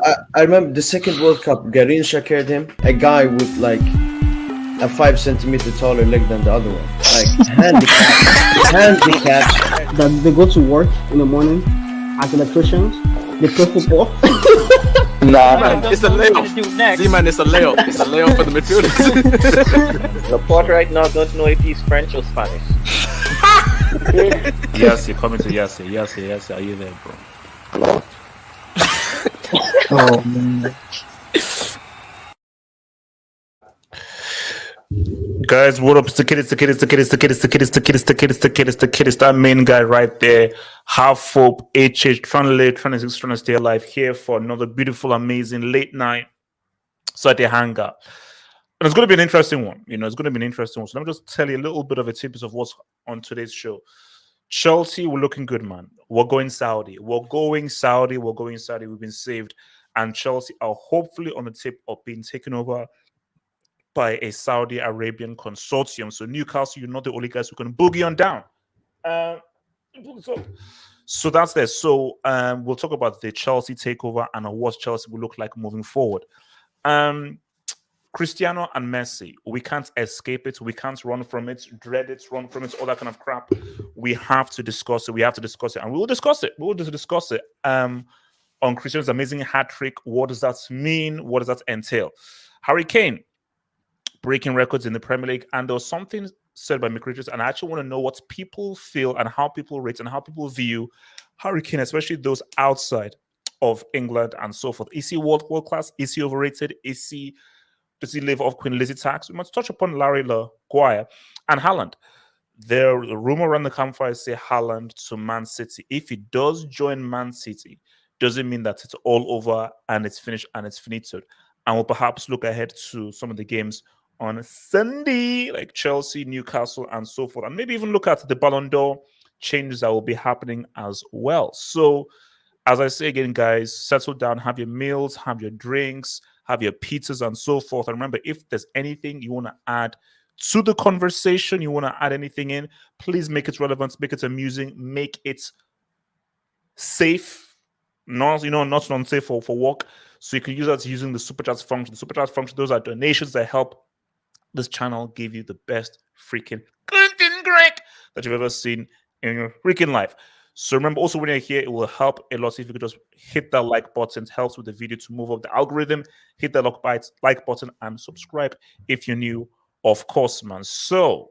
I remember the second World Cup, Garincha carried him. A guy with like a 5 centimeter taller leg than the other one. Like handicap. That they go to work in the morning as electricians. They play football. Man, it's a layup. See, man, it's a layup. It's a layup for the midfielders. The pod right now don't know if he's French or Spanish. Yes, you're coming to yes. Are you there, bro? Oh man. Guys, what up? It's the kid. That main guy right there. Half hope, HH, trying to stay alive here for another beautiful, amazing late night Saturday hangout. And it's going to be an interesting one. It's going to be an interesting one. So let me just tell you a little bit of a tidbit of what's on today's show. Chelsea, we're looking good, man. We're going Saudi. We've been saved. And Chelsea are hopefully on the tip of being taken over by a Saudi Arabian consortium. So Newcastle, you're not the only guys who can boogie on down. So that's there. So we'll talk about the Chelsea takeover and what Chelsea will look like moving forward. Cristiano and Messi, we can't escape it. We can't run from it, dread it, run from it, all that kind of crap. We have to discuss it. And we will discuss it. On Cristiano's amazing hat trick. What does that mean? What does that entail? Harry Kane breaking records in the Premier League, and there was something said by McRiches, and I actually want to know what people feel and how people rate and how people view Harry Kane, especially those outside of England and so forth. Is he world class? Is he overrated? Does he live off Queen Lizzie tax? We must touch upon Larry Maguire and Haaland. The rumor around the campfire say Haaland to Man City. If he does join Man City, doesn't mean that it's all over and it's finished and it's finito. And we'll perhaps look ahead to some of the games on Sunday, like Chelsea, Newcastle, and so forth. And maybe even look at the Ballon d'Or changes that will be happening as well. So, as I say again, guys, settle down, have your meals, have your drinks, have your pizzas, and so forth. And remember, if there's anything you want to add to the conversation, you want to add anything in, please make it relevant, make it amusing, make it safe, not unsafe for work. So you can use that using the super chat function. The super chat function, those are donations that help this channel give you the best freaking content that you've ever seen in your freaking life. So remember, also when you're here, it will help a lot if you could just hit that like button. It helps with the video to move up the algorithm. Hit that like button and subscribe if you're new, of course, man. So,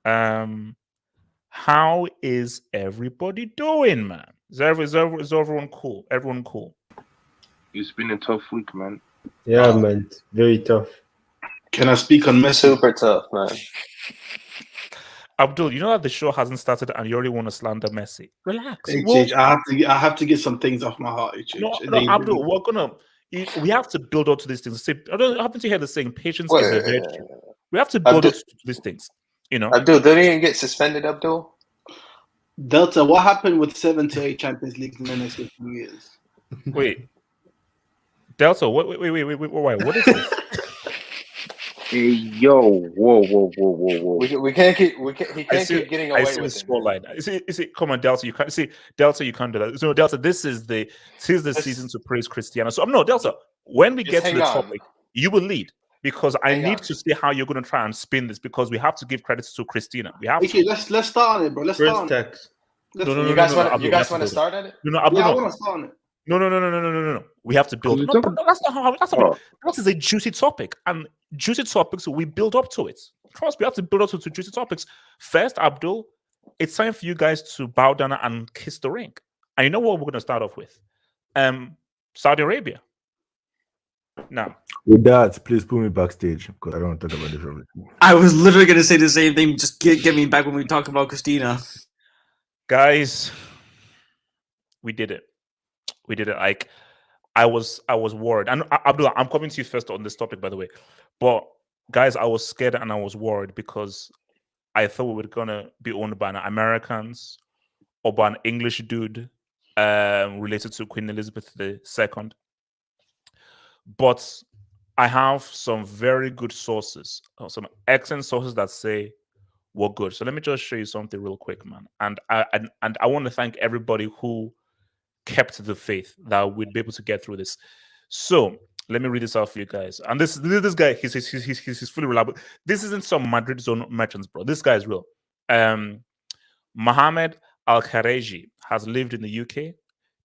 how is everybody doing, man? Is everyone cool? Everyone cool? It's been a tough week, man. Yeah, man. Very tough. Can I speak on Messi? Super tough, man. Abdul, you know that the show hasn't started and you already want to slander Messi. Relax. HH, I have to get some things off my heart, HH. No, Abdul, we have to build up to these things. I don't happen to hear the saying patience is a virtue. We have to build up to these things. Abdul, don't even get suspended, Abdul. Delta, what happened with 7 to 8 Champions Leagues in the next few years? Wait. Delta, wait, what is this? Hey, yo, whoa. We can't keep getting away with it. Scoreline. Is it? Come on, Delta. You can't see Delta. You can't do that. So, Delta, this is the season to praise Cristiano. So, no, Delta. When we get to the topic, you will lead because I need to see how you're going to try and spin this because we have to give credit to Christina. We have to. Let's start on it, bro. Let's start on it. No, you guys want to start at it? No, I want to start on it. No. We have to build. That's not how. That is a juicy topic, and juicy topics we build up to it. Trust me, we have to build up to juicy topics. First, Abdul, it's time for you guys to bow down and kiss the ring. And you know what we're going to start off with? Saudi Arabia. Now, with that, please put me backstage because I don't want to talk about this already. I was literally going to say the same thing. Just get me back when we talk about Christina. Guys, we did it. Like, I was worried. And Abdullah, I'm coming to you first on this topic, by the way. But guys, I was scared and I was worried because I thought we were gonna be owned by Americans or by an English dude related to Queen Elizabeth II. But I have some very good sources, some excellent sources that say we're good. So let me just show you something real quick, man. And I want to thank everybody who kept the faith that we'd be able to get through this. So let me read this out for you guys. And this guy, he's fully reliable. This isn't some Madrid zone merchants, bro. This guy is real. Mohamed Al Khareji has lived in the UK.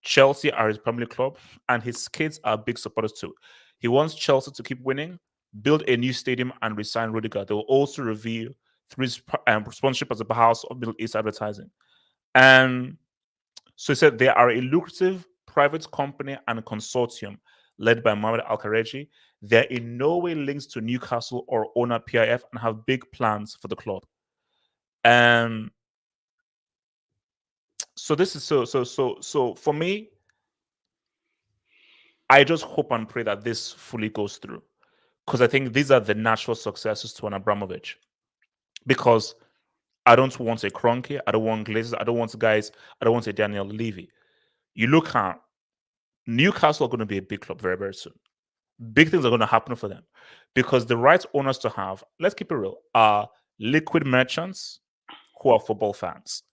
Chelsea are his primary club, and his kids are big supporters too. He wants Chelsea to keep winning, build a new stadium, and resign Rudiger. They will also review through his sponsorship as a house of Middle East advertising. So he said they are a lucrative private company and a consortium led by Mohamed Al Khareji. They're in no way linked to Newcastle or owner PIF and have big plans for the club. So this is so for me, I just hope and pray that this fully goes through, because I think these are the natural successors to an Abramovich. Because I don't want a Kroenke, I don't want Glazers, I don't want guys, I don't want a Daniel Levy. You look at Newcastle are going to be a big club very, very soon. Big things are going to happen for them because the right owners to have, let's keep it real, are liquid merchants who are football fans.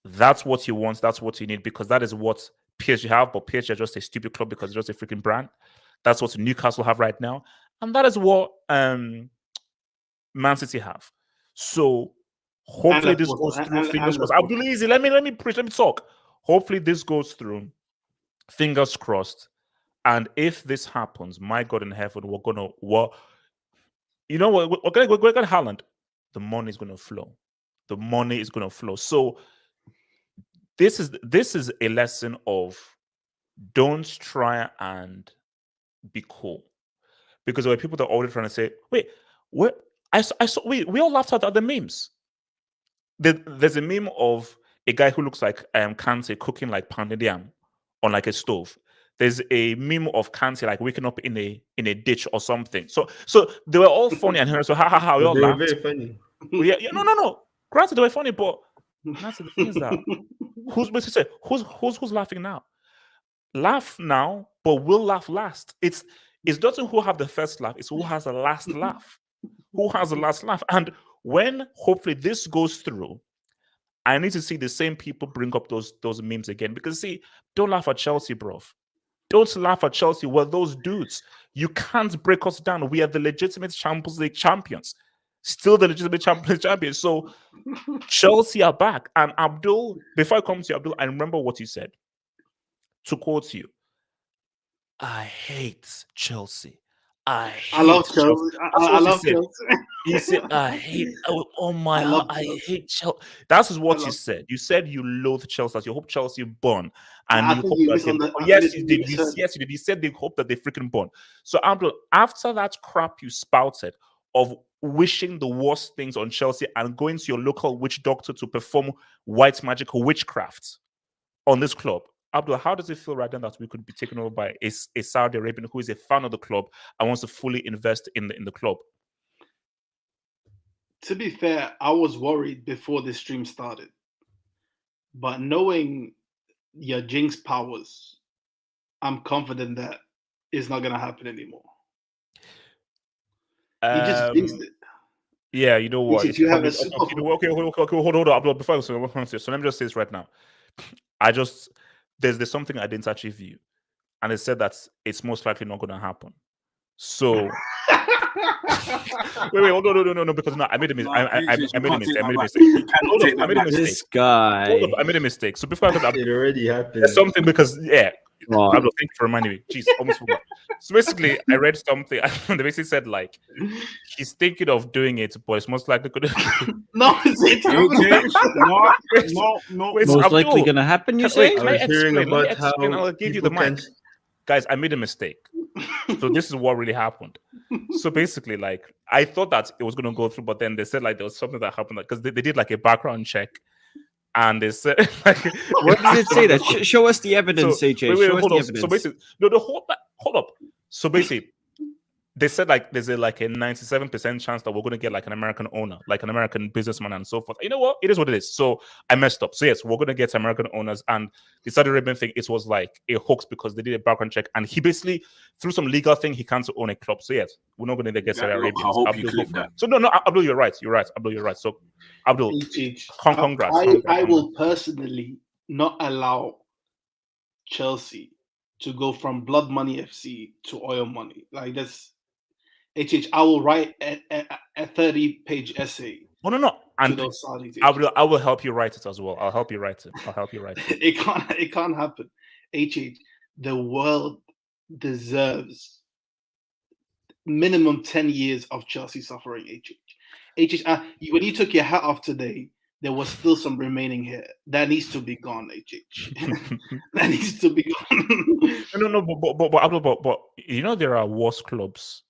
That's what you want. That's what you need, because that is what PSG have. But PSG are just a stupid club because it's just a freaking brand. That's what Newcastle have right now, and that is what Man City have. So hopefully this goes through. Fingers crossed. Abdul Easy, let me preach. Let me talk. Hopefully this goes through. Fingers crossed. And if this happens, my God in heaven, we're gonna you know what? We're gonna Haaland. The money is gonna flow. The money is gonna flow. So this is a lesson of don't try and be cool, because there were people that are already trying to say, wait, we all laughed at the memes. There's a meme of a guy who looks like Kante cooking like pounded yam on like a stove. There's a meme of Kante like waking up in a ditch or something. So they were all funny and so ha we all laughed. Very funny. Yeah, no. Granted, they were funny, but that's the thing is that who's laughing now? Laugh now, but we'll laugh last. It's not who have the first laugh, it's who has the last laugh. Who has the last laugh? And when hopefully this goes through, I need to see the same people bring up those memes again. Because see, don't laugh at Chelsea, bro. Don't laugh at Chelsea. We're those dudes. You can't break us down. We are the legitimate Champions League champions. Still the legitimate Champions League champions. So Chelsea are back. And Abdul, before I come to you, Abdul, I remember what you said. To quote you, I hate Chelsea. I love Chelsea. I love Chelsea. You said, I hate, oh my heart, I hate Chelsea. That's what you said. You said you loathe Chelsea. You hope Chelsea burn. And you hope that yes, you did. Yes, you did. You said they hope that they freaking burn. So, Abdul, after that crap you spouted of wishing the worst things on Chelsea and going to your local witch doctor to perform white magical witchcraft on this club, Abdul, how does it feel right now that we could be taken over by a Saudi Arabian who is a fan of the club and wants to fully invest in the club? To be fair, I was worried before the stream started. But knowing your jinx powers, I'm confident that it's not going to happen anymore. You just jinxed it. Yeah, you know what? If you have okay, hold on, Abdul. Before so let me just say this right now. There's something I didn't actually view, and it said that it's most likely not going to happen. So wait, no, because no, I made a mistake. I made a mistake. This guy. Hold up, I made a mistake. So before it already happened. There's something because Abdul, thank you for reminding me. Jeez, almost forgot. So basically, I read something. They basically said like he's thinking of doing it, but it's most likely going to. No, it's no. Most likely going to happen. You say? I was hearing about how I'll give you the mic. Guys, I made a mistake. So this is what really happened. So basically, like I thought that it was going to go through, but then they said like there was something that happened because they did like a background check. And they said, like, what does it say? That show us the evidence, AJ. Show us the evidence. So basically, hold up. So basically, they said like there's a 97% chance that we're going to get like an American owner, like an American businessman, and so forth. You know what? It is what it is. So I messed up. So yes, we're going to get American owners, and the Saudi Arabian thing, it was like a hoax because they did a background check, and he basically through some legal thing he can't own a club. So yes, we're not going to get Saudi Arabians. I hope you click that. So no, Abdul, you're right. Abdul, you're right. So Abdul, congrats. I will personally not allow Chelsea to go from Blood Money FC to Oil Money. Like that's I will write a 30-page essay. No. And to those Saudis, I will help you write it as well. I'll help you write it. It can't happen. The world deserves minimum 10 years of Chelsea suffering. When you took your hat off today, there was still some remaining hair. That needs to be gone, That needs to be gone. but you know there are worse clubs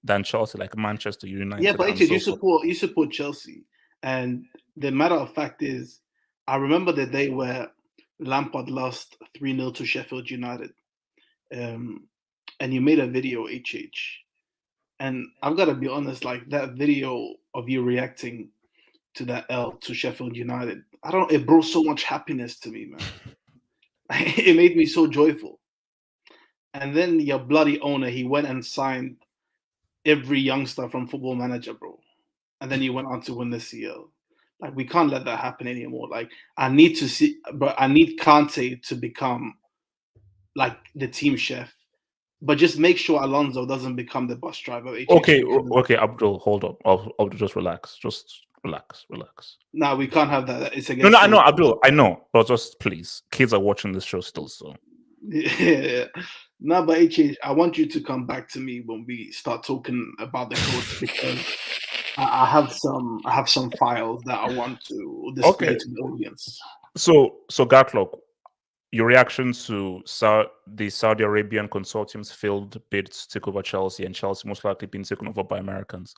than Chelsea, like Manchester United. Yeah, but you support Chelsea. And the matter of fact is, I remember the day where Lampard lost 3-0 to Sheffield United. And you made a video, And I've got to be honest, like that video of you reacting to that L to Sheffield United, it brought so much happiness to me, man. It made me so joyful. And then your bloody owner, he went and signed every youngster from Football Manager, bro. And then he went on to win the CL. Like, we can't let that happen anymore. Like, I need Kante to become like the team chef. But just make sure Alonso doesn't become the bus driver. Okay, Abdul, hold up. Abdul, just relax. Just relax. No, we can't have that. It's against. No, I know, Abdul. I know, but just please, kids are watching this show still, so. Yeah. No, but I want you to come back to me when we start talking about the coach because I have some files that I want to display to the audience. So Gatlock, your reaction to the Saudi Arabian consortium's failed bid to take over Chelsea, and Chelsea most likely being taken over by Americans.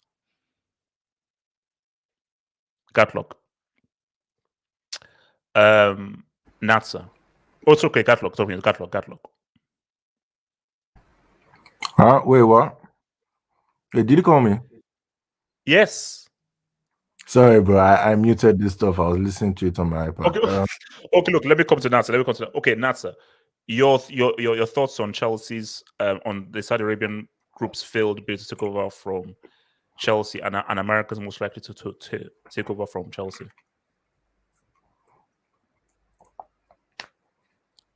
Gatlock. Natsa. Oh, it's okay, Gatlock. Gatlock. Wait, what? Hey, did you call me? Yes. Sorry, bro. I muted this stuff. I was listening to it on my iPad. Okay, look. Let me come to Natsa. Okay, Natsa. Your thoughts on Chelsea's on the Saudi Arabian group's failed bid to take over from Chelsea and America's most likely to take over from Chelsea.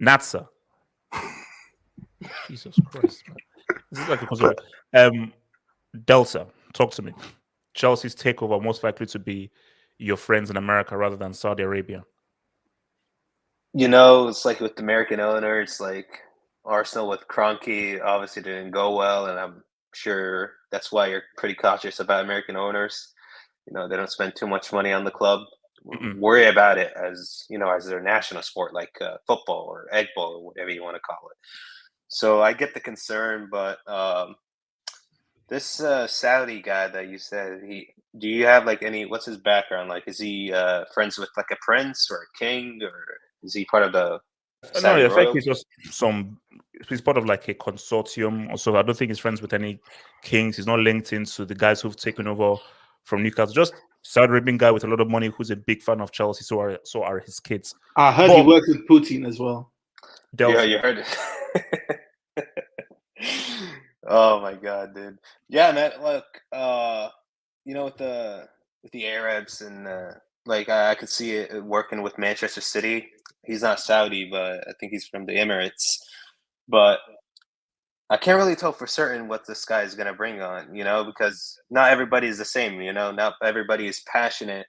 Natsa. Jesus Christ, man. This is like a concern. Delta, talk to me. Chelsea's takeover most likely to be your friends in America rather than Saudi Arabia. It's like with the American owners, like Arsenal with Kroenke obviously didn't go well, and I'm sure that's why you're pretty cautious about American owners. They don't spend too much money on the club. Worry about it as their national sport, like football or egg ball or whatever you want to call it. So I get the concern, but this Saudi guy that you said, do you have like what's his background? Like, is he friends with like a prince or a king, or is he part of the Saudi royalty? He's part of like a consortium. Also, I don't think he's friends with any kings. He's not linked into the guys who've taken over from Newcastle. Just Saudi Arabian guy with a lot of money who's a big fan of Chelsea. So are his kids. I heard he works with Putin as well. Yeah, you heard it. Oh my god, dude. Yeah, man. Look, with the Arabs and I could see it working with Manchester City. He's not Saudi, but I think he's from the Emirates. But I can't really tell for certain what this guy is gonna bring on, because not everybody is the same. Not everybody is passionate.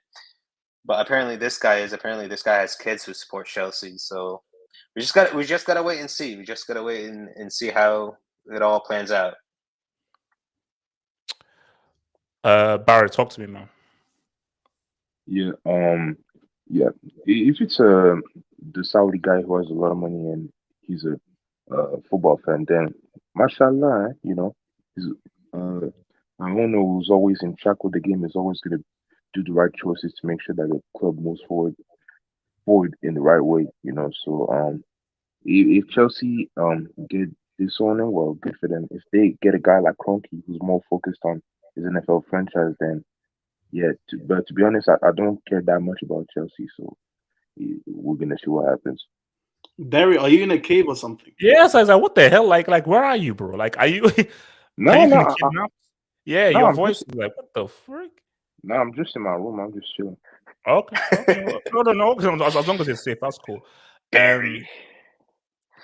But apparently this guy has kids who support Chelsea. So we just gotta wait and see. We just gotta wait and see how it all plans out. Barry, talk to me, man. Yeah. Yeah. If it's the Saudi guy who has a lot of money and he's a football fan, then mashallah, he's an owner who's always in track with the game is always going to do the right choices to make sure that the club moves forward in the right way. So if Chelsea get this owner, well, good for them. If they get a guy like Kroenke who's more focused on his NFL franchise, then yeah. But to be honest, I don't care that much about Chelsea, so we're gonna see what happens. Barry, are you in a cave or something? Yes, I was like, what the hell? Like where are you, bro? Like, are you? No, are you no. Yeah, no, your I'm voice just- is like, what the frick? No, I'm just in my room. I'm just chilling. Okay. No. As long as it's safe, that's cool.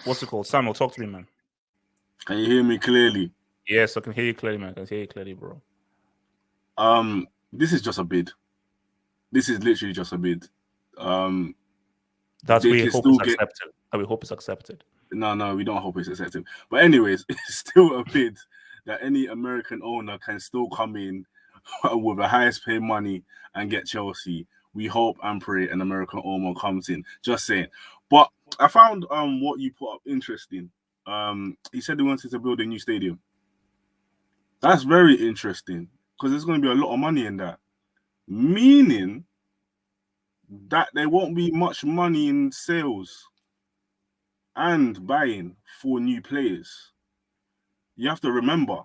what's it called? Samuel, talk to me, man. Can you hear me clearly? Yes, I can hear you clearly, man. I can hear you clearly, bro. This is just a bid. This is literally just a bid. That's we hope it's accepted. We hope it's accepted. No, we don't hope it's accepted. But anyways, it's still a bid that any American owner can still come in with the highest paid money and get Chelsea. We hope and pray an American owner comes in. Just saying. But I found what you put up interesting. He said he wanted to build a new stadium. That's very interesting because there's going to be a lot of money in that. Meaning that there won't be much money in sales and buying for new players. You have to remember,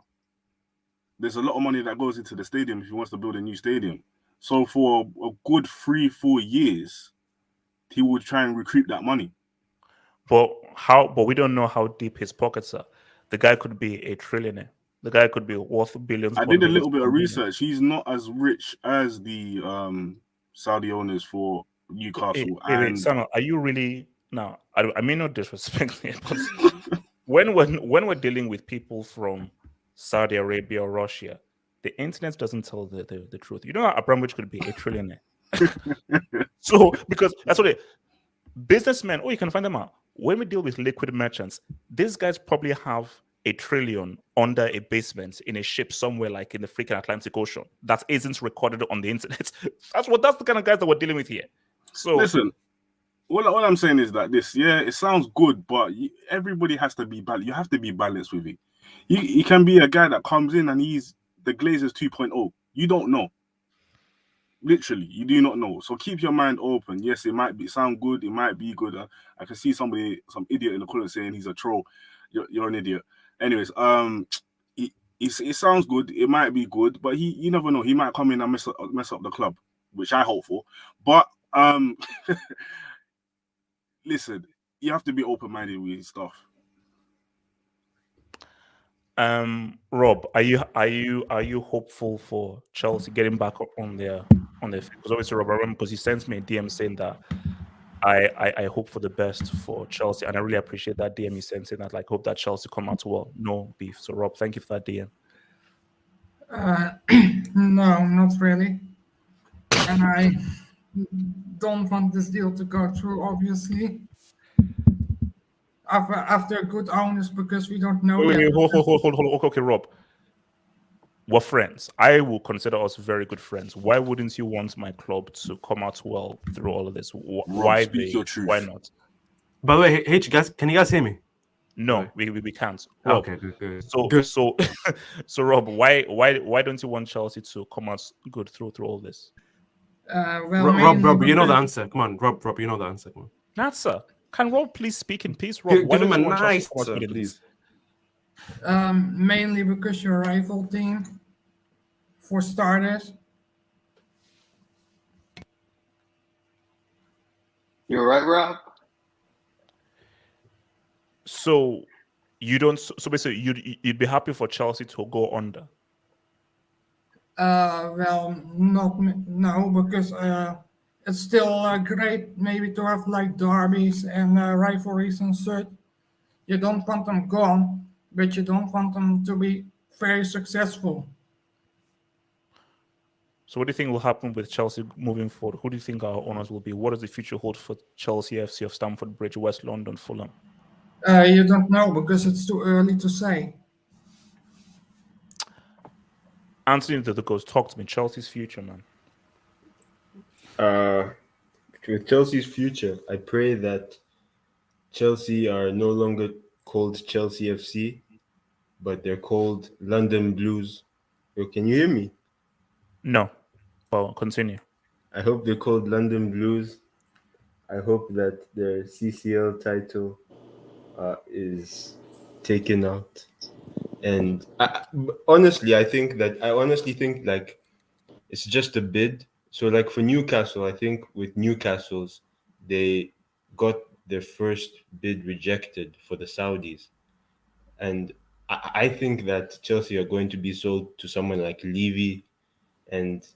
there's a lot of money that goes into the stadium if he wants to build a new stadium. So for a good 3-4 years, he would try and recruit that money. But we don't know how deep his pockets are. The guy could be a trillionaire. The guy could be worth billions. I did a little bit of research. He's not as rich as the Saudi owners for Newcastle. Wait, Samuel, are you really now? I mean, not disrespect here, but when we're dealing with people from Saudi Arabia or Russia, the internet doesn't tell the truth. You know, Abramovich could be a trillionaire. So because that's what businessmen. Oh, you can find them out. When we deal with liquid merchants, these guys probably have $1 trillion under a basement in a ship somewhere like in the freaking Atlantic Ocean that isn't recorded on the internet. That's the kind of guys that we're dealing with here. So listen, what I'm saying is that it sounds good, but everybody has to be balanced. You have to be balanced with it. You can be a guy that comes in and he's the Glazers 2.0. You don't know. Literally, you do not know. So keep your mind open. Yes, it might sound good. It might be good. I can see some idiot in the comments saying he's a troll. You're an idiot. Anyways, it sounds good. It might be good, but you never know. He might come in and mess up the club, which I hope for. But listen, you have to be open-minded with stuff. Rob, are you hopeful for Chelsea getting back up on their feet? Because obviously, Rob, I remember because he sent me a DM saying that I hope for the best for Chelsea, and I really appreciate that DM you sent in. That hope that Chelsea come out well, no beef. So Rob, thank you for that DM. No, not really, and I don't want this deal to go through. Obviously, after good owners, because we don't know. Hold. Okay, Rob. We're friends. I will consider us very good friends. Why wouldn't you want my club to come out well through all of this? Why not? By the way, hey, guys, can you guys hear me? No, we can't. Rob, okay, good. So Rob, why don't you want Chelsea to come out good through all this? Rob, you know the answer. Come on, Rob, you know the answer. Come on. Answer. Can Rob please speak in peace? Rob, give him a nice answer, please. Mainly because you're a rival team, for starters. You're right, Rob. So you don't. So basically, you'd be happy for Chelsea to go under. Well, no, because it's still great maybe to have derbies and rivalries and such. You don't want them gone, but you don't want them to be very successful. So what do you think will happen with Chelsea moving forward? Who do you think our owners will be? What does the future hold for Chelsea FC of Stamford Bridge, West London, Fulham? You don't know because it's too early to say. Anthony the Ghost, talk to me. Chelsea's future, man. With Chelsea's future, I pray that Chelsea are no longer called Chelsea FC, but they're called London Blues. Yo, can you hear me? No. Well, continue. I hope they're called London Blues. I hope that their CCL title is taken out. And honestly think it's just a bid. So for Newcastle, I think with Newcastle's, they got their first bid rejected for the Saudis. And I think that Chelsea are going to be sold to someone like Levy, and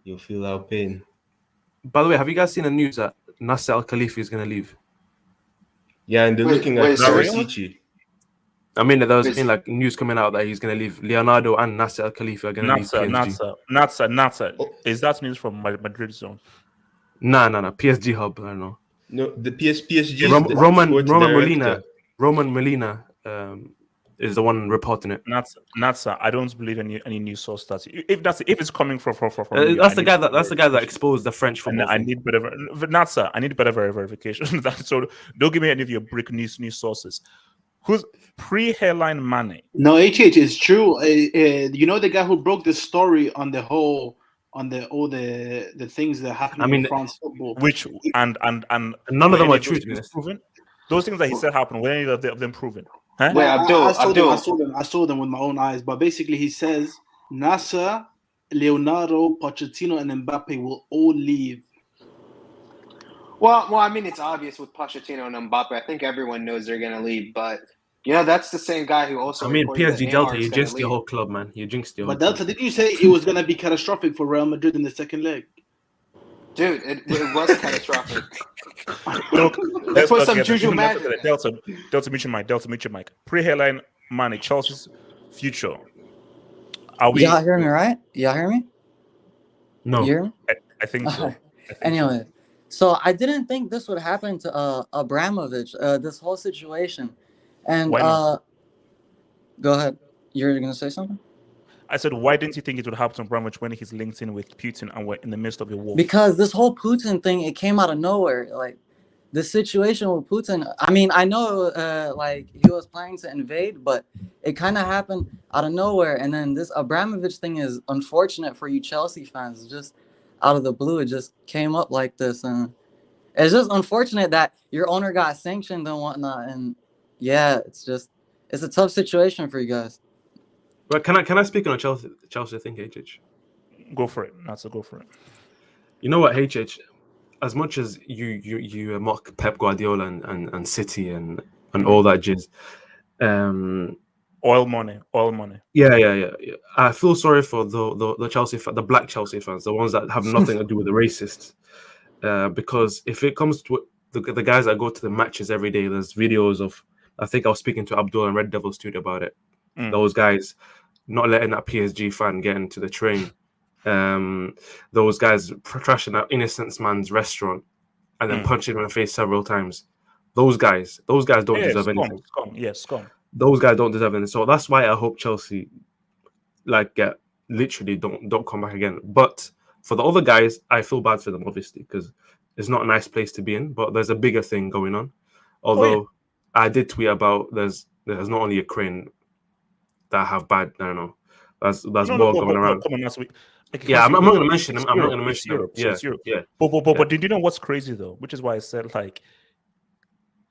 you'll feel our pain. By the way, have you guys seen the news that Nasser Al Khalifi is going to leave? Yeah, and they're looking at Rasici. I mean, there's been like news coming out that he's going to leave. Leonardo and Nasser Al Khalifa are going to leave PSG. Nasser. Is that news from Madrid zone? Nah. PSG hub. I don't know. No, the PSG. Roman Molina is the one reporting it. Nasser. I don't believe any news source that if it's coming from that's the guy that exposed the French football. I need better Nasser. I need better verification. So don't give me any of your brick news sources. Who's pre-hairline Mane? No, HH is true. You know the guy who broke the story on the whole, all the things that happened in France football. Which and none of them are true. Proven? Those things that he said happened. Were any of them proven? Huh? Wait, I saw them with my own eyes. But basically, he says Nasser, Leonardo, Pochettino, and Mbappe will all leave. Well, I mean, it's obvious with Pochettino and Mbappe. I think everyone knows they're going to leave, but that's the same guy who also. I mean, PSG Delta, you jinxed your whole club, man. You jinxed your. But Delta, did you say it was going to be catastrophic for Real Madrid in the second leg? Dude, it was catastrophic. Look, let's put some juju magic. Delta, mute your mic. Pre-hairline Mane, Chelsea's future. Are we? Y'all hear me, right? Y'all hear me? No. You hear me? I think so. Anyway. So I didn't think this would happen to Abramovich, this whole situation. And go ahead. You're going to say something? I said, why didn't you think it would happen to Abramovich when he's linked in with Putin and we're in the midst of a war? Because this whole Putin thing, it came out of nowhere. Like the situation with Putin, I mean, I know like he was planning to invade, but it kind of happened out of nowhere. And then this Abramovich thing is unfortunate for you Chelsea fans. It's just out of the blue, it just came up like this, and it's just unfortunate that your owner got sanctioned and whatnot. And yeah, it's a tough situation for you guys. But can I speak on a Chelsea thing, HH? Go for it. Not to go for it. You know what, HH? As much as you mock Pep Guardiola and City and all that jizz, oil money. Yeah. I feel sorry for the Chelsea, the black Chelsea fans, the ones that have nothing to do with the racists. Because if it comes to the guys that go to the matches every day, there's videos of. I think I was speaking to Abdul and Red Devil Studio about it. Those guys not letting that PSG fan get into the train. Those guys trashing that innocent man's restaurant and then punching him in the face several times. Those guys don't deserve anything. Scum. Those guys don't deserve anything. So that's why I hope Chelsea literally don't come back again. But for the other guys, I feel bad for them, obviously, because it's not a nice place to be in. But there's a bigger thing going on. Although I did tweet about there's not only Ukraine that have bad. I don't know. There's more going around. Come on, last week. I'm not going to mention them. I'm not going to mention Europe. them. It's Europe. But did you know what's crazy though? Which is why I said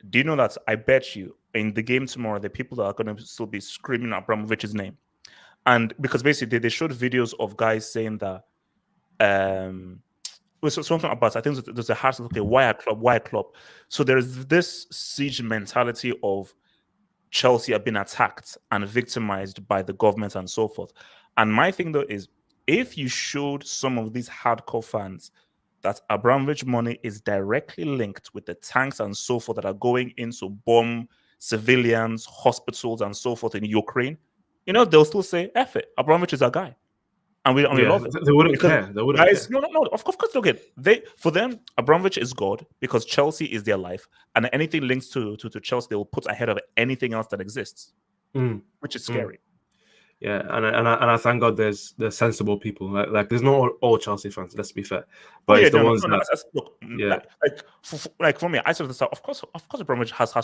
do you know that I bet you in the game tomorrow the people that are going to still be screaming Abramovich's name, and because basically they showed videos of guys saying that something about, I think there's a hashtag, why a club. So there's this siege mentality of Chelsea have been attacked and victimized by the government and so forth. And my thing though is, if you showed some of these hardcore fans that Abramovich money is directly linked with the tanks and so forth that are going into bomb civilians, hospitals and so forth in Ukraine, they'll still say, F it, Abramovich is our guy. And we love it. They wouldn't care. They wouldn't care. No. Of course, look at for them, Abramovich is God because Chelsea is their life, and anything linked to Chelsea, they will put ahead of anything else that exists, which is scary. Yeah, and I thank God there's sensible people. Like there's not all Chelsea fans. Let's be fair, but it's the ones that look. Yeah, like for me, I said this. Of course, Abramovich has.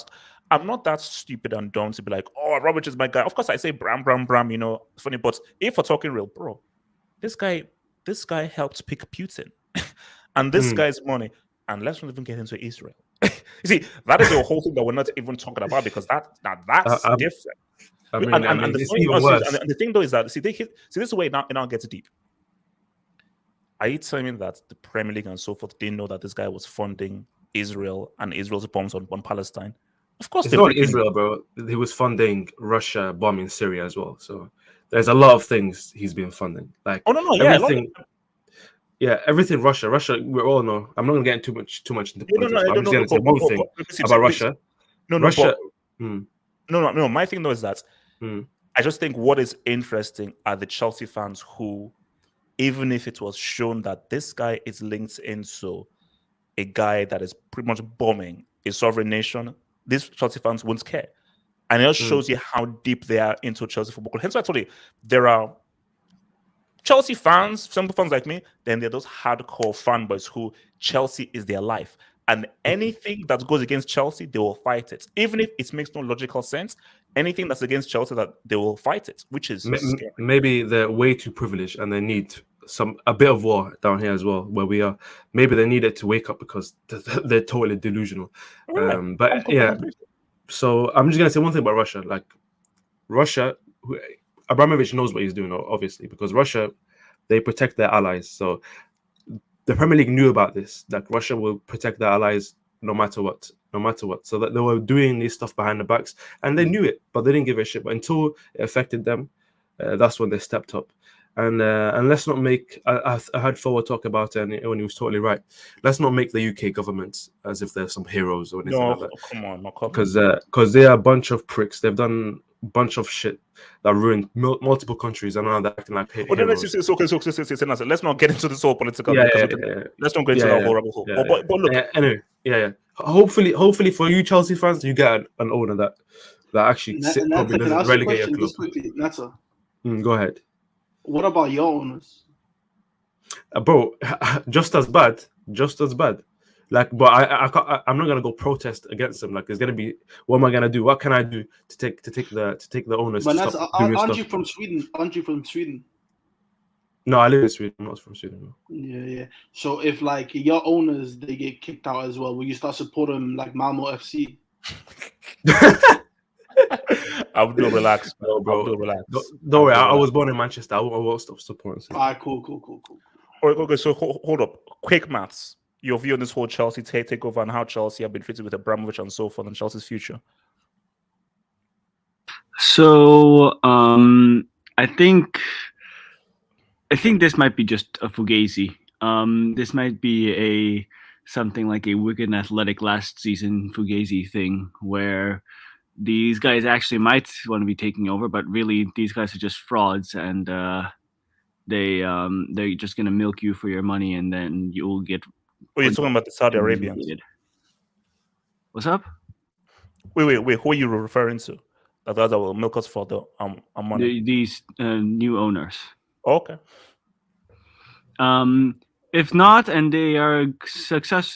I'm not that stupid and dumb to be like, oh, Abramovich is my guy. Of course, I say Bram. It's funny, but if we're talking real, bro. This guy helped pick Putin, and this guy's money. And let's not even get into Israel. You see, that is the whole thing that we're not even talking about because that's different. And the thing though is that this is the way it now gets deep. Are you telling me that the Premier League and so forth didn't know that this guy was funding Israel and Israel's bombs on Palestine? Of course, it's not Israel, bro. He was funding Russia bombing Syria as well. So. There's a lot of things he's been funding. Like everything, everything Russia. We all know. I'm not gonna get into too much into politics. I'm just gonna say one thing about Russia. No, Russia. No. My thing though is that I just think what is interesting are the Chelsea fans who, even if it was shown that this guy is linked into a guy that is pretty much bombing a sovereign nation, these Chelsea fans won't care. And it just shows you how deep they are into Chelsea football. Hence why I told you, there are Chelsea fans, some fans like me, then there are those hardcore fanboys who Chelsea is their life. And anything that goes against Chelsea, they will fight it. Even if it makes no logical sense, anything that's against Chelsea, that they will fight it, which is scary. Maybe they're way too privileged and they need a bit of war down here as well, where we are. Maybe they need it to wake up because they're totally delusional. But yeah, so I'm just gonna say one thing about Russia. Like Russia, Abramovich knows what he's doing, obviously, because Russia, they protect their allies. So the Premier League knew about this, that Russia will protect their allies no matter what. So that they were doing this stuff behind the backs, and they knew it, but they didn't give a shit. But until it affected them, that's when they stepped up. And let's not make. I heard Forward talk about it, and when he was totally right. Let's not make the UK government as if they're some heroes or anything like that. Come on, because they are a bunch of pricks. They've done a bunch of shit that ruined multiple countries, and now they're acting like heroes. Let's not get into this whole political. Let's not get into that horrible hole. But look, anyway, Hopefully for you Chelsea fans, you get an owner that actually probably doesn't relegate your club. Quickly, Nata. Go ahead. What about your owners? Bro, just as bad. Like, but I'm not gonna go protest against them. Like, there's gonna be, what am I gonna do? What can I do to take the owners? But to stop doing aren't stuff? you from Sweden? Aren't you from Sweden? No, I live in Sweden. I'm not from Sweden. No. Yeah. So if like your owners they get kicked out as well, will you start supporting like Malmo FC? I'll do relax, bro. Relax. Don't worry. I was born in Manchester. I won't stop supporting. All right, cool. Okay, so hold up. Quick maths. Your view on this whole Chelsea takeover and how Chelsea have been treated with Abramovich and so forth, and Chelsea's future. So I think this might be just a fugazi. This might be something like a Wigan Athletic last season fugazi thing, where these guys actually might want to be taking over, but really these guys are just frauds, and they're just gonna milk you for your money, and then you'll get. Oh, you're talking about the Saudi Arabians. What's up? Wait. Who are you referring to? That will milk us for the money. These new owners. Okay. If not, and they are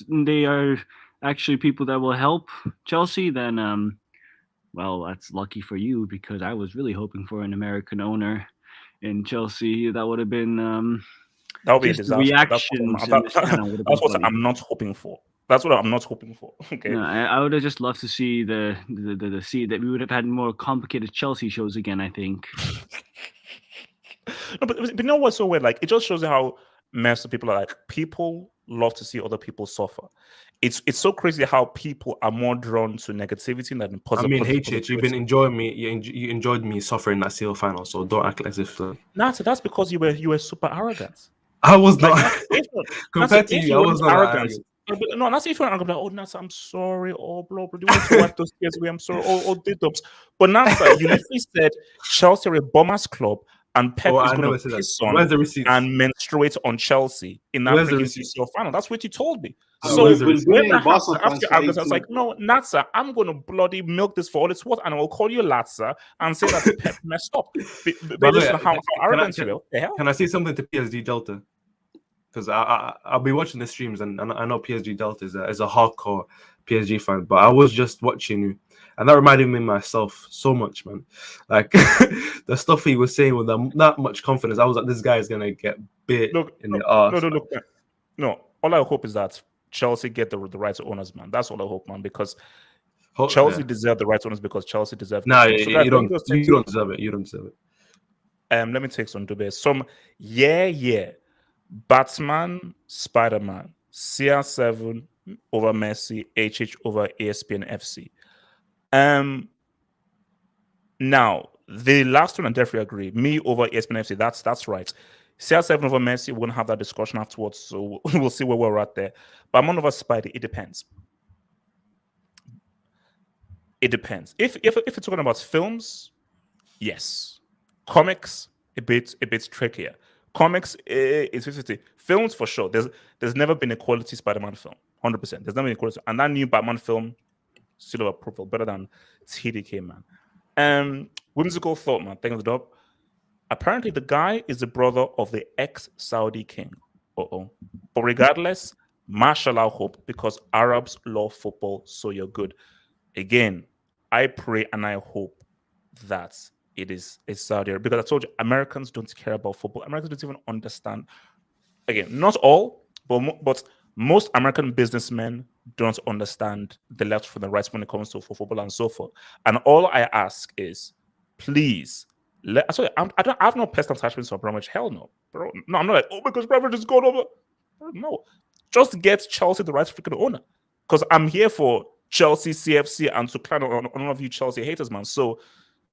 they are actually people that will help Chelsea, then well, that's lucky for you, because I was really hoping for an American owner in Chelsea. That would have been that would be a disaster. That's what I'm not hoping for. That's what I'm not hoping for. Okay. No, I would have just loved to see the see that we would have had more complicated Chelsea shows again, I think. No, but you know what's so weird? Like, it just shows you how messed up people are. Like, people love to see other people suffer. It's so crazy how people are more drawn to negativity than positive. I mean, HH, you've been enjoying me. You enjoyed me suffering that CL final, so don't act as if. Nah, so that's because you were super arrogant. I was not. Compared to you, I was not arrogant. No, that's if you're arrogant. Like, oh, Nasa, I'm sorry. Oh, blah blah. Do you want to wipe those tears away? I'm sorry. Oh, did-ups. But Nasa, you literally said Chelsea are a bombers club, and Pep is going to piss on and menstruate on Chelsea in that freaking final. That's what you told me. So when I was like, no, Natsa, I'm going to bloody milk this for all it's worth, and I will call you Latsa and say that Pep messed up. Based on how arrogant you are. Can I say something to PSG Delta? Because I'll be watching the streams, and I know PSG Delta is a hardcore PSG fan, but I was just watching you, and that reminded me of myself so much, man. Like the stuff he was saying with that much confidence, I was like, this guy is gonna get bit in the arse. No. All I hope is that Chelsea get the right owners, man. That's all I hope, man, because Chelsea deserve the right owners, because Chelsea deserve. No, you don't deserve it. You don't deserve it. Let me take some debate. Batman, Spider-Man, CR7 over Messi, HH over ESPN FC. Now, the last one, I definitely agree. Me over ESPN FC, that's right. CR7 over Messi, we're going to have that discussion afterwards, so we'll see where we're at there. But I'm on over Spidey, it depends. It depends. If you're talking about films, yes. Comics, a bit trickier. Comics is 50-50. Films for sure. There's never been a quality Spider-Man film. 100%. There's never been a quality. And that new Batman film, still of approval, better than TDK, man. Whimsical thought, man. Thanks, Dub. Apparently, the guy is the brother of the ex-Saudi king. But regardless, mashallah, hope, because Arabs love football, so you're good. Again, I pray and I hope that it is a Saudi Arabia, because I told you, Americans don't care about football. Americans don't even understand. Again, not all, but most American businessmen don't understand the left from the right when it comes to football and so forth. And all I ask is, please, I have no personal attachments to Abramovich. Hell no, bro. No, I'm not like, oh, because Abramovich is going over. No, just get Chelsea the right freaking owner, because I'm here for Chelsea, CFC, and to clown on all of you Chelsea haters, man. So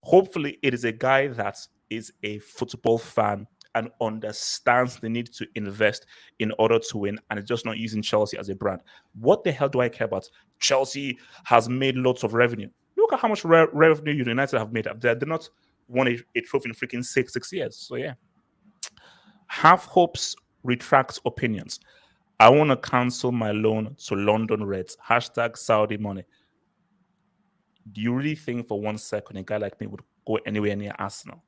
hopefully it is a guy that is a football fan and understands the need to invest in order to win, and it's just not using Chelsea as a brand. What the hell do I care about? Chelsea has made lots of revenue. Look at how much revenue United have made. They're not won a trophy in freaking six years. So yeah. Half hopes retracts opinions. I want to cancel my loan to London Reds. # Saudi money. Do you really think for 1 second a guy like me would go anywhere near Arsenal?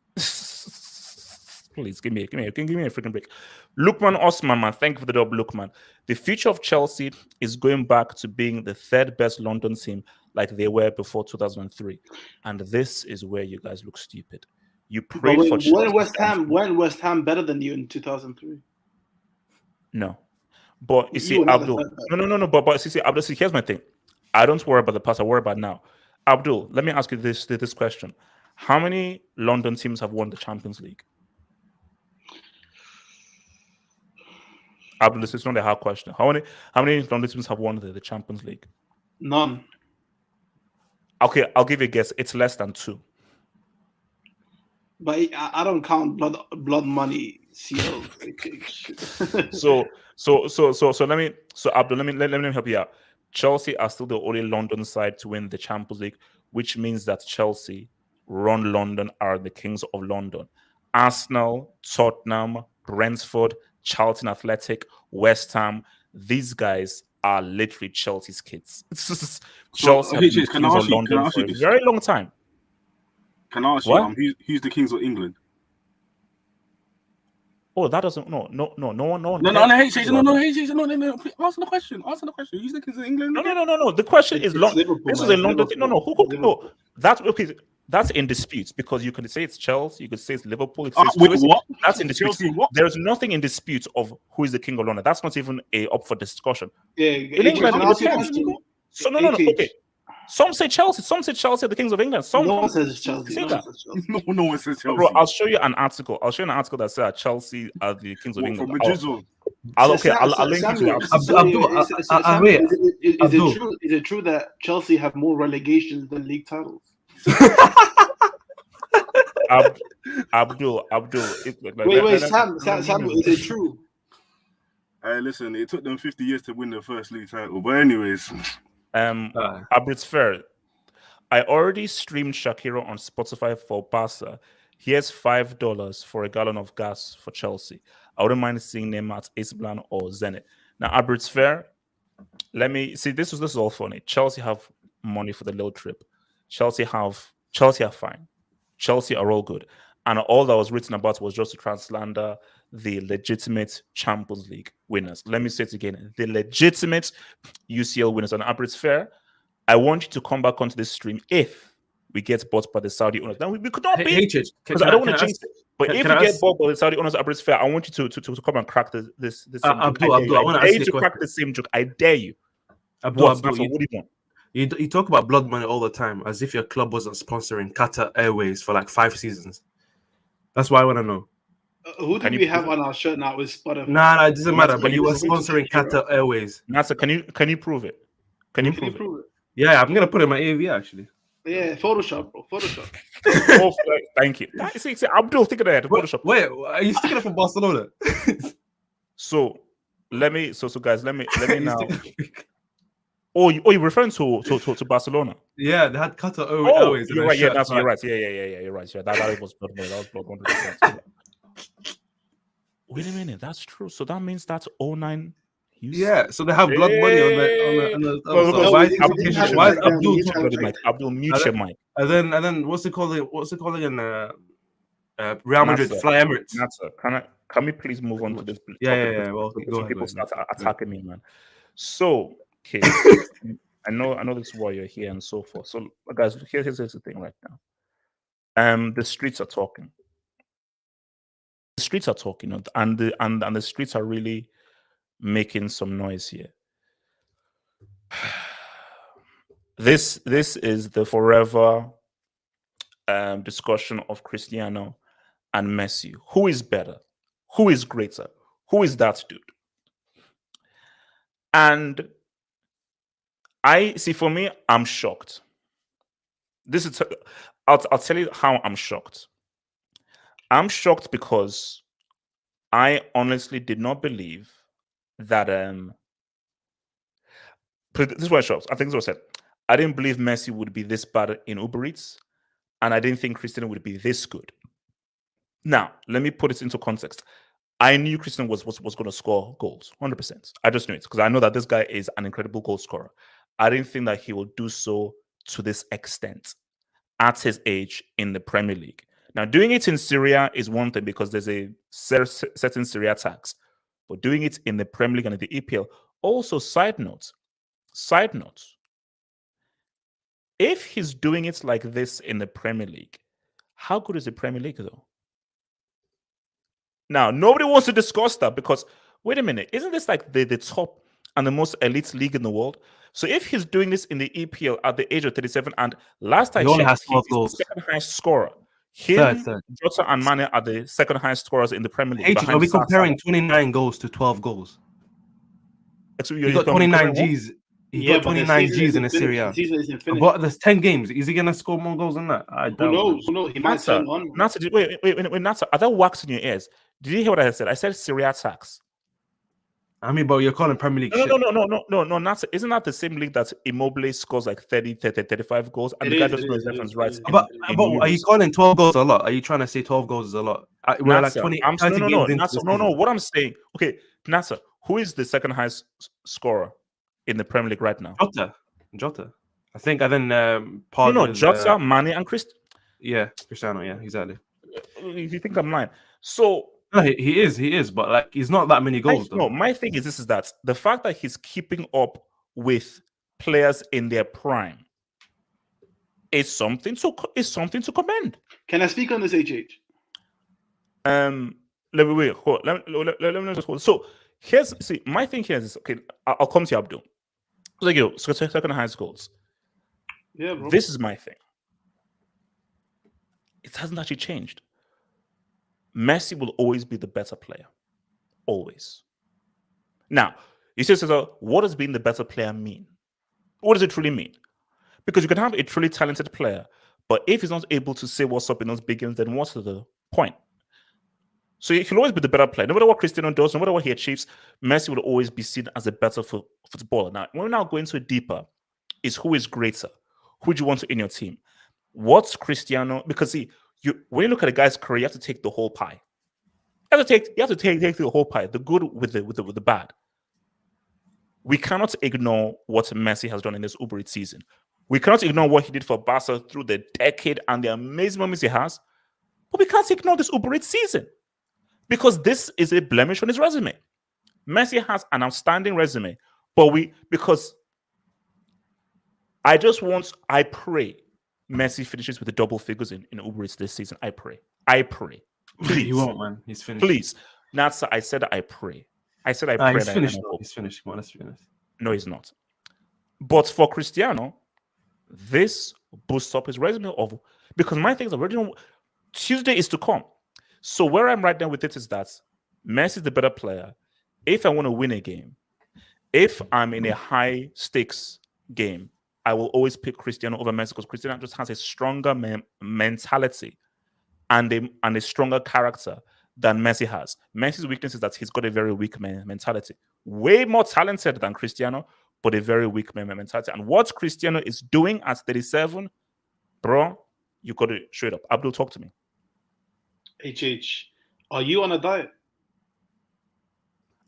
Please give me a freaking break. Lukman Osman, man, thank you for the dub, Lukman. The future of Chelsea is going back to being the third best London team like they were before 2003. And this is where you guys look stupid. You prayed for Chelsea. When West Ham better than you in 2003? No. But you see, Abdul. No. But see, Abdul, see, here's my thing. I don't worry about the past, I worry about now. Abdul, let me ask you this question. How many London teams have won the Champions League? Abdul, this is not a hard question. How many London teams have won the Champions League? None. Okay, I'll give you a guess. It's less than 2. But I don't count blood money CLs. So Abdul, let me help you out. Chelsea are still the only London side to win the Champions League, which means that Chelsea run London are the kings of London. Arsenal, Tottenham, Brentford, Charlton Athletic, West Ham, these guys are literally Chelsea's kids. Chelsea have been the kings of London for a very long time. Can I ask you, who's the kings of England? Oh, that doesn't no. Answer the question. Who's the kings of England? No. The question is long. This is a London thing. No. That's okay. That's in dispute, because you can say it's Chelsea, you could say it's Liverpool. You could say it's what? That's in dispute. There's nothing in dispute of who is the king of London. That's not even up for discussion. Yeah, in England, so no. Okay. Some say Chelsea. Some say Chelsea are the kings of England. No one says Chelsea. No one says Chelsea. Bro, I'll show you an article. That says Chelsea are the kings of England. I'll link you to Is it true that Chelsea have more relegations than league titles? Abdul. Wait, Sam, is it true? Listen, it took them 50 years to win the first league title. But anyways. It's fair. I already streamed Shakira on Spotify for Barca. Here's $5 for a gallon of gas for Chelsea. I wouldn't mind seeing them at AC Milan or Zenit. Now, it's fair. Let me see. This is all funny. Chelsea have money for the little trip. Chelsea are fine. Chelsea are all good. And all that was written about was just to translander the legitimate Champions League winners. Let me say it again. The legitimate UCL winners. And it's fair. I want you to come back onto this stream if we get bought by the Saudi owners. Now, we could not be. Because I don't want to jinx it. But if we get bought by the Saudi owners, it's fair. I want you to come and crack this Abdul, I want to ask you to crack the same joke. I dare you. Abdul, what do you want? You talk about blood money all the time as if your club wasn't sponsoring Qatar Airways for like 5 seasons. That's why I want to know. Who do we have on our shirt now with Spotify? Nah, it doesn't matter. But you were sponsoring Qatar Airways. Nasa, can you prove it? Can you prove it? Yeah, I'm gonna put it in my AV actually. Yeah, Photoshop, bro. Photoshop. Thank you. See, Abdul, think of that. Photoshop. Wait, are you sticking it for Barcelona? So guys, let me now. Oh, you're referring to Barcelona? Yeah, they had Qatar Oh, Airways. you're right. Yeah, you're right. Yeah, you're right. Yeah, that was blood money. That was blood 100%. Wait a minute, that's true. So that means that's 09. Yeah, so they have blood money on the Well, why is Abdul, mute your mic. And then what's it called in Real Madrid? Fly Emirates. Can we please move on to this? Yeah. Well, some people start attacking me, man. So, okay, I know this is why you're here and so forth. So, guys, here's the thing right now. The streets are talking. The streets are talking, and the streets are really making some noise here. This is the forever discussion of Cristiano and Messi. Who is better? Who is greater? Who is that dude? And I see, for me, I'm shocked. I'll tell you how I'm shocked. I'm shocked because I honestly did not believe that this is what I shocked. I think this was what I said. I didn't believe Messi would be this bad in Uber Eats, and I didn't think Cristiano would be this good. Now, let me put it into context. I knew Cristiano was going to score goals, 100%. I just knew it because I know that this guy is an incredible goal scorer. I didn't think that he will do so to this extent at his age in the Premier League. Now, doing it in Serie is one thing because there's a certain Serie tax, but doing it in the Premier League and in the EPL. Also, side note, if he's doing it like this in the Premier League, how good is the Premier League though? Now, nobody wants to discuss that because, wait a minute, isn't this like the top and the most elite league in the world? So if he's doing this in the EPL at the age of 37, and last I checked, he's the second highest scorer. Third. Jota and Mane are the second highest scorers in the Premier League. Are we comparing 29 goals to 12 goals? He got 29 Gs. He got 29 Gs in the Serie A. But there's 10 games. Is he going to score more goals than that? I doubt. Who knows? He might turn on. Wait, Nata, are there wax in your ears? Did you hear what I said? I said Serie A tax. I mean, but you're calling Premier League No, Nata, isn't that the same league that Immobile scores like 30, 35 goals? And the guy doesn't know his left and right. But are you calling 12 goals a lot? Are you trying to say 12 goals is a lot? We're like 20. No, what I'm saying, okay, Nata, who is the second highest scorer in the Premier League right now? Jota. I think, and then Jota, Mane, and Cristiano. Yeah, Cristiano. Yeah, exactly. You think I'm lying? So no, he is, but like he's not that many goals. No, my thing is that the fact that he's keeping up with players in their prime is something to commend. Can I speak on this, HH? Let me just hold. So my thing here is okay. I'll come to you, Abdul. Like so second highest goals. Yeah, bro. This is my thing. It hasn't actually changed. Messi will always be the better player. Always. Now, you say, so what does being the better player mean? What does it truly mean? Because you can have a truly talented player, but if he's not able to say what's up in those big games, then what's the point? So he'll always be the better player. No matter what Cristiano does, no matter what he achieves, Messi will always be seen as a better footballer. Now, when we're now going to deeper, is who is greater? Who do you want in your team? What's Cristiano? Because when you look at a guy's career, you have to take the whole pie. You have to take the whole pie, the good with the bad. We cannot ignore what Messi has done in this Uber Eats season. We cannot ignore what he did for Barca through the decade and the amazing moments he has. But we can't ignore this Uber Eats season because this is a blemish on his resume. Messi has an outstanding resume, because I pray Messi finishes with the double figures in Uber Eats this season. I pray. Please. He won't, man. He's finished. Please. Natsa, I said I pray. I pray. He's finished. He's finished. Come on, let's be honest. No, he's not. But for Cristiano, this boosts up his resume because my thing is already Tuesday is to come. So where I'm right now with it is that Messi is the better player. If I want to win a game, if I'm in a high stakes game, I will always pick Cristiano over Messi because Cristiano just has a stronger mentality and a stronger character than Messi has. Messi's weakness is that he's got a very weak mentality. Way more talented than Cristiano, but a very weak mentality. And what Cristiano is doing at 37, bro, you got to straight up. Abdul, talk to me. Are you on a diet?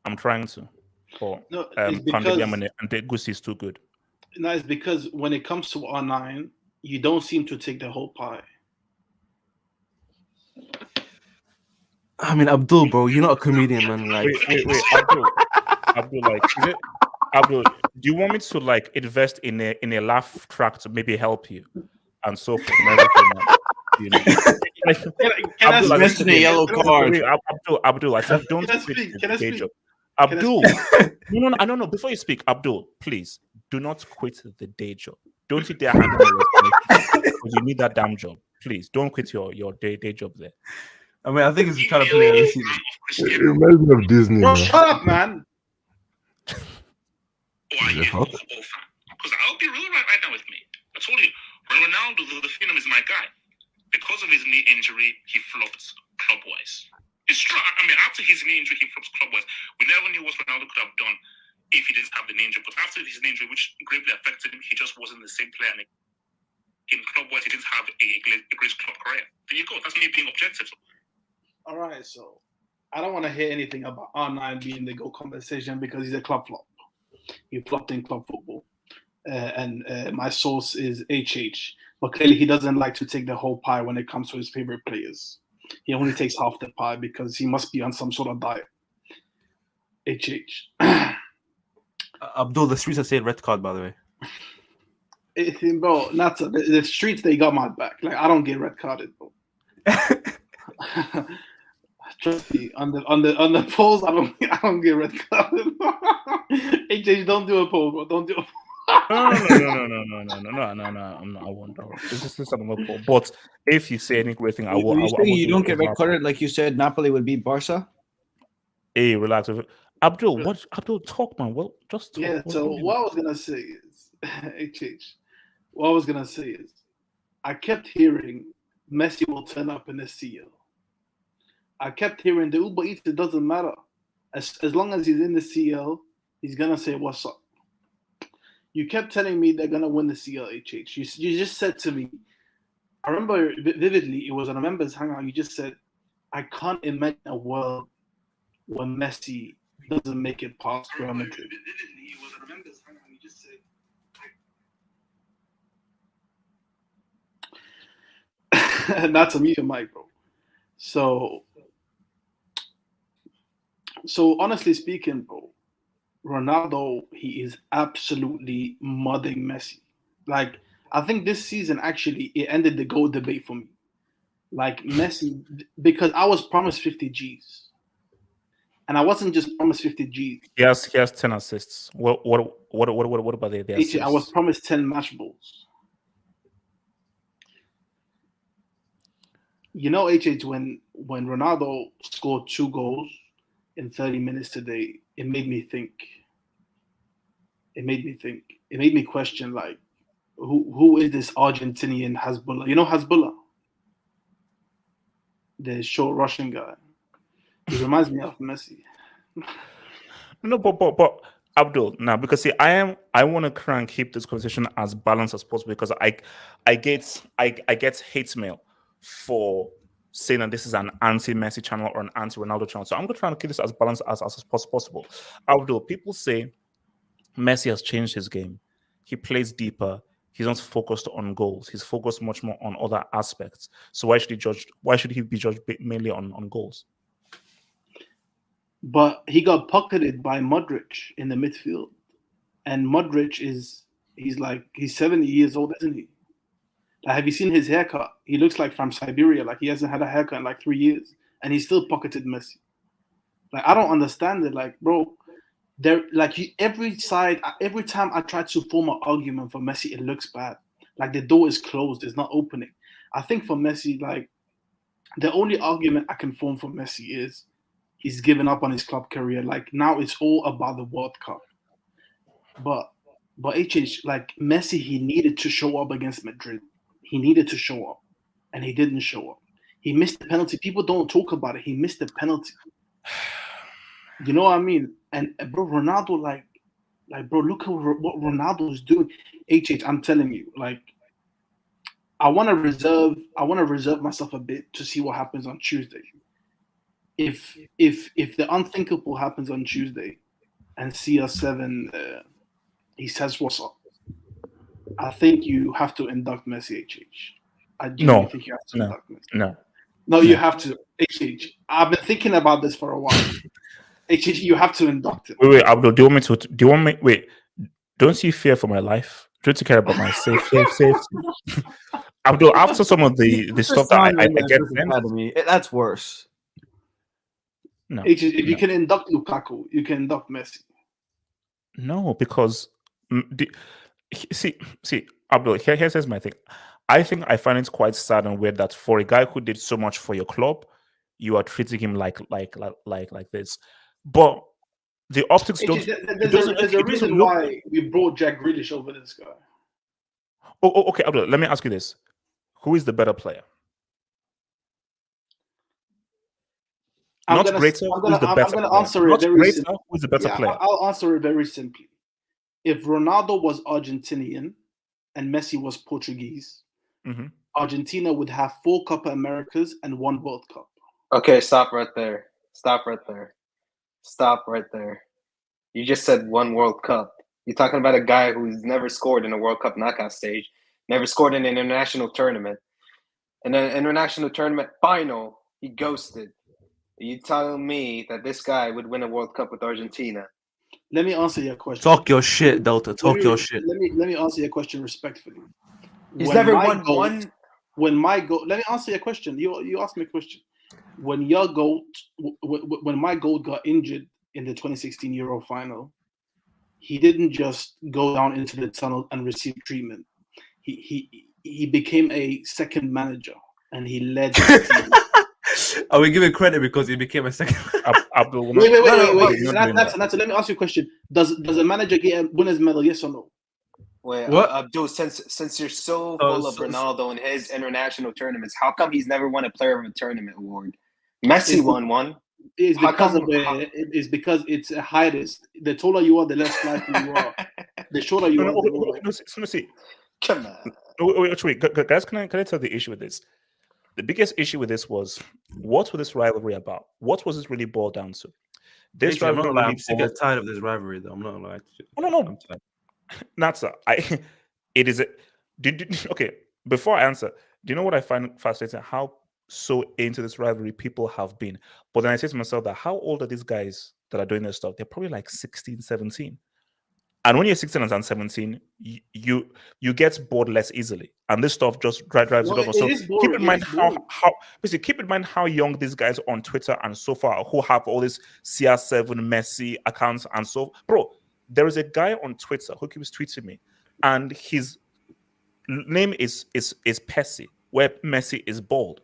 I'm trying to. But no, it's because and the goosey is too good. No, it's because when it comes to R9, you don't seem to take the whole pie. I mean, Abdul, bro, you're not a comedian, man. Like, wait, Abdul, like, Abdul, do you want me to like invest in a laugh track to maybe help you and so forth? And everything, you know? Can I mention a yellow card? Abdul, I said don't quit the day job. Abdul, no, I don't know. Before you speak, Abdul, please do not quit the day job. Don't you dare handle it. You need that damn job. Please don't quit your day job there. I mean, I think it's kind of play. It reminds me of Disney. Bro, shut up, man. Because I'll be real right now with me. I told you, Ronaldo, the Phenom, is my guy. Because of his knee injury, he flopped club-wise. It's true. I mean, after his knee injury, he flopped club-wise. We never knew what Ronaldo could have done if he didn't have the knee injury. But after his knee injury, which gravely affected him, he just wasn't the same player. In club-wise, he didn't have a great club career. There you go. That's me being objective. All right, so I don't want to hear anything about R9 being the GOAT conversation because he's a club flop. He flopped in club football. And my source is HH. But clearly he doesn't like to take the whole pie when it comes to his favorite players. He only takes half the pie because he must be on some sort of diet. HH. Abdul, the streets are saying red card, by the way. Bro, the streets, they got my back. Like, I don't get red carded, bro. Trust me, on the polls, I don't get red carded. HH, don't do a poll, bro. Don't do a poll. No. I won't. This is another poll. But if you say any great thing, I will. You don't get red carded, like you said. Napoli would beat Barca. Hey, relax. Abdul, what? Abdul, talk, man. Well, just talk. Yeah. So what I was gonna say is, HH. What I was gonna say is, I kept hearing Messi will turn up in the CL. I kept hearing the Uber Eats. It doesn't matter. As long as he's in the CL, he's gonna say what's up. You kept telling me they're gonna win the CL, HH. You just said to me, I remember vividly. It was on a members hangout. You just said, I can't imagine a world where Messi doesn't make it past Real Madrid. Vividly, it was on a members hangout. You just said, and that's a mute mic, bro. So honestly speaking, bro, Ronaldo, he is absolutely mudding Messi. Like, I think this season actually it ended the GOAT debate for me. Like Messi, because I was promised 50 G's, and I wasn't just promised 50 G's. He has 10 assists. What about the assists? I was promised 10 match balls. You know, HH, when Ronaldo scored 2 goals in 30 minutes today, it made me think. It made me question, like, who is this Argentinian Hezbollah? You know Hezbollah? The short Russian guy. He reminds me of Messi. No, but Abdul, now because see, I want to try and keep this conversation as balanced as possible because I get hate mail for saying that this is an anti-Messi channel or an anti-Ronaldo channel. So I'm going to try and keep this as balanced as possible. Abdul, people say Messi has changed his game. He plays deeper. He's not focused on goals. He's focused much more on other aspects. So why should he be judged mainly on goals? But he got pocketed by Modric in the midfield. And Modric he's 70 years old, isn't he? Like, have you seen his haircut? He looks like from Siberia. Like, he hasn't had a haircut in like 3 years. And he still pocketed Messi. Like, I don't understand it. Like, bro, every time I try to form an argument for Messi, it looks bad. Like, the door is closed. It's not opening. I think for Messi, like, the only argument I can form for Messi is he's given up on his club career. Like, now it's all about the World Cup. But HH, like, Messi, he needed to show up against Madrid. He needed to show up, and he didn't show up. He missed the penalty. People don't talk about it. He missed the penalty. You know what I mean? And bro, Ronaldo, Like, bro, look at what Ronaldo is doing. HH, I'm telling you, like, I want to reserve myself a bit to see what happens on Tuesday. If the unthinkable happens on Tuesday, and CR7 he says what's up, I think you have to induct Messi. HH, I genuinely think you have to induct Messi. No, you have to. HH, I've been thinking about this for a while. HH, you have to induct him. Wait, Abdul, do you want me? Wait, don't you fear for my life? Don't you care about my safety? Abdul, after some of the stuff that I get Academy, that's worse. No, HH, if you can induct Lukaku, you can induct Messi. No, because see, Abdul, here's my thing. I think I find it quite sad and weird that for a guy who did so much for your club, you are treating him like this. But the optics don't. There's a reason why we brought Jack Grealish over this guy. Oh, okay, Abdul. Let me ask you this: who is the better player? I'm going to answer it very simply. Who's the better player? I'll answer it very simply. If Ronaldo was Argentinian and Messi was Portuguese, Argentina would have 4 Copa Americas and 1 World Cup. Okay, stop right there. You just said 1 World Cup. You're talking about a guy who's never scored in a World Cup knockout stage, never scored in an international tournament. In an international tournament final, he ghosted. Are you telling me that this guy would win a World Cup with Argentina? Let me answer your question. Talk your shit, Delta. Talk your shit. Let me answer your question respectfully. He's never won one. When my goal, let me answer your question. You asked me a question. When your goat, when my goat got injured in the 2016 Euro final, he didn't just go down into the tunnel and receive treatment. He became a second manager and he led the team. Are we giving credit because he became a second? Wait. Let me ask you a question. Does a manager get a winner's medal? Yes or no? Wait, Abdul, since you're so full of Ronaldo and his international tournaments, how come he's never won a Player of a Tournament award? Messi won one. It's because it's a high risk. The taller you are, the less likely you are. The shorter you are. Let me see. Come on. Wait, guys, can I tell the issue with this? The biggest issue with this was, what was this rivalry about? What was this really boiled down to? This rivalry. I'm sick and tired of this rivalry, though. I'm not gonna lie to you. No. Natsa, it is okay. Before I answer, do you know what I find fascinating? How so into this rivalry people have been. But then I say to myself that how old are these guys that are doing this stuff? They're probably like 16, 17. And when you're 16 and 17, you get bored less easily, and this stuff just drives it over. So keep in mind keep in mind how young these guys on Twitter and so far who have all these CR7 Messi accounts and so. Bro, there is a guy on Twitter who keeps tweeting me, and his name is Pessy, where Messi is bald.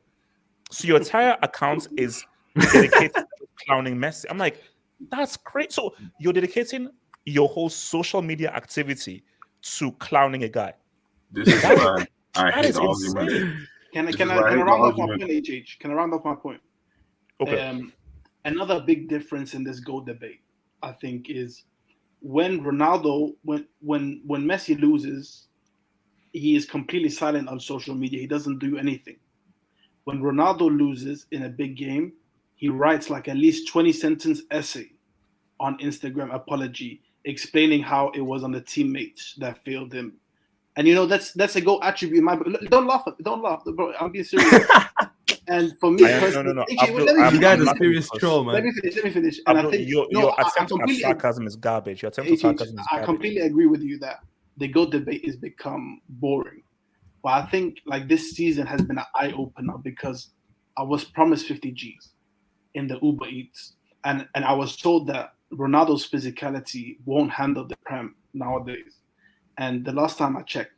So your entire account is dedicated to clowning Messi. I'm like, that's great. So you're dedicating your whole social media activity to clowning a guy. This is why I hate the argument. Can I round off my point, HH? Can I round off my point? Okay. Another big difference in this GOAT debate, I think, is when Ronaldo, when Messi loses, he is completely silent on social media. He doesn't do anything. When Ronaldo loses in a big game, he writes like at least 20-sentence essay on Instagram apology, explaining how it was on the teammates that failed him. And that's a GOAT attribute in my book. Don't laugh, bro. I'm being serious. And for me personally, no. You guys are serious troll, man. Let me finish. And I think your attempt at sarcasm is garbage. Your attempt at sarcasm is garbage. I completely agree with you that the GOAT debate has become boring. But I think like this season has been an eye opener because I was promised 50 G's in the Uber Eats, and I was told that Ronaldo's physicality won't handle the Prem nowadays. And the last time I checked,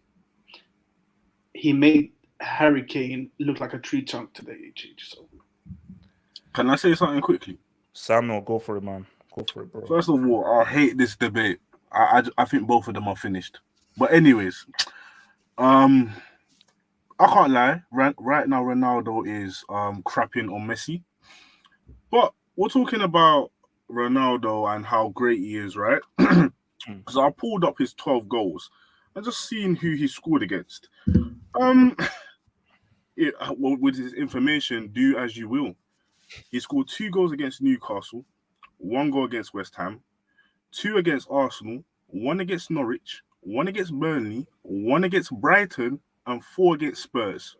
he made Harry Kane look like a tree trunk today. So, can I say something quickly? Samuel, go for it, man. Go for it, bro. First of all, I hate this debate. I think both of them are finished. But anyways, I can't lie. Right now, Ronaldo is crapping on Messi. But we're talking about Ronaldo and how great he is, right? because I pulled up his 12 goals and just seeing who he scored against. Well, with his information, do as you will. He scored 2 goals against Newcastle, 1 goal against West Ham, 2 against Arsenal, 1 against Norwich, 1 against Burnley, 1 against Brighton, and 4 against Spurs.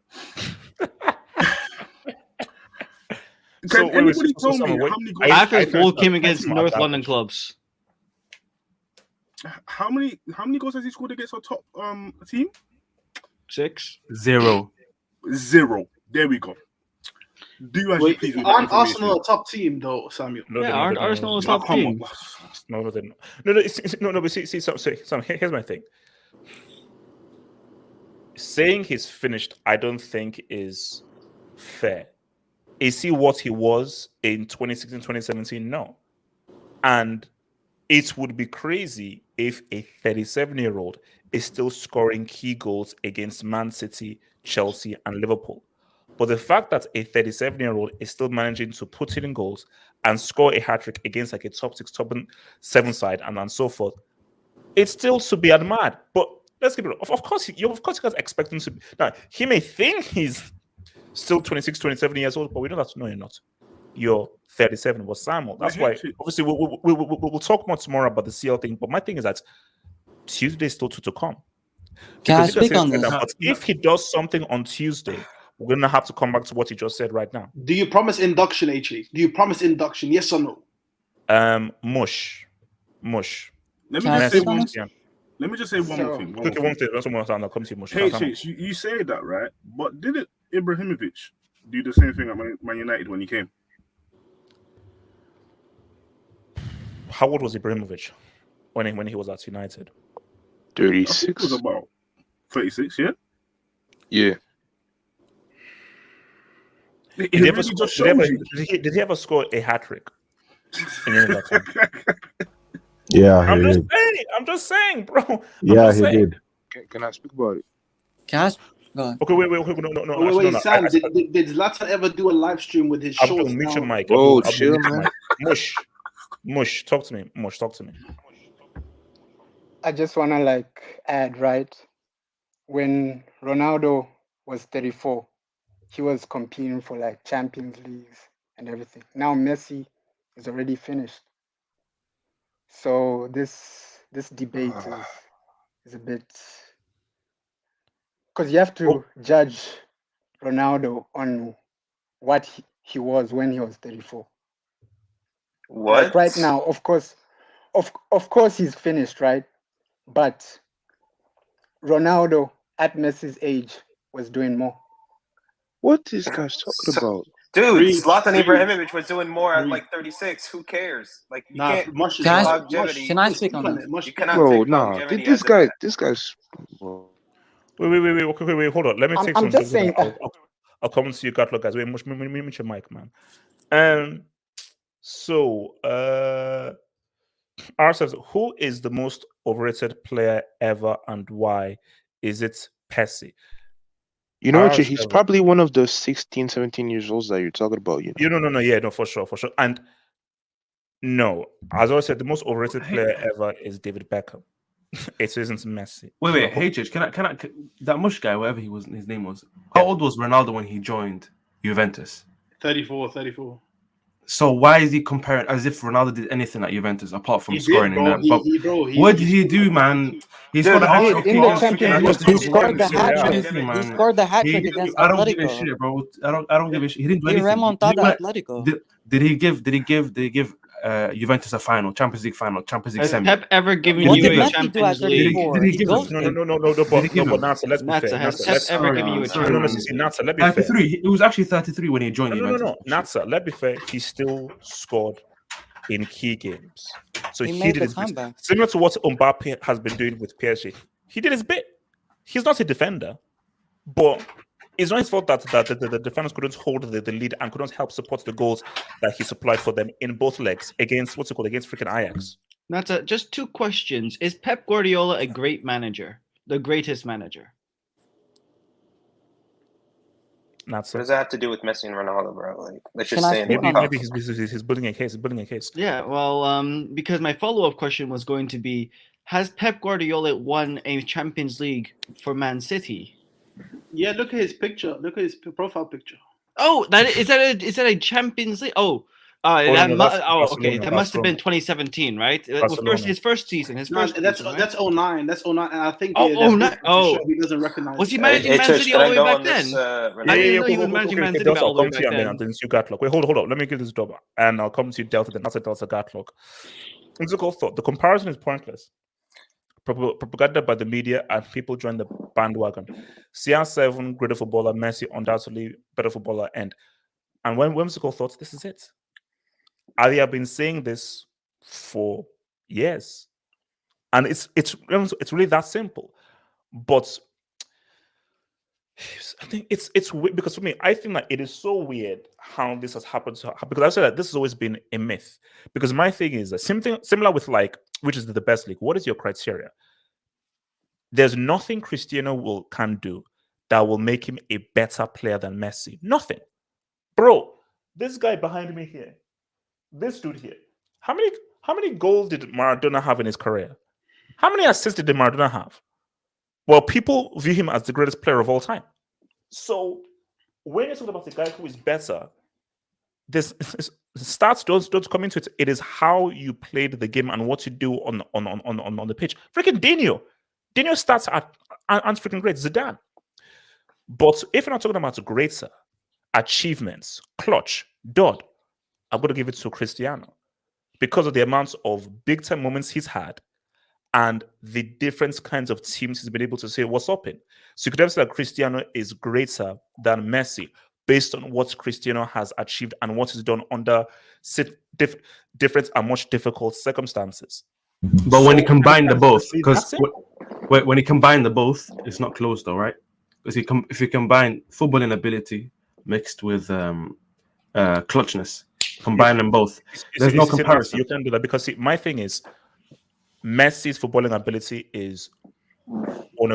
Can anybody tell me how many goals? Half his goal came against North London clubs. How many goals has he scored against our top team? 6. 0. 0. There we go. Do as you please with that Aren't information. Arsenal a top team though, Samuel? Aren't Arsenal a top team? No, they're not. No. But see, Sam, here's my thing. Saying he's finished, I don't think is fair. Is he what he was in 2016, 2017? No. And it would be crazy if a 37-year-old is still scoring key goals against Man City, Chelsea, and Liverpool. But the fact that a 37-year-old is still managing to put in goals and score a hat-trick against like a top 6, top 7 side and so forth, it's still to be admired. But let's keep it real. Of course, you guys expect him to be. Now, he may think he's still 26, 27 years old, but we know that. No, you're not. You're 37. But Samuel, that's why, obviously, we'll talk more tomorrow about the CL thing. But my thing is that Tuesday is still to come. Can I speak on this? But if he does something on Tuesday, we're going to have to come back to what he just said right now. Do you promise induction, HA? Do you promise induction? Yes or no? Mush. Let me just say one more thing. I'll come to you, Mush. Hey, you say that, right? But didn't Ibrahimovic do the same thing at Man United when he came? How old was Ibrahimovic when he was at United? 36. It was about 36, yeah? Yeah. Did he ever score a hat-trick? Yeah, I'm just saying, bro. Yeah, he did. Can I speak about it? Can I go on? Okay, wait, no. Sam, did Zlatan ever do a live stream with his shorts? Mute your mic. Oh, chill, man. Mush, talk to me. Mush, talk to me. I just want to add, right? When Ronaldo was 34, he was competing for Champions Leagues and everything. Now Messi is already finished. So this debate is a bit, because you have to judge Ronaldo on what he was when he was 34. What? Right now, of course he's finished, right? But Ronaldo at Messi's age was doing more. What this guy's talking about? Dude, Zlatan Ibrahimovic was doing more at 36. Who cares? You can't. Can I speak on this? You cannot Bro, take longevity as a- this guy's. Wait, hold on. Let me take I'm some. just saying. I'll come to you, Gatlo, guys. Wait, mute your mic, man. So, ourselves, who is the most overrated player ever and why? Is it Messi? You know what? He's probably one of the 16, 17 years olds that you're talking about. No, for sure. And no, as I said, the most overrated player ever is David Beckham. It isn't Messi. Wait, HH, can I that Mush guy, whatever his name was, how old was Ronaldo when he joined Juventus? 34. So why is he comparing as if Ronaldo did anything at Juventus apart from scoring in that? What did he do, man? He scored a hat-trick in the Champions League. He scored the hat-trick. He scored the hat-trick against Atletico. I don't give a shit, bro. I don't give a shit. He didn't do anything. Remontada Atletico. Did he give Juventus a final, Champions League final, Champions League Has semi? Pep ever given What you did a Messi Champions do at League? 34? Did he give No, but Nasa, let's be fair. Has Pep ever given you a Champions League? Nasa, let be fair. 33. It was actually 33 when he joined Juventus. No. Nasa, let's be fair. He still scored in key games. So He he made did the his bit. comeback. Similar to what Mbappe has been doing with PSG. He did his bit. He's not a defender, but it's not his fault that the defenders couldn't hold the lead and couldn't help support the goals that he supplied for them in both legs against against freaking Ajax. That's just 2 questions. Is Pep Guardiola a great manager? The greatest manager? That's What does that have to do with Messi and Ronaldo, bro? Like, let's just Can I stay in speak the on cup. maybe he's building a case. He's building a case. Yeah, well, because my follow-up question was going to be, has Pep Guardiola won a Champions League for Man City? Yeah, look at his picture. Look at his profile picture. Oh, is that a Champions League? Oh, okay. That must have been 2017, right? His first season. That's That's 09. That's 09. And I think he doesn't recognize. Was he managing Man City all the way back then? I didn't know he was managing Man City all the way back then. And then you Gatlock. Wait, hold up. Let me give this job, and I'll come to you Delta. Then that's a Delta Gatlock. Whimsical thought. The comparison is pointless. Propaganda by the media, and people join the bandwagon. CR7, greater footballer, Messi, undoubtedly better footballer, and when whimsical thoughts, this is it. I have been saying this for years, and it's really that simple. But I think it's weird because for me, I think that it is so weird how this has happened. Because I've said that this has always been a myth. Because my thing is that similar with which is the best league. What is your criteria? There's nothing Cristiano can do that will make him a better player than Messi. Nothing, bro. This guy behind me here, this dude here. How many goals did Maradona have in his career? How many assists did Maradona have? Well, people view him as the greatest player of all time. So when you're talking about a guy who is better, this stats don't come into it. It is how you played the game and what you do on the pitch. Freaking Dino stats aren't freaking great. Zidane. But if you're not talking about greater achievements, clutch, dud, I'm going to give it to Cristiano because of the amounts of big time moments he's had and the different kinds of teams he's been able to say what's up in. So you could have said that Cristiano is greater than Messi based on what Cristiano has achieved and what he's done under different and much difficult circumstances. But when you combine the both, because when you combine the both, it's not close though, right? Because if you combine footballing ability mixed with clutchness, combine them both, there's no comparison. You can do that because my thing is, Messi's footballing ability is on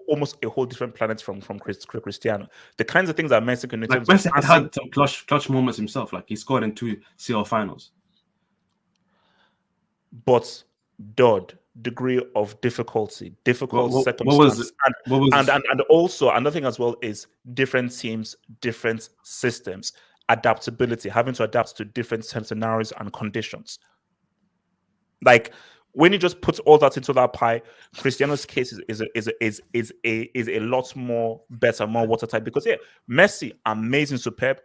almost a whole different planet from Cristiano. The kinds of things that Messi can do. Like Messi had some clutch moments himself. Like he scored in 2 CL finals. But degree of difficult circumstances, and also another thing as well is different teams, different systems, adaptability, having to adapt to different scenarios and conditions. Like when you just put all that into that pie, Cristiano's case is a lot more better, more watertight. Because Messi, amazing, superb,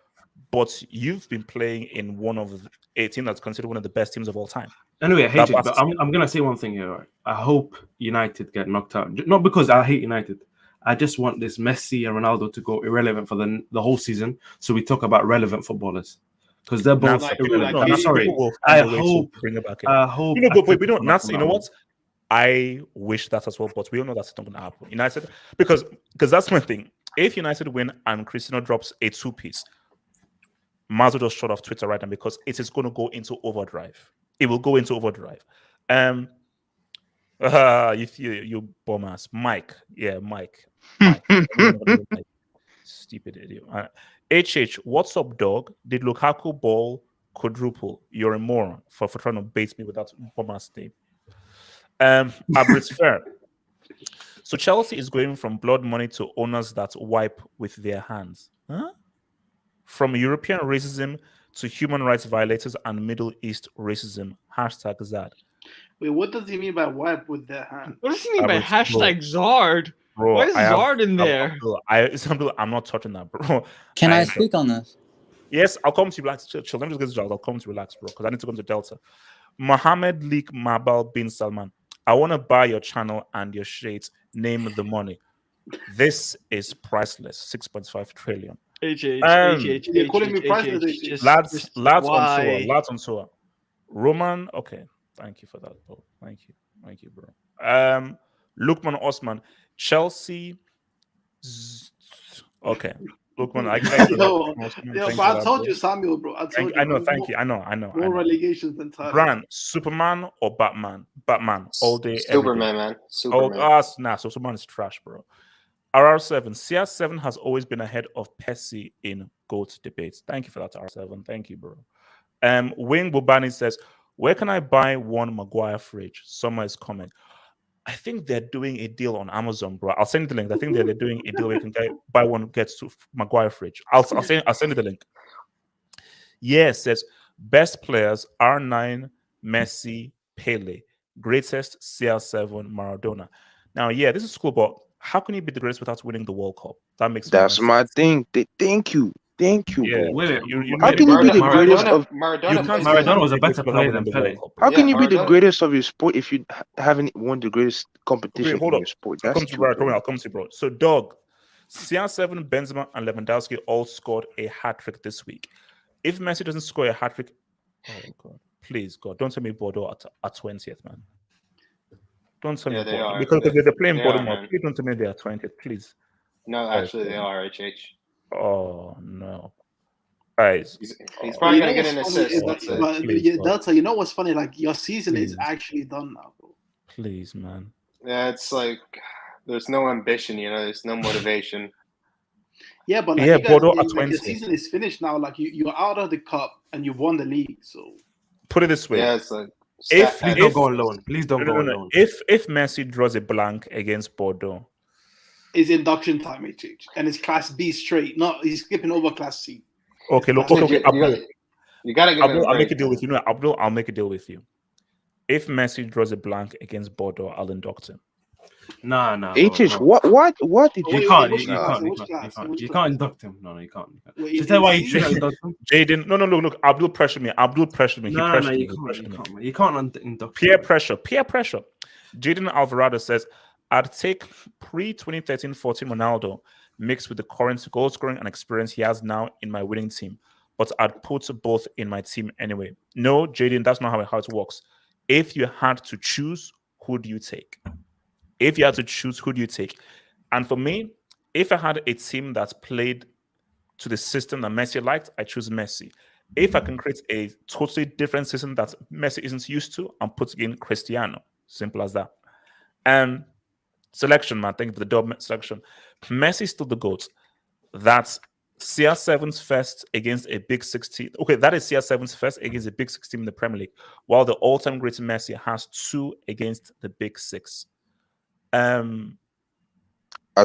but you've been playing in one of a team that's considered one of the best teams of all time. Anyway, I hate it, but I'm gonna say one thing here. Right? I hope United get knocked out. Not because I hate United. I just want this Messi and Ronaldo to go irrelevant for the whole season, so we talk about relevant footballers. Because they're both irrelevant. I'm sorry. I hope. You know, but we don't. Not. You know what? I wish that as well, but we all know that's not going to happen. United, because that's my thing. If United win and Cristiano drops a 2-piece, Mazo just shut off Twitter right now because it is going to go into overdrive. It will go into overdrive. You bum ass, Mike. Yeah, Mike. Stupid idiot. HH, what's up, dog? Did Lukaku ball quadruple? You're a moron for trying to bait me with that bomber's name. Abrit's fair. So Chelsea is going from blood money to owners that wipe with their hands. Huh? From European racism to human rights violators and Middle East racism. #Zad. Wait, what does he mean by wipe with their hands? What does he mean by #Zard? Bro, why is Zard in there? I'm not touching that, bro. Can I speak on this? Yes, I'll come to you. Relax. Chill. Let me just get this job. I'll come to relax, bro, because I need to come to Delta. Mohammed Leek Mabal bin Salman. I want to buy your channel and your shades. Name the money. This is priceless. 6.5 trillion. Lads on tour. Roman. Okay. Thank you for that, bro. Thank you, bro. Lukman Osman, Chelsea. Okay, Lukman. But I told you, Samuel, bro. I know. Thank you. I know. More relegations than Tyler. Bran, Superman or Batman? Batman all day. Superman, man. Superman. Superman is trash, bro. RR7, CR7 has always been ahead of Messi in GOAT debates. Thank you for that, R7. Thank you, bro. Wing Bubani says, where can I buy one Maguire fridge? Summer is coming. I think they're doing a deal on Amazon, bro. I'll send you the link. I think they're doing a deal where you can buy one, gets to Maguire fridge. I'll send you the link. Yeah, it says best players R9, Messi, Pele, greatest CR7, Maradona. Now, yeah, this is cool, but how can you be the greatest without winning the World Cup? That makes That's no my sense. thing. Thank you, Yeah, bro. how can you be the greatest of? Maradona was a better player than Pele. How can you be the greatest of your sport if you haven't won the greatest competition Okay, hold in up. your sport? I'll That's come to you, stupid. I'll come to you, bro. So, dog, CR7, Benzema, and Lewandowski all scored a hat trick this week. If Messi doesn't score a hat trick, oh god, please God, don't tell me Bordeaux at 20th, man. Don't tell me they Bordeaux are. because they're playing They Bordeaux. are, man. Please don't tell me they are 20th, please. No, actually, they are. HH. Oh no, guys. He's probably gonna get an Funny assist. is that, That's it. but Please, Delta, you know what's funny? Like your season is Please. actually done now, bro. Please, man. Yeah, it's like there's no ambition, there's no motivation. Yeah, but like Yeah, you guys, Bordeaux at like your 20th. season is finished now. Like you're out of the cup and you won the league. So Put it this way: yeah, it's like Please don't go on loan. Please don't go on loan. If Messi draws a blank against Bordeaux, it's induction time, HH, and it's Class B straight. Not he's skipping over Class C. okay, look, Class okay, B. Abdul, you gotta give Abdul, him a I'll make break, a deal man. with you. No, Abdul, I'll make a deal with you. If Messi draws a blank against Bordeaux, I'll induct him. Nah. HH, no. what did You you can't. which You class? can't. Which class? Which You class? can't induct him. No, you can't. Wait, To tell why you is shouldn't he- induct him. Jaden, no, look, Abdul pressured me. He No, pressured me. you can't. Man. You can't induct Peer him. pressure. Jaden Alvarado says, I'd take pre-2013-14 Ronaldo mixed with the current goal scoring and experience he has now in my winning team, but I'd put both in my team anyway. No, Jaden, that's not how it works. If you had to choose, who do you take? And for me, if I had a team that's played to the system that Messi liked, I choose Messi. If I can create a totally different system that Messi isn't used to, I'm putting in Cristiano. Simple as that. Selection, man. Thank you for the dub selection. Messi's still the GOAT. That's CR7's first against a Big 6 team. Okay, that is CR7's first against a Big 6 team in the Premier League, while the all-time great Messi has 2 against the Big 6. I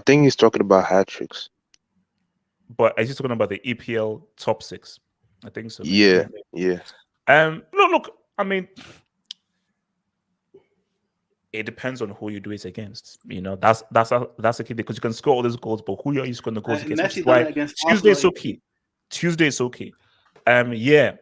think he's talking about hat tricks. But is he talking about the EPL top 6? I think so. Yeah. No, look, I mean, it depends on who you do it against. That's the key, because you can score all these goals, but who are you scoring the goals against? Which is why Tuesday is okay. Yeah.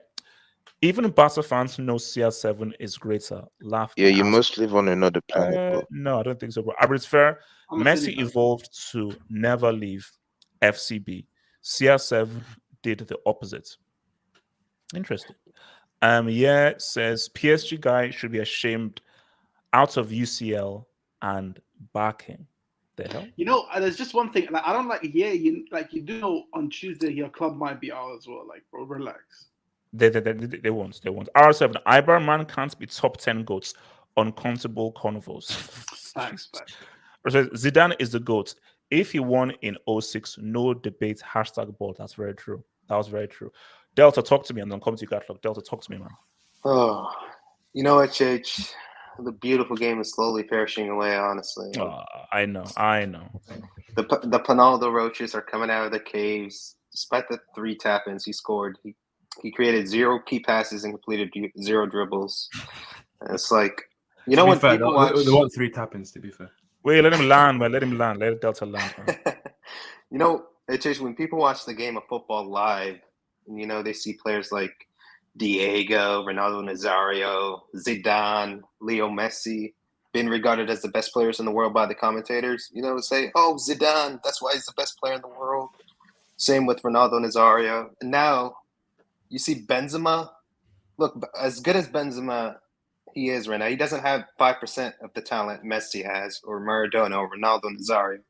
Even Barca fans know CR7 is greater. Laugh. Yeah, you must live on another planet, bro. No, I don't think so, bro. It's fair. Messi evolved to never leave FCB. CR7 did the opposite. Interesting. Yeah, says PSG guy should be ashamed out of UCL and backing. The hell? There's just one thing. Like, I don't like. Yeah, you do know on Tuesday your club might be out as well. Like, bro, relax. They won't. R7 Iberman can't be top 10 goats on comfortable convos. Facts. Zidane is the GOAT. If he won in 06, no debate. #ball. That's very true. That was very true. Delta, talk to me, and then come to you, Gatlog. Delta, talk to me, man. Oh, you know what, HH? The beautiful game is slowly perishing away, honestly. I know. The Ronaldo roaches are coming out of the caves. Despite the 3 tap-ins he scored, he created 0 key passes and completed 0 dribbles. And it's like, when people watch... They want 3 tap-ins, to be fair. Wait, let him land, man. Let him land. Let Delta land, man. HH, when people watch the game of football live, they see players like Diego, Ronaldo Nazario, Zidane, Leo Messi, being regarded as the best players in the world by the commentators, say, oh, Zidane, that's why he's the best player in the world. Same with Ronaldo Nazario. And now you see Benzema. Look, as good as Benzema he is right now, he doesn't have 5% of the talent Messi has, or Maradona, or Ronaldo Nazario.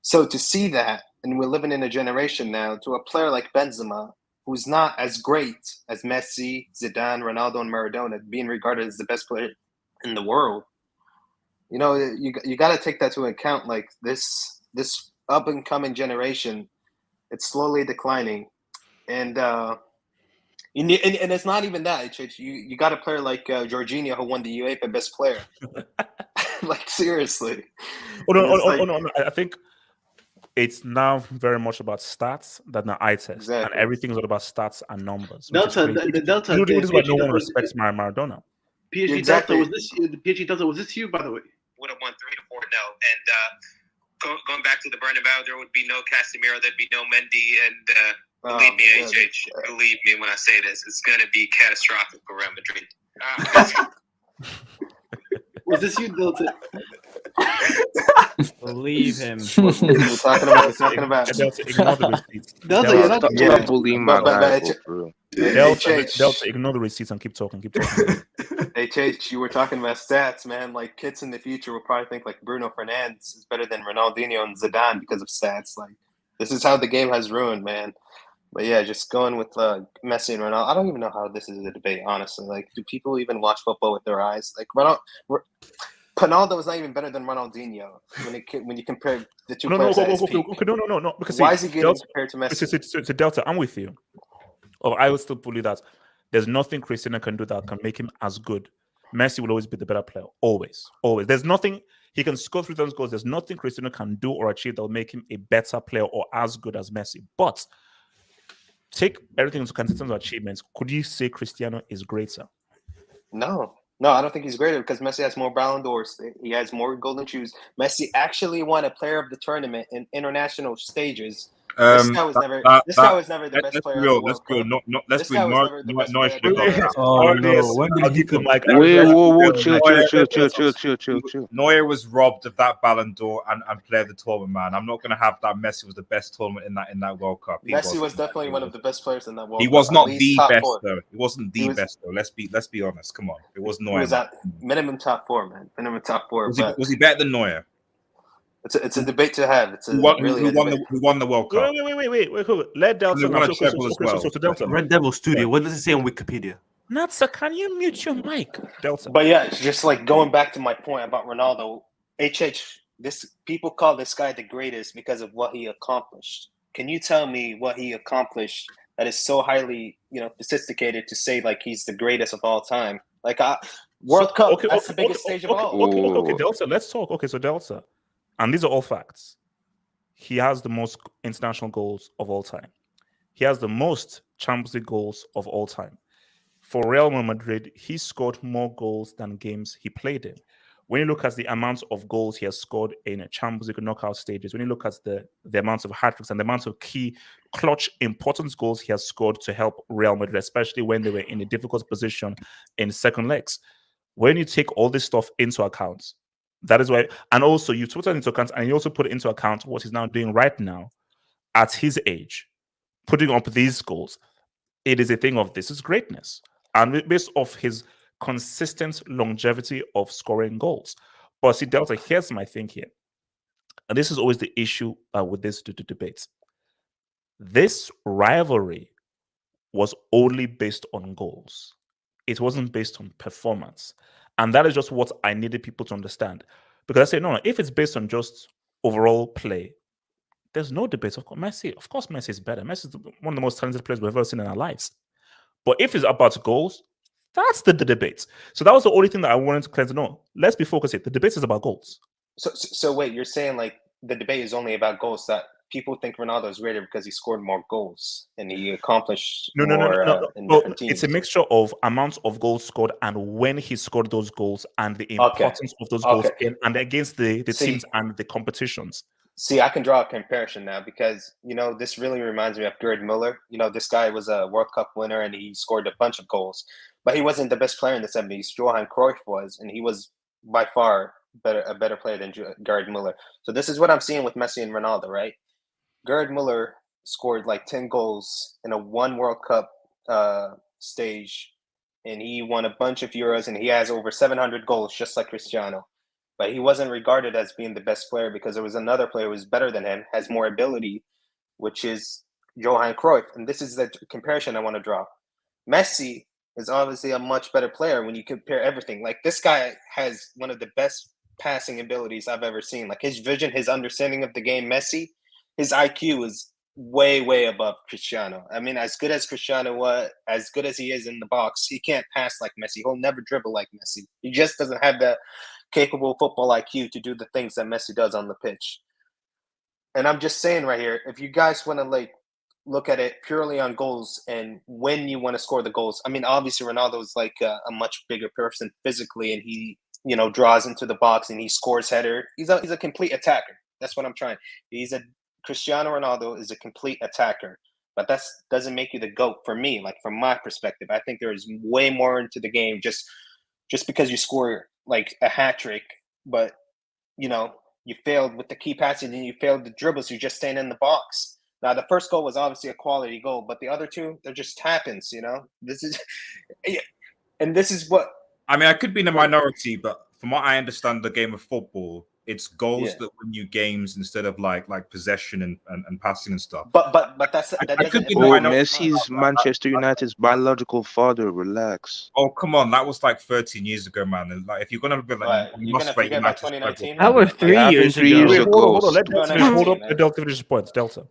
So to see that, and we're living in a generation now, to a player like Benzema, who's not as great as Messi, Zidane, Ronaldo, and Maradona, being regarded as the best player in the world, you got to take that to account. Like, this this up and coming generation, it's slowly declining, and it's not even that. You got a player like Jorginho who won the UEFA Best Player. Like seriously. No. I think it's now very much about stats than the eye test, and everything's all about stats and numbers. Delta, the Delta. This is why no one respects Maradona. PSG Exactly. Delta, the PSG Delta, was this you, by the way? Would have won 3-4-0, and going back to the Bernabeu, there would be no Casemiro, there'd be no Mendy, and believe me, HH, believe me when I say this, it's going to be catastrophic for Real Madrid. Was this you, Delta? Believe him. We're talking about. Delta, ignore the receipts. Delta, you're not bullying my guy, bro. Delta, ignore the receipts and keep talking. HH, you were talking about stats, man. Like kids in the future will probably think like Bruno Fernandes is better than Ronaldinho and Zidane because of stats. Like this is how the game has ruined, man. But yeah, just going with Messi and Ronaldo. I don't even know how this is a debate, honestly. Like, do people even watch football with their eyes? Like Ronaldo was not even better than Ronaldinho when you compare the two players. No. Because why is he getting compared to Messi? To Delta, I'm with you. I would still believe that there's nothing Cristiano can do that can make him as good. Messi will always be the better player. Always. There's nothing he can score 3 times goals. There's nothing Cristiano can do or achieve that will make him a better player or as good as Messi. But take everything into consideration of achievements. Could you say Cristiano is greater? No, I don't think he's greater because Messi has more Ballon d'Ors. He has more golden shoes. Messi actually won a player of the tournament in international stages. This guy was never the best player. Let's be real. Let's be real. Oh no! When did he come? Whoa, chill. Neuer was robbed of that Ballon d'Or and player of the tournament, man. I'm not going to have that. Messi was the best tournament in that World Cup. Messi was definitely one of the best players in that World Cup. He was not the best though. He wasn't the best though. Let's be honest. Come on, it was Neuer. He was at minimum top 4, man. Minimum top 4. Was he better than Neuer? It's a debate to have. Who won the World Cup? Wait. Let Delta. So Delta. Red Devil Studio. What does it say on Wikipedia? Natsa, can you mute your mic, Delta? But yeah, it's just like going back to my point about Ronaldo. People call this guy the greatest because of what he accomplished. Can you tell me what he accomplished that is so highly, sophisticated to say like he's the greatest of all time? Like World Cup, that's the biggest stage of all. Okay, Delta. Let's talk. Okay, so Delta. And these are all facts. He has the most international goals of all time. He has the most Champions League goals of all time. For Real Madrid, he scored more goals than games he played in. When you look at the amount of goals he has scored in Champions League knockout stages, when you look at the amount of hat-tricks and the amount of key, clutch, important goals he has scored to help Real Madrid, especially when they were in a difficult position in second legs. When you take all this stuff into account, that is why, and also you took that into account, and you also put into account what he's now doing right now at his age, putting up these goals. It is a thing of this is greatness, and based off his consistent longevity of scoring goals. But see, Delta, here's my thing here, and this is always the issue with this debate. This rivalry was only based on goals. It wasn't based on performance. And that is just what I needed people to understand. Because I say, no, if it's based on just overall play, there's no debate. Of course, Messi is better. Messi is one of the most talented players we've ever seen in our lives. But if it's about goals, that's the debate. So that was the only thing that I wanted to clear. No, let's be focused here. The debate is about goals. So wait, you're saying like the debate is only about goals, that people think Ronaldo is greater because he scored more goals and he accomplished more in different teams. It's a mixture of amounts of goals scored and when he scored those goals and the importance of those goals and against the teams and the competitions. See, I can draw a comparison now because, this really reminds me of Gerd Müller. This guy was a World Cup winner and he scored a bunch of goals, but he wasn't the best player in the 70s. Johan Cruyff was, and he was by far a better player than Gerd Müller. So this is what I'm seeing with Messi and Ronaldo, right? Gerd Müller scored like 10 goals in a one World Cup stage, and he won a bunch of Euros, and he has over 700 goals, just like Cristiano. But he wasn't regarded as being the best player because there was another player who was better than him, has more ability, which is Johan Cruyff. And this is the comparison I want to draw. Messi is obviously a much better player when you compare everything. Like, this guy has one of the best passing abilities I've ever seen. Like his vision, his understanding of the game, Messi, his IQ is way, way above Cristiano. I mean, as good as Cristiano was, as good as he is in the box, he can't pass like Messi. He'll never dribble like Messi. He just doesn't have the capable football IQ to do the things that Messi does on the pitch. And I'm just saying right here, if you guys want to like look at it purely on goals and when you want to score the goals, I mean, obviously Ronaldo is like a much bigger person physically, and he, you know, draws into the box and he scores header. He's a complete attacker. That's what I'm trying. Cristiano Ronaldo is a complete attacker, but that doesn't make you the GOAT for me. Like from my perspective, I think there is way more into the game just because you score like a hat trick, but you know, you failed with the key passing and you failed the dribbles. You're just staying in the box. Now, the first goal was obviously a quality goal, but the other two, they're just tap-ins, you know? This is what... I mean, I could be in a minority, but from what I understand the game of football, it's goals that win you games instead of like possession and passing and stuff. But that's... Messi's Manchester United's biological father, relax. Oh, come on. That was like 13 years ago, man. And like, if you're going to be like... You're going to forget about 2019? That was 3 years ago. Hold on. Let Delta finish his points. Delta.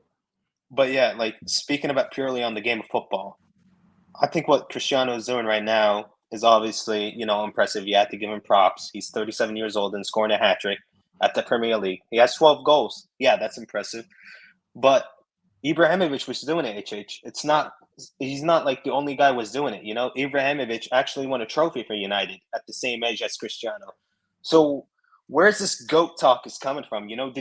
But yeah, like speaking about purely on the game of football, I think what Cristiano is doing right now is obviously, you know, impressive. You have to give him props. He's 37 years old and scoring a hat trick at the Premier League. He has 12 goals. Yeah, that's impressive. But Ibrahimovic was doing it, HH. He's not like the only guy was doing it, you know? Ibrahimovic actually won a trophy for United at the same age as Cristiano. So where's this GOAT talk is coming from? You know,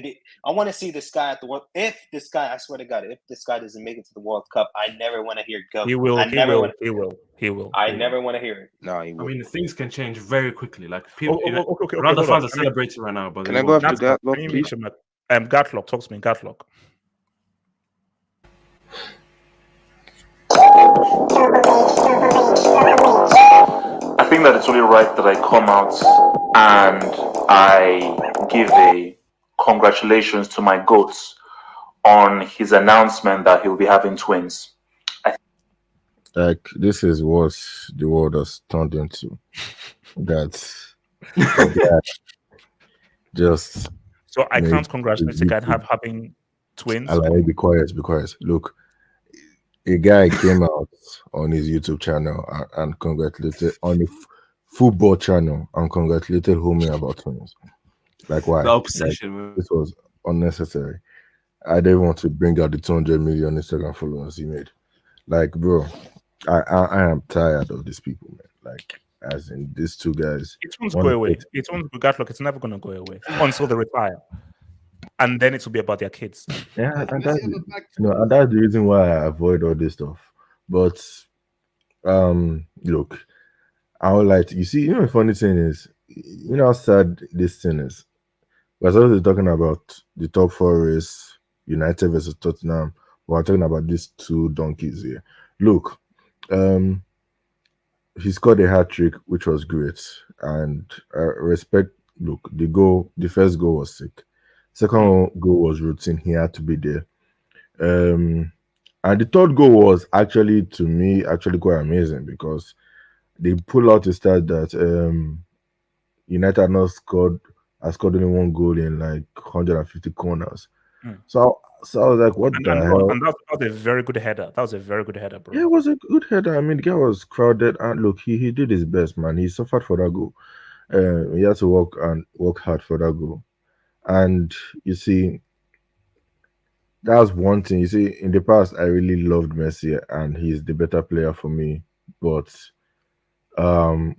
I want to see this guy at the World. If this guy, I swear to God, if this guy doesn't make it to the World Cup, I never want to hear GOAT. He will. I never want to hear it. No, he will. I mean, things can change very quickly. Like people, Ronaldo fans are celebrating right now. But can I go after Gatlock, please? Gatlock, talk to me, Gatlock. I think that it's only right that I come out and I give a congratulations to my GOATs on his announcement that he'll be having twins. Like, this is what the world has turned into. That's just... So I can't congratulate the guy having twins? Be quiet. Look, a guy came out on his YouTube channel and congratulated on the football channel and congratulated homie about twins. Like, why? The obsession. Like, this was unnecessary. I didn't want to bring out the 200 million Instagram followers he made. Like, bro, I am tired of these people, man. Like, as in these two guys. It won't go away. It's never going to go away until they retire. And then it will be about their kids. Yeah, and that's the reason why I avoid all this stuff. But look, I would like to, you see, the funny thing is, you know how sad this thing is. We're supposed to be talking about the top four race, United versus Tottenham. We're talking about these two donkeys here. Look, he scored a hat trick, which was great. And respect, look, the first goal was sick. Second goal was routine. He had to be there. And the third goal was actually, to me, quite amazing because they pull out the stat that United has scored only one goal in like 150 corners. So I was like, what the hell? And that was a very good header. That was a very good header, bro. Yeah, it was a good header. I mean, the guy was crowded. And look, he did his best, man. He suffered for that goal. He had to work hard for that goal. And you see, that's one thing. You see, in the past, I really loved Messi, and he's the better player for me. But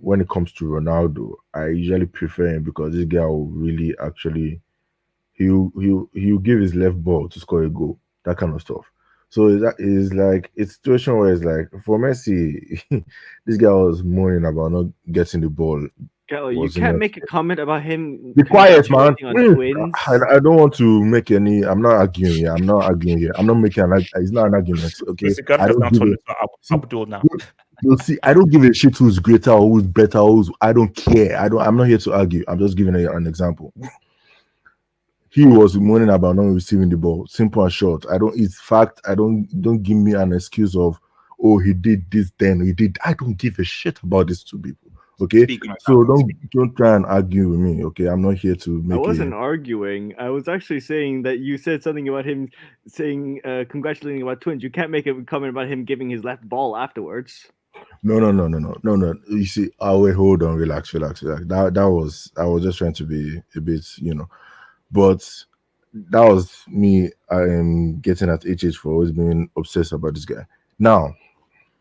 when it comes to Ronaldo, I usually prefer him because this guy will really actually he'll give his left ball to score a goal, that kind of stuff. So that is like a situation where it's like for Messi, this guy was moaning about not getting the ball. You can't make a comment about him. Be quiet, man. Twins. I don't want to make any. I'm not arguing here. I'm not making it's not an argument. Okay. I don't give Abdul now. You see, I don't give a shit who's greater or who's better. I don't care. I'm not here to argue. I'm just giving an example. He was moaning about not receiving the ball. Simple and short. It's fact. Don't give me an excuse of, oh, he did this then. He did. I don't give a shit about these two people. Okay, Speaking like so Haaland. don't try and argue with me. Okay, I'm not here to I make wasn't arguing. I was actually saying that you said something about him saying congratulating about twins. You can't make a comment about him giving his left ball afterwards. No. You see, wait, hold on, relax. That was I was just trying to be a bit, but that was me. I am getting at HH for always being obsessed about this guy. Now,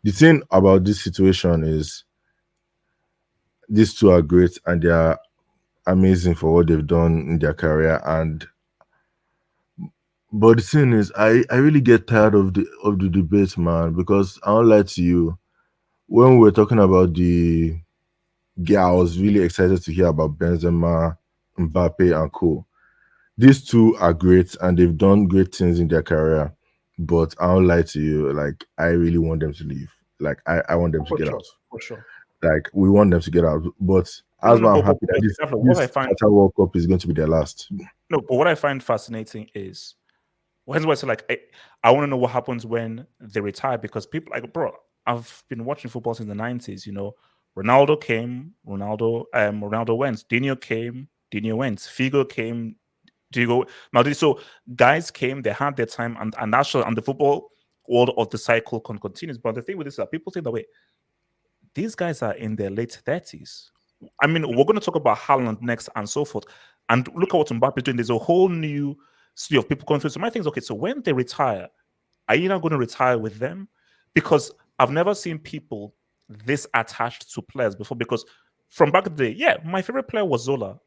the thing about this situation is these two are great and they are amazing for what they've done in their career. But the thing is, I really get tired of the debate, man, because I won't lie to you. When we were talking about I was really excited to hear about Benzema, Mbappe, and co. These two are great and they've done great things in their career. But I won't lie to you, like I really want them to leave. Like I want them to get out. For sure. Like we want them to get out. But No, as no, well, I'm but- happy but that exactly what I this find- Qatar World Cup is going to be their last. No, but what I find fascinating is, here's why I say, like, I want to know what happens when they retire, because people, like, bro, I've been watching football since the 90s, Ronaldo came, Ronaldo went. Dino came, Dino went. Figo came, Diego. Now, so guys came, they had their time, and that's and the football world of the cycle continues. But the thing with this is that people think that, wait, these guys are in their late 30s. I mean, we're going to talk about Haaland next and so forth. And look at what Mbappe is doing. There's a whole new sea of people going through. So my thing is, okay, so when they retire, are you not going to retire with them? Because I've never seen people this attached to players before. Because from back in the day, yeah, my favorite player was Zola.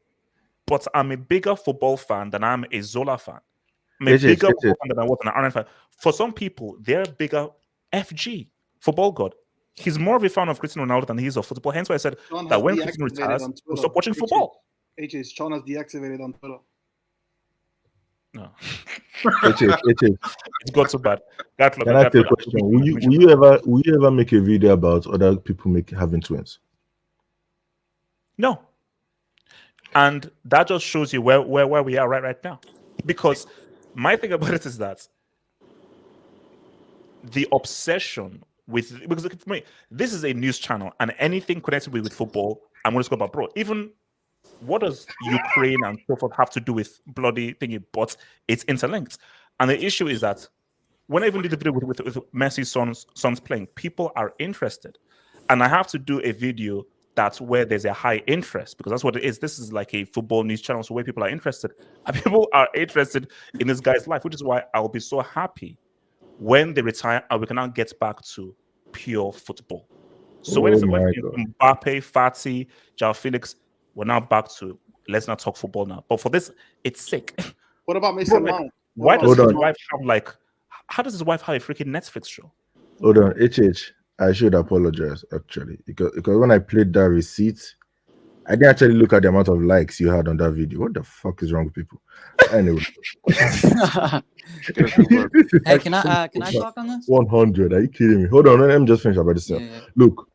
But I'm a bigger football fan than I'm a Zola fan. I'm a bigger football fan than I was an Ireland fan. For some people, they're bigger FG, football god. He's more of a fan of Cristiano Ronaldo than he is of football. Hence why I said Sean that has when Cristiano deactivated retires, on we'll Twitter. stop watching football. AJ, Sean has deactivated on Twitter. No. It's got so bad. Can I ask you a question? Will you ever make a video about other people having twins? No. And that just shows you where we are right now. Because my thing about it is that the obsession with, because for me, this is a news channel, and anything connected with football, I'm going to talk about, bro. Even what does Ukraine and so forth have to do with bloody thingy? But it's interlinked. And the issue is that when I even did the video with Messi's sons playing, people are interested. And I have to do a video that's where there's a high interest, because that's what it is. This is like a football news channel, so where people are interested. And people are interested in this guy's life, which is why I'll be so happy when they retire and we can now get back to pure football. So when it's Mbappe, Fati, João Felix, we're now back to let's not talk football now. But for this, it's sick. What about Mason Mount? Why does his wife have how does his wife have a freaking Netflix show? Hold on, I should apologize actually because when I played that receipt, I didn't actually look at the amount of likes you had on that video. What the fuck is wrong with people? Anyway. Hey, can I talk on this? 100. Are you kidding me? Hold on, let me just finish about this. Yeah. Look,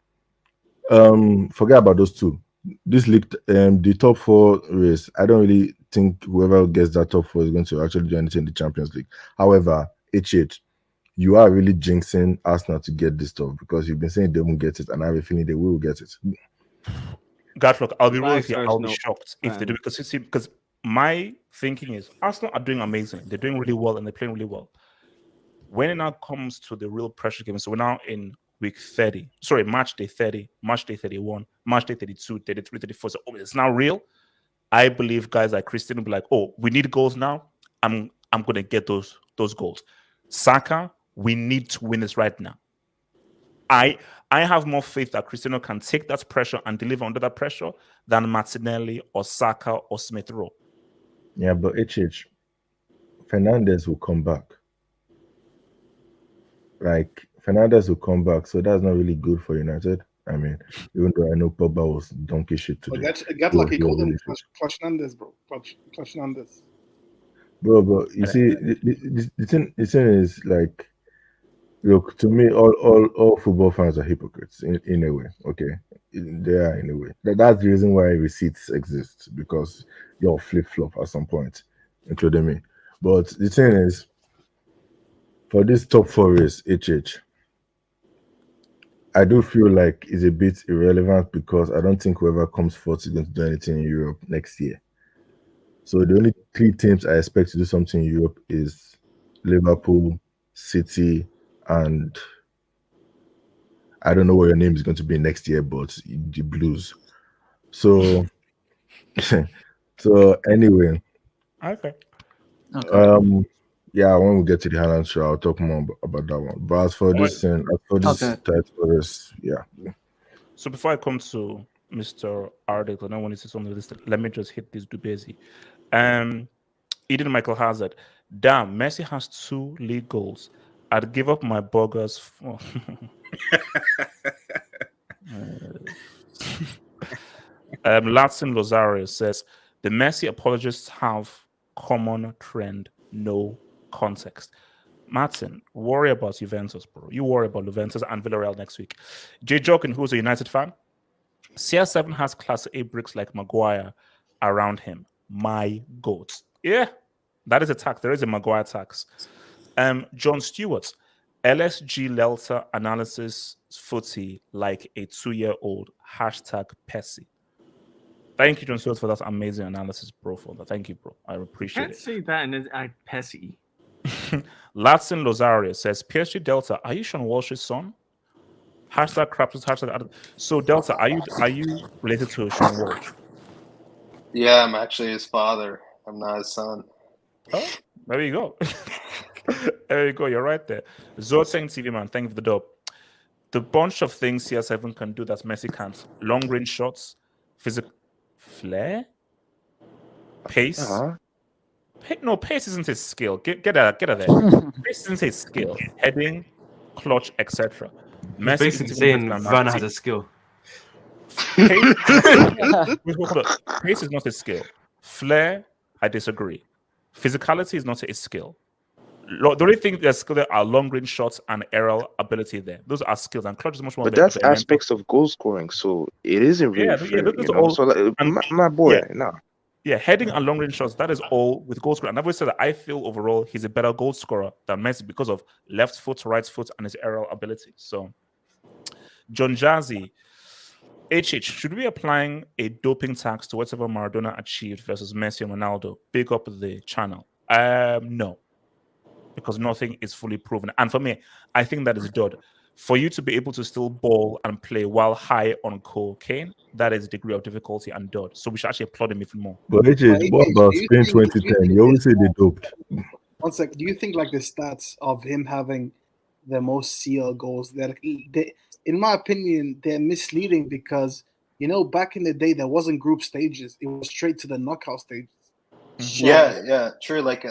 forget about those two. This leaked the top 4 race. I don't really think whoever gets that top 4 is going to actually do anything in the Champions League. However, you are really jinxing Arsenal to get this stuff because you've been saying they won't get it, and I have a feeling they will get it. God, look, I'll be real with you. I'll be shocked if they do, because my thinking is Arsenal are doing amazing. They're doing really well and they're playing really well. When it now comes to the real pressure game, so we're now in week 30. Sorry, match day 30, match day 31, match day 32, 33, 34. So it's now real. I believe guys like Cristiano will be like, oh, we need goals now. I'm gonna get those goals. Saka, we need to win this right now. I have more faith that Cristiano can take that pressure and deliver under that pressure than Martinelli or Saka or Smith Rowe. Yeah, but Fernandes will come back. Like Fernandes will come back, so that's not really good for United. I mean, even though I know Pogba was donkey shit today. Get like he called him Clutch Nandes, bro. Clutch Nandes. Bro, but you see, the thing is like, look, to me, all football fans are hypocrites in a way. Okay, they are in a way. That's the reason why receipts exist, because you're flip-flop at some point, including me. But the thing is, for this top 4 race, I do feel like it's a bit irrelevant because I don't think whoever comes fourth is going to do anything in Europe next year. So the only 3 teams I expect to do something in Europe is Liverpool, City, and I don't know what your name is going to be next year, but the Blues. So, so anyway, Okay. yeah, when we get to the Haaland show, I'll talk more about that one. But as for this thing, as for this title race, yeah. So before I come to Mr. Ardick, I don't want to say something this. Let me just hit this Dubezi. Eden Michael Hazard. Damn, Messi has 2 league goals. I'd give up my burgers for Latson Lozario says the Messi apologists have common trend, no context. Martin, worry about Juventus, bro. You worry about Juventus and Villarreal next week. Jay Jokin, who's a United fan, CR7 has Class A bricks like Maguire around him. My goat. Yeah, that is a tax. There is a Maguire tax. John Stewart, LSG Lelta analysis footy like a 2-year-old. #Pessy. Thank you, John Stewart, for that amazing analysis, bro. For that. Thank you, bro. I appreciate Can't it. say that and then act Pessy. Latson Lozario says, PSG Delta, are you Sean Walsh's son? #Crapsus, So Delta, are you related to Sean Walsh? Yeah, I'm actually his father. I'm not his son. Oh, there you go. There you go. You're right there. Zoteng TV man, thank you for the dub. The bunch of things CR7 can do that Messi can't: long range shots, physical flair, pace. No, pace isn't his skill. Get out of there. Pace isn't his skill. Heading, clutch, etc. He's basically saying Werner has a skill. Pace, Pace is not his skill. Flair, I disagree. Physicality is not his skill. The only thing that's skill there are long range shots and aerial ability there. Those are skills, and clutch is much more. But that's aspects of goal scoring, so it isn't really fair. Those are all, so like, my boy, Yeah, heading and long range shots, that is all with goal scoring. And I've always said that I feel overall he's a better goal scorer than Messi because of left foot, right foot, and his aerial ability. So, John Jazzy, HH, should we be applying a doping tax to whatever Maradona achieved versus Messi and Ronaldo? Big up the channel. No, because nothing is fully proven. And for me, I think that is dud. For you to be able to still ball and play while high on cocaine, that is a degree of difficulty and dud. So we should actually applaud him even more. But HH, what about Spain 2010? You always say they doped. One sec. Do you think like the stats of him having the most CL goals, they, in my opinion, they're misleading because, back in the day, there wasn't group stages. It was straight to the knockout stages. So, yeah, true. Like,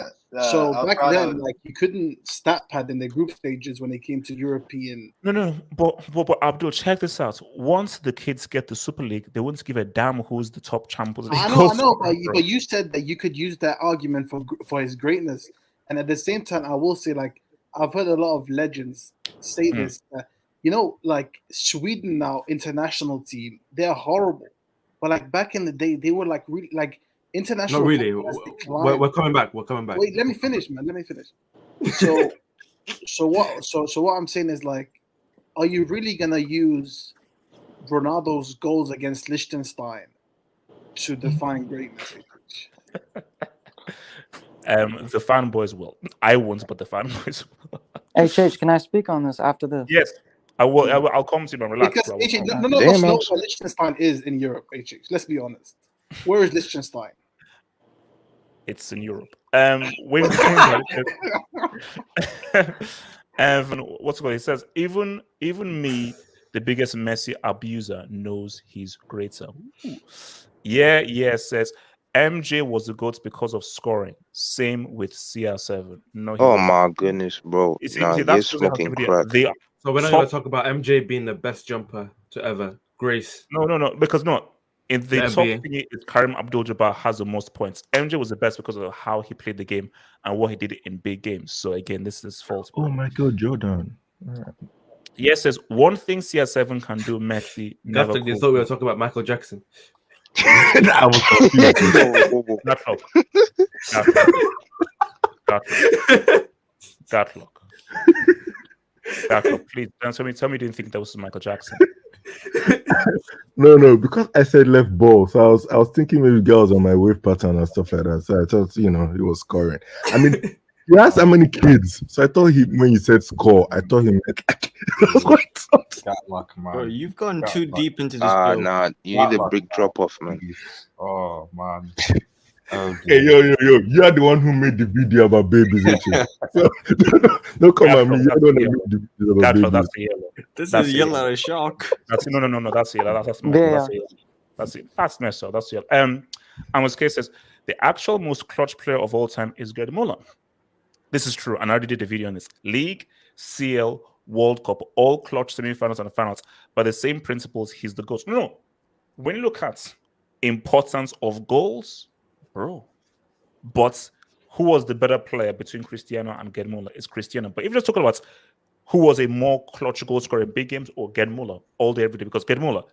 so back then, like you couldn't stat pad in the group stages when it came to European. No, but Abdul, check this out. Once the kids get the Super League, they won't give a damn who's the top champion. I know, but you said that you could use that argument for his greatness, and at the same time, I will say, like, I've heard a lot of legends say this. Like Sweden now, international team, they're horrible, but like back in the day, they were like really like. International. Not really. We're coming back. We're coming back. Wait, let me finish, man. Let me finish. So what I'm saying is, like, are you really gonna use Ronaldo's goals against Liechtenstein to define greatness? The fanboys will. I won't, but the fanboys will. Hey, can I speak on this after this? Yes, I will. I'll come to you, man. Relax. Because none of us know what Liechtenstein is in Europe. Let's be honest. Where is Liechtenstein? It's in Europe. What's it called? He says, even me, the biggest Messi abuser, knows he's greater. Ooh. Yeah, says MJ was the GOAT because of scoring. Same with CR7. No, my goodness, bro. You're smoking crack. So we're not going to talk about MJ being the best jumper to ever grace. No, because no. In the top thingy, Karim Abdul-Jabbar has the most points. MJ was the best because of how he played the game and what he did in big games. So again, this is false. Oh my God, Jordan. Yes, says one thing CR7 can do, Messi never could. You thought we were talking about Michael Jackson. I was confused. Gatlock. Jacob, please tell me you didn't think that was Michael Jackson. No, because I said left ball, so I was thinking maybe girls on my wave pattern and stuff like that. So I thought, he was scoring. I mean, he has how many kids? So I thought when you said score, I thought he meant like. That luck, man. Bro, you've gone too deep into this. Nah, you need a big drop off, man. Oh man. Hey, yo, you are the one who made the video about babies, so don't come at me. You don't make the video about babies. That's the yellow. This is yellow shock. That's no. That's yellow. That's yellow. That's it. That's Messi. That's yellow. And with cases, the actual most clutch player of all time is Gerd Müller. This is true, and I already did a video on this. League, CL, World Cup, all clutch semi-finals and finals. By the same principles, he's the GOAT. No. When you look at importance of goals, bro. But who was the better player between Cristiano and Gerd Müller? It's Cristiano. But if you're talking about who was a more clutch goal scorer in big games, or Gerd Müller all day, every day, because Gerd Müller,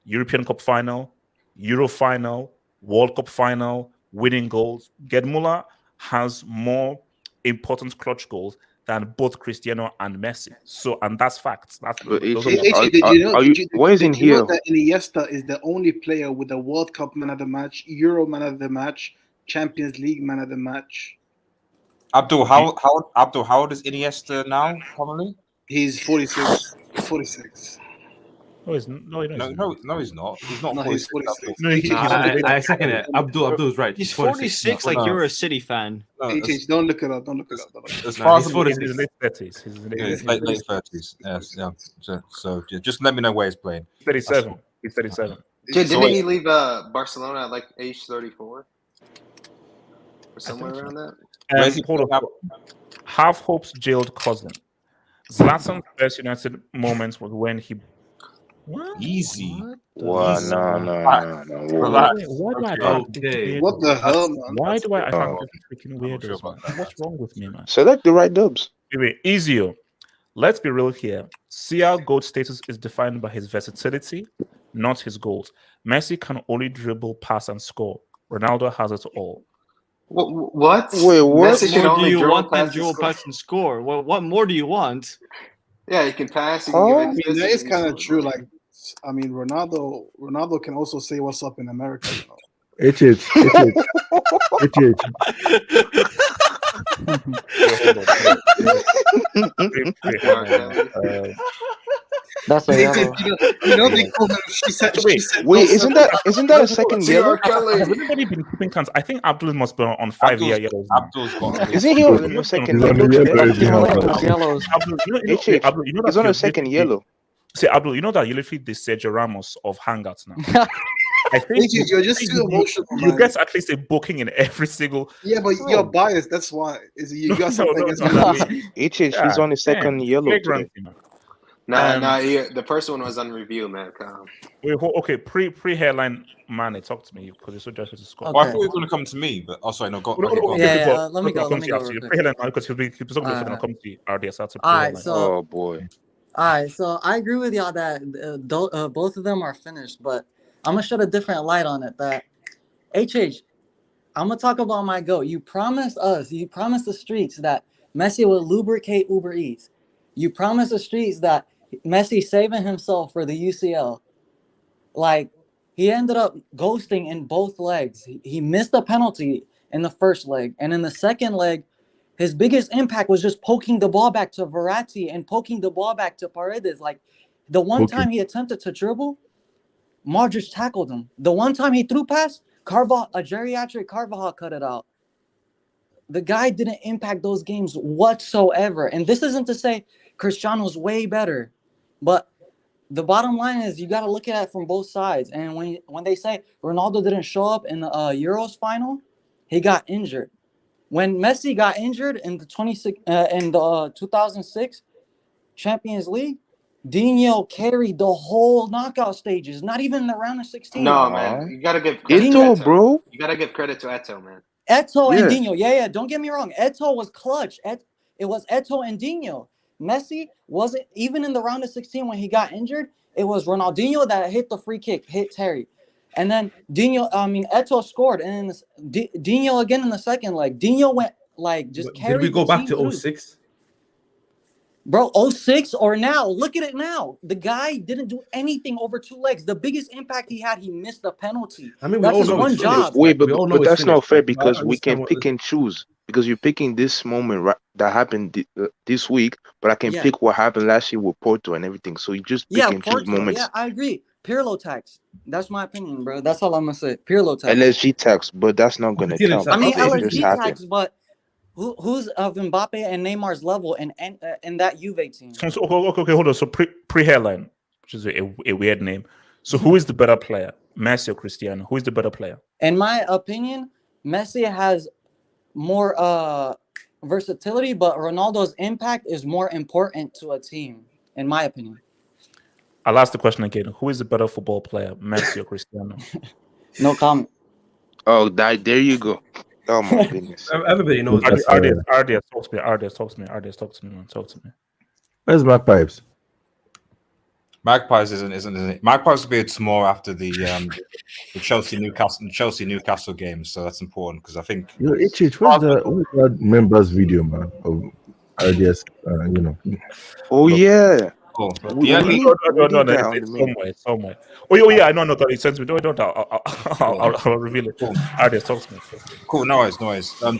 European Cup final, Euro final, World Cup final, winning goals. Gerd Müller has more important clutch goals than both Cristiano and Messi. So, and that's facts. That's why is in here? That Iniesta is the only player with a World Cup man of the match, Euro man of the match, Champions League man of the match. Abdul, how old is Iniesta now? Probably. He's 46. 46. No, he's not. He's not. No, 46. he's 46. No, I second it. Abdul's right. He's 46. Like you're a City fan. Don't look it up. Don't look it up. As far as he's in his late 30s. He's in his late 30s. Yes, yeah. So just let me know where he's playing. 37. He's 37. Didn't he leave Barcelona at like age 34? Or somewhere around that? Hold on. Half Hope's jailed cousin. Zlatan's best United moments was when he. What? Easy. Wow, no. What the hell, man? Why do I have freaking weirdos, man? What's wrong with me, man? Select the right dubs. Anyway, Ezio. Let's be real here. CR GOAT status is defined by his versatility, not his goals. Messi can only dribble, pass, and score. Ronaldo has it all. What? Wait, what? Messi can What do only you dribble, want than pass, dribble, and score. pass, and score? What more do you want? Yeah, he can pass. He can give I mean, assists, that he is can kind of score. true. Like, I mean, Ronaldo can also say what's up in America. HH. That's a yellow. They call them. She said. Wait, isn't that a second yellow? Has anybody been keeping counts? I think Abdul must be on 5-year yellows. Abdul's got. Isn't he on the second yellow? Abdul, you know He's on a second yellow. See, Abdul, you know that you literally the Sergio Ramos of Hangouts now. I think You're just too emotional. you get at least a booking in every single. Yeah, but you're biased. That's why. You got something against HH, he's on his second yellow today. Nah. The first one was on review, man. Wait, okay, pre hairline man, talk to me because you're so desperate to score. Well, I thought he was going to come to me, but sorry, no, go. Let me go. Pre-hairline man, because he'll be going to come to you. RDS. All right, so. Oh boy. All right, so I agree with y'all that both of them are finished, but I'm gonna shed a different light on it. That HH, I'm gonna talk about my GOAT. You promised the streets that Messi would lubricate Uber Eats. You promised the streets that Messi saving himself for the UCL. Like, he ended up ghosting in both legs. He missed a penalty in the first leg, and in the second leg, his biggest impact was just poking the ball back to Verratti and poking the ball back to Paredes. Like, the one time he attempted to dribble, Modric tackled him. The one time he threw pass, a geriatric Carvajal cut it out. The guy didn't impact those games whatsoever. And this isn't to say Cristiano's way better, but the bottom line is you got to look at it from both sides. And when they say Ronaldo didn't show up in the Euros final, he got injured. When Messi got injured in the 2006 Champions League, Dino carried the whole knockout stages, not even the round of 16. No, man. You got to give credit to Eto'o, bro. You got to give credit to Eto'o, man. Eto'o and Dino. Yeah. Don't get me wrong. Eto'o was clutch. It was Eto'o and Dino. Messi wasn't, even in the round of 16 when he got injured, it was Ronaldinho that hit the free kick, hit Terry. And then Eto'o scored. And then Dino again in the second leg. Dino went, like, just carried. Did we go back to 06? Bro, 06 or now? Look at it now. The guy didn't do anything over 2 legs. The biggest impact he had, he missed a penalty. I mean, we that's all his know one it's finished. job. Wait, We all know but it's that's finished. not fair I because we understand can what pick and choose. Because you're picking this moment that happened this week, but I can Yeah. pick what happened last year with Porto and everything. So you just pick Yeah, and choose Porto. moments. Yeah, I agree. Pirlo tax. That's my opinion, bro. That's all I'm gonna say. Pirlo tax. LSG tax, but that's not gonna Pochettino count tax. I mean, because it just LSG happened. tax, but who's of Mbappe and Neymar's level in that Juve team? So, okay, hold on. So pre-hairline, which is a weird name. So who is the better player, Messi or Cristiano? Who is the better player? In my opinion, Messi has more versatility, but Ronaldo's impact is more important to a team, in my opinion. I'll ask the question again. Who is the better football player, Messi or Cristiano? No comment. Oh, there you go. Oh my goodness. Everybody knows that. RDS, talk to me. RDS, talk to me. RDS, talk to me, man. Talk to me. Where's Magpies? Magpies isn't it? Magpies will be tomorrow after the Chelsea Newcastle game, so that's important because I think. Yo, HH, where's that members video, man? Of RDS, Oh yeah. Oh, yeah. It's somewhere. Oh yeah, I know. He sends me. Don't. I'll reveal it. RDS, talk to me. Cool. No worries.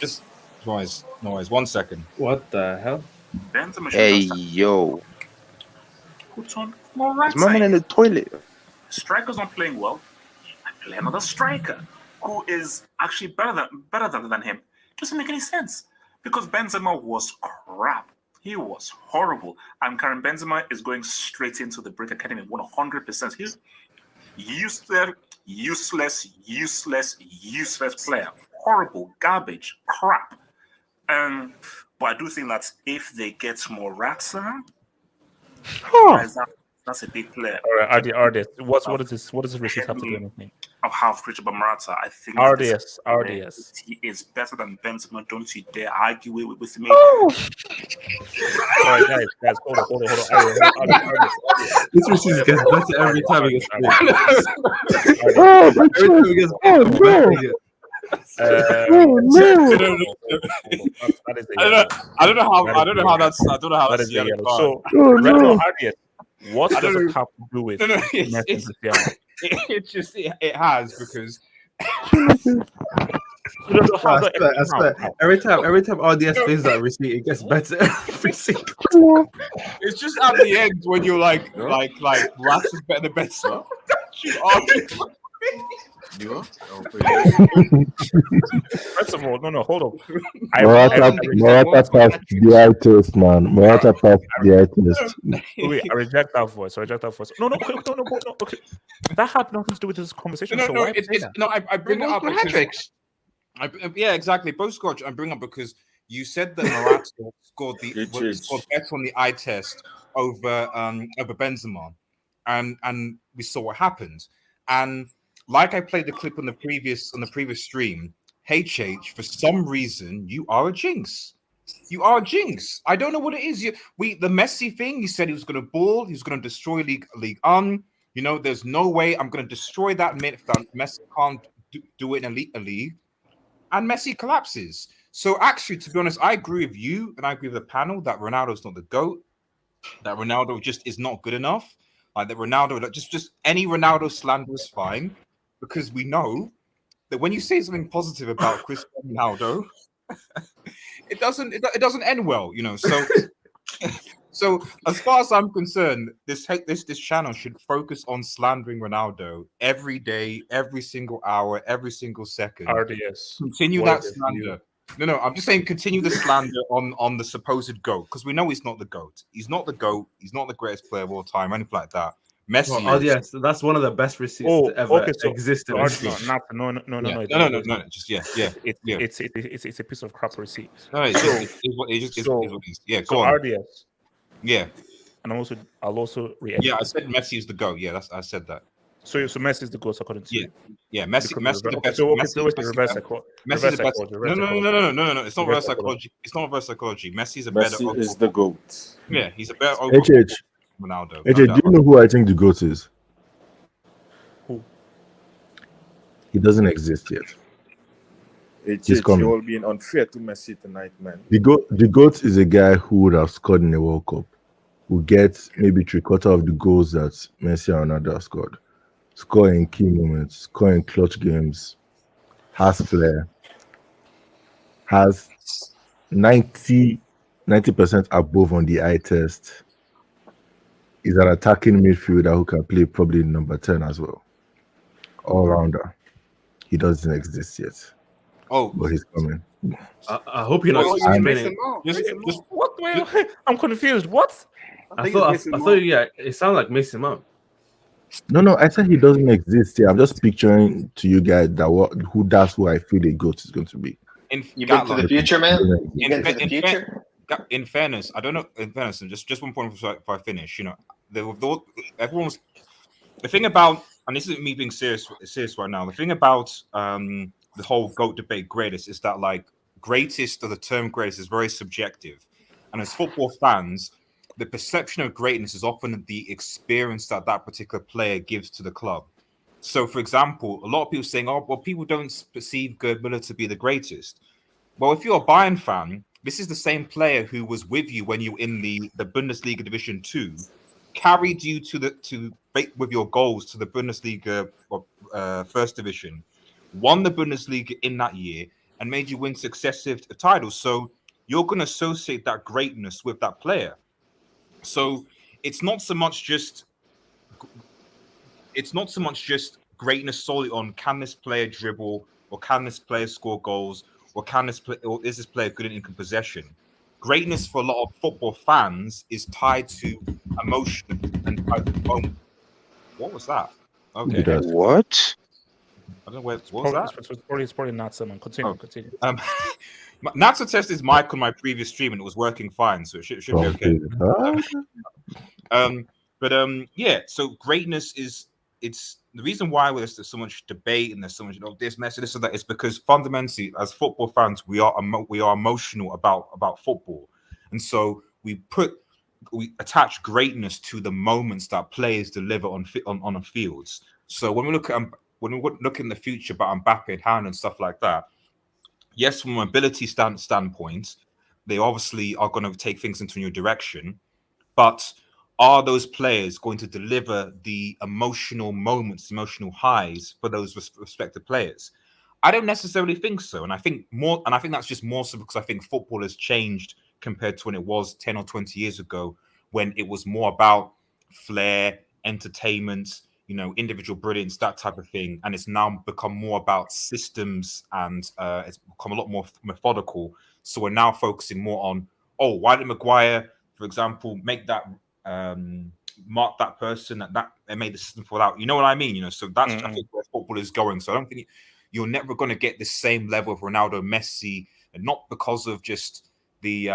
Just noise. 1 second. What the hell? Hey yo. Put on Is Morata. my man in the toilet? Striker's not playing well. I play another striker who is actually better than him. Doesn't make any sense because Benzema was crap. He was horrible. And Karim Benzema is going straight into the Brick Academy 100%. He's useless player. Horrible, garbage, crap. But I do think that if they get Morata, that's a big player. All right, RDS. What does this receipt have to do with anything? Of half Richard Morata, I think RDS. he is better than Benzema. Don't you dare argue with me. All right, guys, hold on. This receipt gets better every time he gets played. Oh, Every time he gets played. I don't know how that's yellow. So, RDS. What does it have to do with Messi and Cristiano? It has because I swear. Every time RDS plays that receipt, it gets better every single. It's just at the end when you're like Rats is better than Benzema. First of all, no, hold on. Morata passed the eye test, man. Morata passed the eye test. Wait, I reject that voice. No. Okay. That had nothing to do with this conversation. I bring it up because yeah, exactly. Both scored. I bring up because you said that Morata scored better on the eye test over Benzema, and we saw what happened. And like I played the clip on the previous stream, HH, for some reason you are a jinx. You are a jinx. I don't know what it is. The Messi thing. You said he was going to ball. He was going to destroy League. There's no way I'm going to destroy that myth that Messi can't do it in a league, and Messi collapses. So actually, to be honest, I agree with you, and I agree with the panel that Ronaldo's not the GOAT. That Ronaldo just is not good enough. Like that Ronaldo, just any Ronaldo slander is fine, because we know that when you say something positive about Cristiano Ronaldo, it doesn't end well, So as far as I'm concerned, this channel should focus on slandering Ronaldo every day, every single hour, every single second. RDS. Continue that slander. No, I'm just saying continue the slander on the supposed GOAT, because we know he's not the GOAT. He's not the GOAT. He's not the greatest player of all time, anything like that. Messi. Well, yes, that's one of the best receipts to ever exist. No. It's a piece of crap receipt. No, it's just what it is. Yeah, go on. RDS. Yeah, and I'll also react. Yeah, I said Messi is the GOAT. Yeah, I said that. So Messi is the GOAT according to you. Yeah, Messi the best. Messi the reverse psychology. Messi the best. No. It's not reverse psychology. It's not reverse psychology. Messi is the GOAT. Yeah, he's a better Ronaldo. HH, do you know who I think the GOAT is? Who? He doesn't exist yet. He's coming. You're being unfair to Messi tonight, man. The GOAT is a guy who would have scored in the World Cup. will get maybe 3/4 of the goals that Messi and Ronaldo scored. Score in key moments, score in clutch games, has flair, has 90% above on the eye test. Is an attacking midfielder who can play probably number 10 as well. All rounder. He doesn't exist yet. Oh, but he's coming. I hope you're not explaining. What? Wait, I'm confused. What? I thought, yeah, it sounded like Mason Mount. No, I said he doesn't exist here. I'm just picturing to you guys that that's who I feel the GOAT is going to be. You've been to the future, man. You've been to the future. In fairness, I don't know. In fairness, and just one point before I finish. You know, everyone's the thing about, and this isn't me being serious right now. The thing about the whole GOAT debate, greatest, is that like greatest, or the term greatest, is very subjective, and as football fans, the perception of greatness is often the experience that particular player gives to the club. So, for example, a lot of people saying, "Oh, well, people don't perceive Gerd Müller to be the greatest." Well, if you're a Bayern fan, this is the same player who was with you when you were in the Bundesliga Division 2, carried you with your goals to the Bundesliga First Division, won the Bundesliga in that year, and made you win successive titles. So you're going to associate that greatness with that player. So it's not so much just greatness solely on can this player dribble, or can this player score goals, or is this player good in possession? Greatness for a lot of football fans is tied to emotion and tied to moment. What was that? Okay. What? I don't know what was that. It's probably not someone. Continue. Natsu tested mic on my previous stream and it was working fine, so it should be okay. Yeah. So greatness it's the reason why there's so much debate and there's so much this message, this or that, is because fundamentally, as football fans, we are emotional about football, and so we attach greatness to the moments that players deliver on the fields. So when we look in the future about Mbappe and Haaland and stuff like that, yes, from a mobility standpoint, they obviously are going to take things into a new direction, but are those players going to deliver the emotional moments, emotional highs for those respective players? I don't necessarily think so, and I think that's just more so because I think football has changed compared to when it was 10 or 20 years ago, when it was more about flair, entertainment, individual brilliance, that type of thing, and it's now become more about systems, and it's become a lot more methodical. So we're now focusing more on, why did Maguire, for example, make that mark that person that made the system fall out? You know what I mean? So that's I think where football is going. So I don't think you're never going to get the same level of Ronaldo, Messi, and not because of just the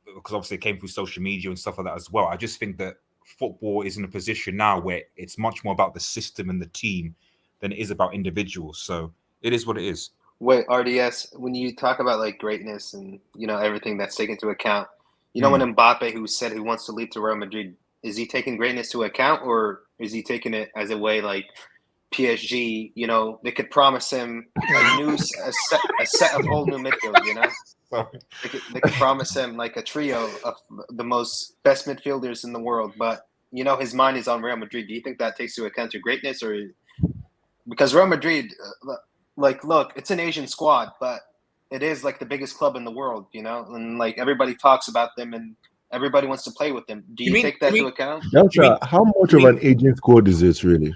because obviously it came through social media and stuff like that as well. I just think that football is in a position now where it's much more about the system and the team than it is about individuals. So it is what it is. Wait, RDS, when you talk about like greatness and everything that's taken into account, when Mbappe, who said he wants to leave to Real Madrid, is he taking greatness to account, or is he taking it as a way like PSG? They could promise him a set of whole new midfield. They could promise him like a trio of the best midfielders in the world, but his mind is on Real Madrid. Do you think that takes into account to greatness, or because Real Madrid, look, it's an Asian squad, but it is like the biggest club in the world, and like everybody talks about them and everybody wants to play with them. Do you take that into account? How much of an aging squad is it really?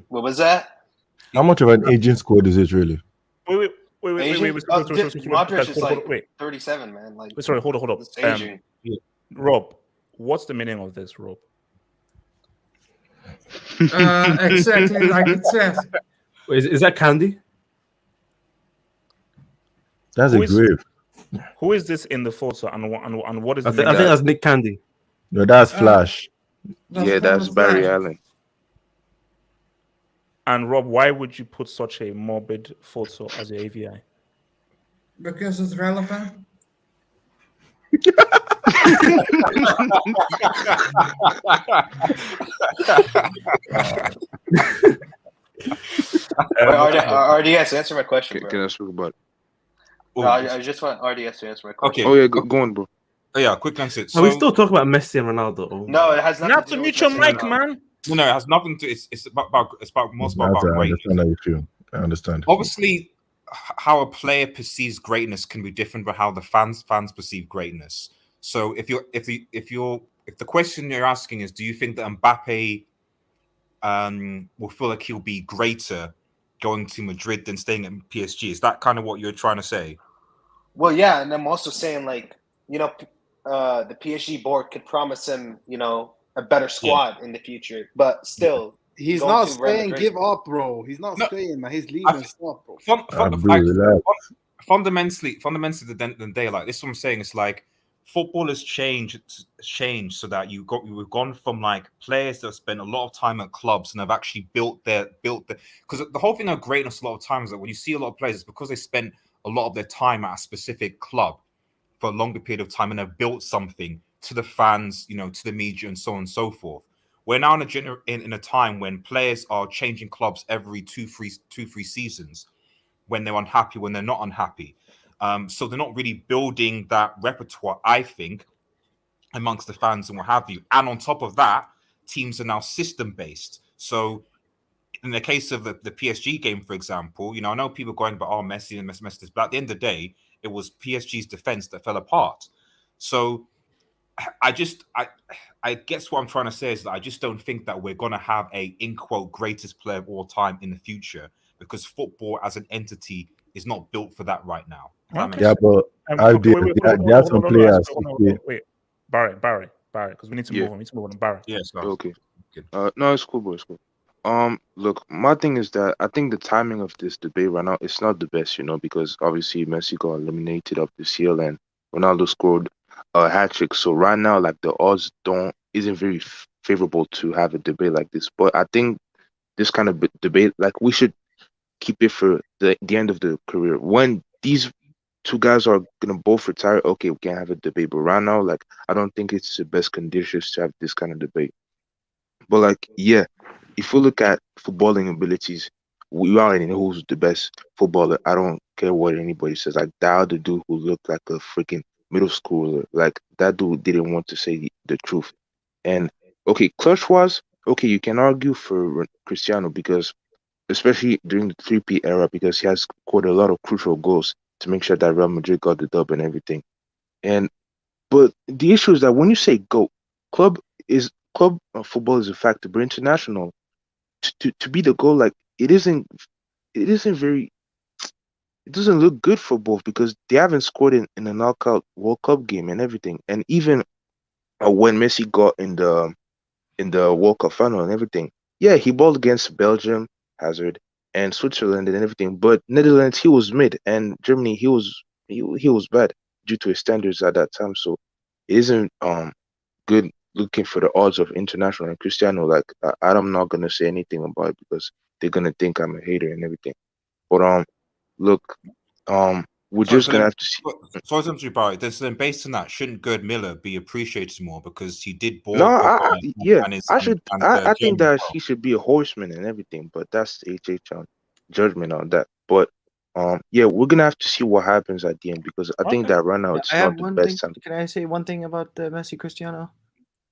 What was that? How much of an aging squad is it really? Wait. Modric is like 37, man. Like, sorry, hold on. Rob, what's the meaning of this, Rob? Exactly like it says. Is that candy? That's a grave. Who is this in the photo, and what is? I think that's Nick Candy. No, that's Flash. That's Barry Allen. And Rob, why would you put such a morbid photo as your AVI? Because it's relevant. RDS, answer my question, bro. Can I speak about it? No, I just want RDS to answer my question. Okay. Oh yeah, go on, bro. Oh yeah, quick answer. Are we still talking about Messi and Ronaldo? Oh, No, it has nothing Not to to do mute with your Messi mic, and man. No, it has nothing to. It's about most about I greatness. understand how you feel. I understand. Obviously, how a player perceives greatness can be different from how the fans perceive greatness. So if the question you're asking is, do you think that Mbappe will feel like he'll be greater going to Madrid than staying at PSG? Is that kind of what you're trying to say? Well, yeah, and I'm also saying like, the PSG board could promise him, a better squad in the future, but still, he's going not to Real staying. Madrid- Give up, bro. He's not staying, man. He's leaving. Stop, bro. Fundamentally, at the end of the day, like this, is what I'm saying. It's like football has changed so that we've gone from like players that have spent a lot of time at clubs and have actually built the because the whole thing of greatness a lot of times that when you see a lot of players, it's because they spent a lot of their time at a specific club for a longer period of time and have built something to the fans, to the media, and so on and so forth. We're now in a time when players are changing clubs every two, three seasons when they're unhappy, when they're not unhappy. So they're not really building that repertoire, I think, amongst the fans and what have you. And on top of that, teams are now system-based. So in the case of the PSG game, for example, I know people going about, Messi and Messi, but at the end of the day, it was PSG's defense that fell apart. So I guess what I'm trying to say is that I just don't think that we're going to have a, in quote, greatest player of all time in the future, because football as an entity is not built for that right now. Yeah, but there are some players. Wait, Barry, because we need to move on. We need to move on. Barry. Yes. Okay. No, it's cool, bro. It's cool. Look, my thing is that I think the timing of this debate right now it's not the best, because obviously Messi got eliminated up this year and Ronaldo scored a hat trick. So right now, like the odds isn't very favorable to have a debate like this. But I think this kind of debate, like we should keep it for the end of the career. When these two guys are gonna both retire, okay, we can have a debate. But right now, like I don't think it's the best conditions to have this kind of debate. But like, yeah, if we look at footballing abilities, we already know who's the best footballer. I don't care what anybody says. Like that other dude who looked like a freaking middle schooler, like that dude didn't want to say the truth. And okay, clutch was okay. You can argue for Cristiano because, especially during the 3P era, because he has scored a lot of crucial goals to make sure that Real Madrid got the dub and everything. But the issue is that when you say GOAT, club football is a factor, but international to be the goal, like it doesn't look good for both because they haven't scored in a knockout World Cup game and everything. And even when Messi got in the World Cup final and everything, yeah, he balled against Belgium, Hazard, and Switzerland and everything. But Netherlands, he was mid, and Germany, he was bad due to his standards at that time. So it isn't good looking for the odds of international and Cristiano. Like I'm not gonna say anything about it because they're gonna think I'm a hater and everything. But look, we're just gonna have to see. Sorry to interrupt, but then based on that, shouldn't Gerd Miller be appreciated more because he did ball? No, I I think that he should be a horseman and everything, but that's HH judgment on that. But yeah, we're gonna have to see what happens at the end because I think that right now it's I not have the one best thing. time. Can I say one thing about Messi Cristiano?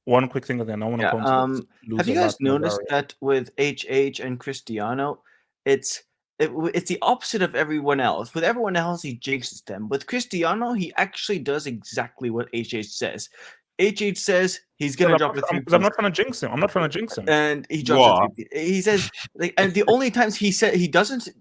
One quick thing again. I want to come to Have you guys noticed that with HH and Cristiano, it's the opposite of everyone else. With everyone else, he jinxes them. With Cristiano, he actually does exactly what HH says. HH says he's gonna drop the 3. I'm not trying to jinx him. I'm not trying to jinx him. And he drops the 3. He says, and the only times he said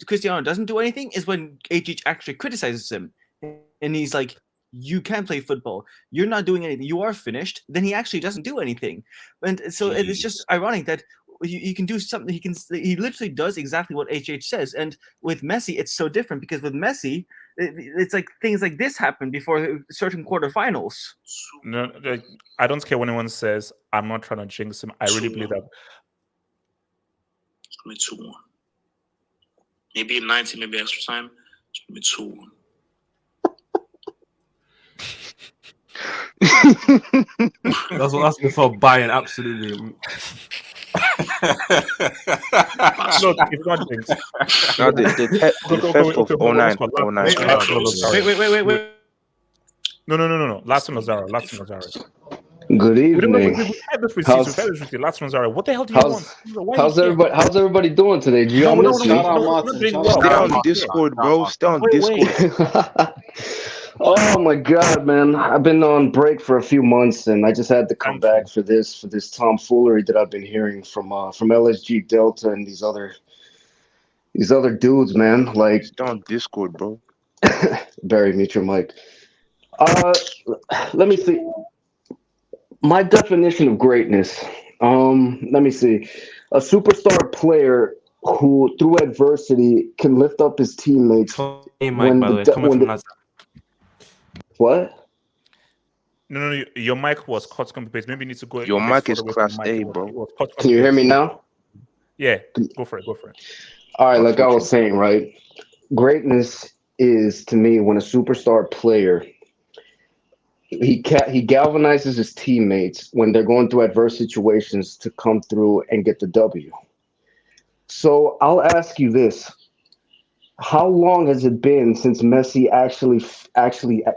Cristiano doesn't do anything is when HH actually criticizes him, and he's like, "You can't play football. You're not doing anything. You are finished." Then he actually doesn't do anything, and so it's just ironic that he can do something. He literally does exactly what HH says. And with Messi, it's so different because with Messi, it's like things like this happen before certain quarterfinals. No, I don't care when anyone says I'm not trying to jinx him. I really believe that. It's gonna be 2-1. Maybe 90, maybe extra time. It's gonna be 2-1. That's what that's before Bayern, absolutely. Look, it's not jinx. No, the theft of 09. Wait. No. Last one was Zara. Good We evening. had this receipt. How's Last one's Zara. What the hell do you want? Why how's are you here? everybody? How's everybody doing today? Did you all No, miss me? we're not doing well. Stay Why are on you here? Discord, bro. Stay on Wait. Discord. Oh my god, man! I've been on break for a few months, and I just had to come back for this tomfoolery that I've been hearing from LSG Delta and these other dudes, man. Like, stay on Discord, bro. Barry, mute your mic. Let me see. My definition of greatness. Let me see. A superstar player who, through adversity, can lift up his teammates. What? No. Your mic was cut completely. Maybe you need to go. Your a bit mic is further away from class the mic. A, It was bro. cut Can you hear me now? Yeah, go for it. All right, like I was saying, right? Greatness is, to me, when a superstar player he galvanizes his teammates when they're going through adverse situations to come through and get the W. So I'll ask you this: how long has it been since Messi actually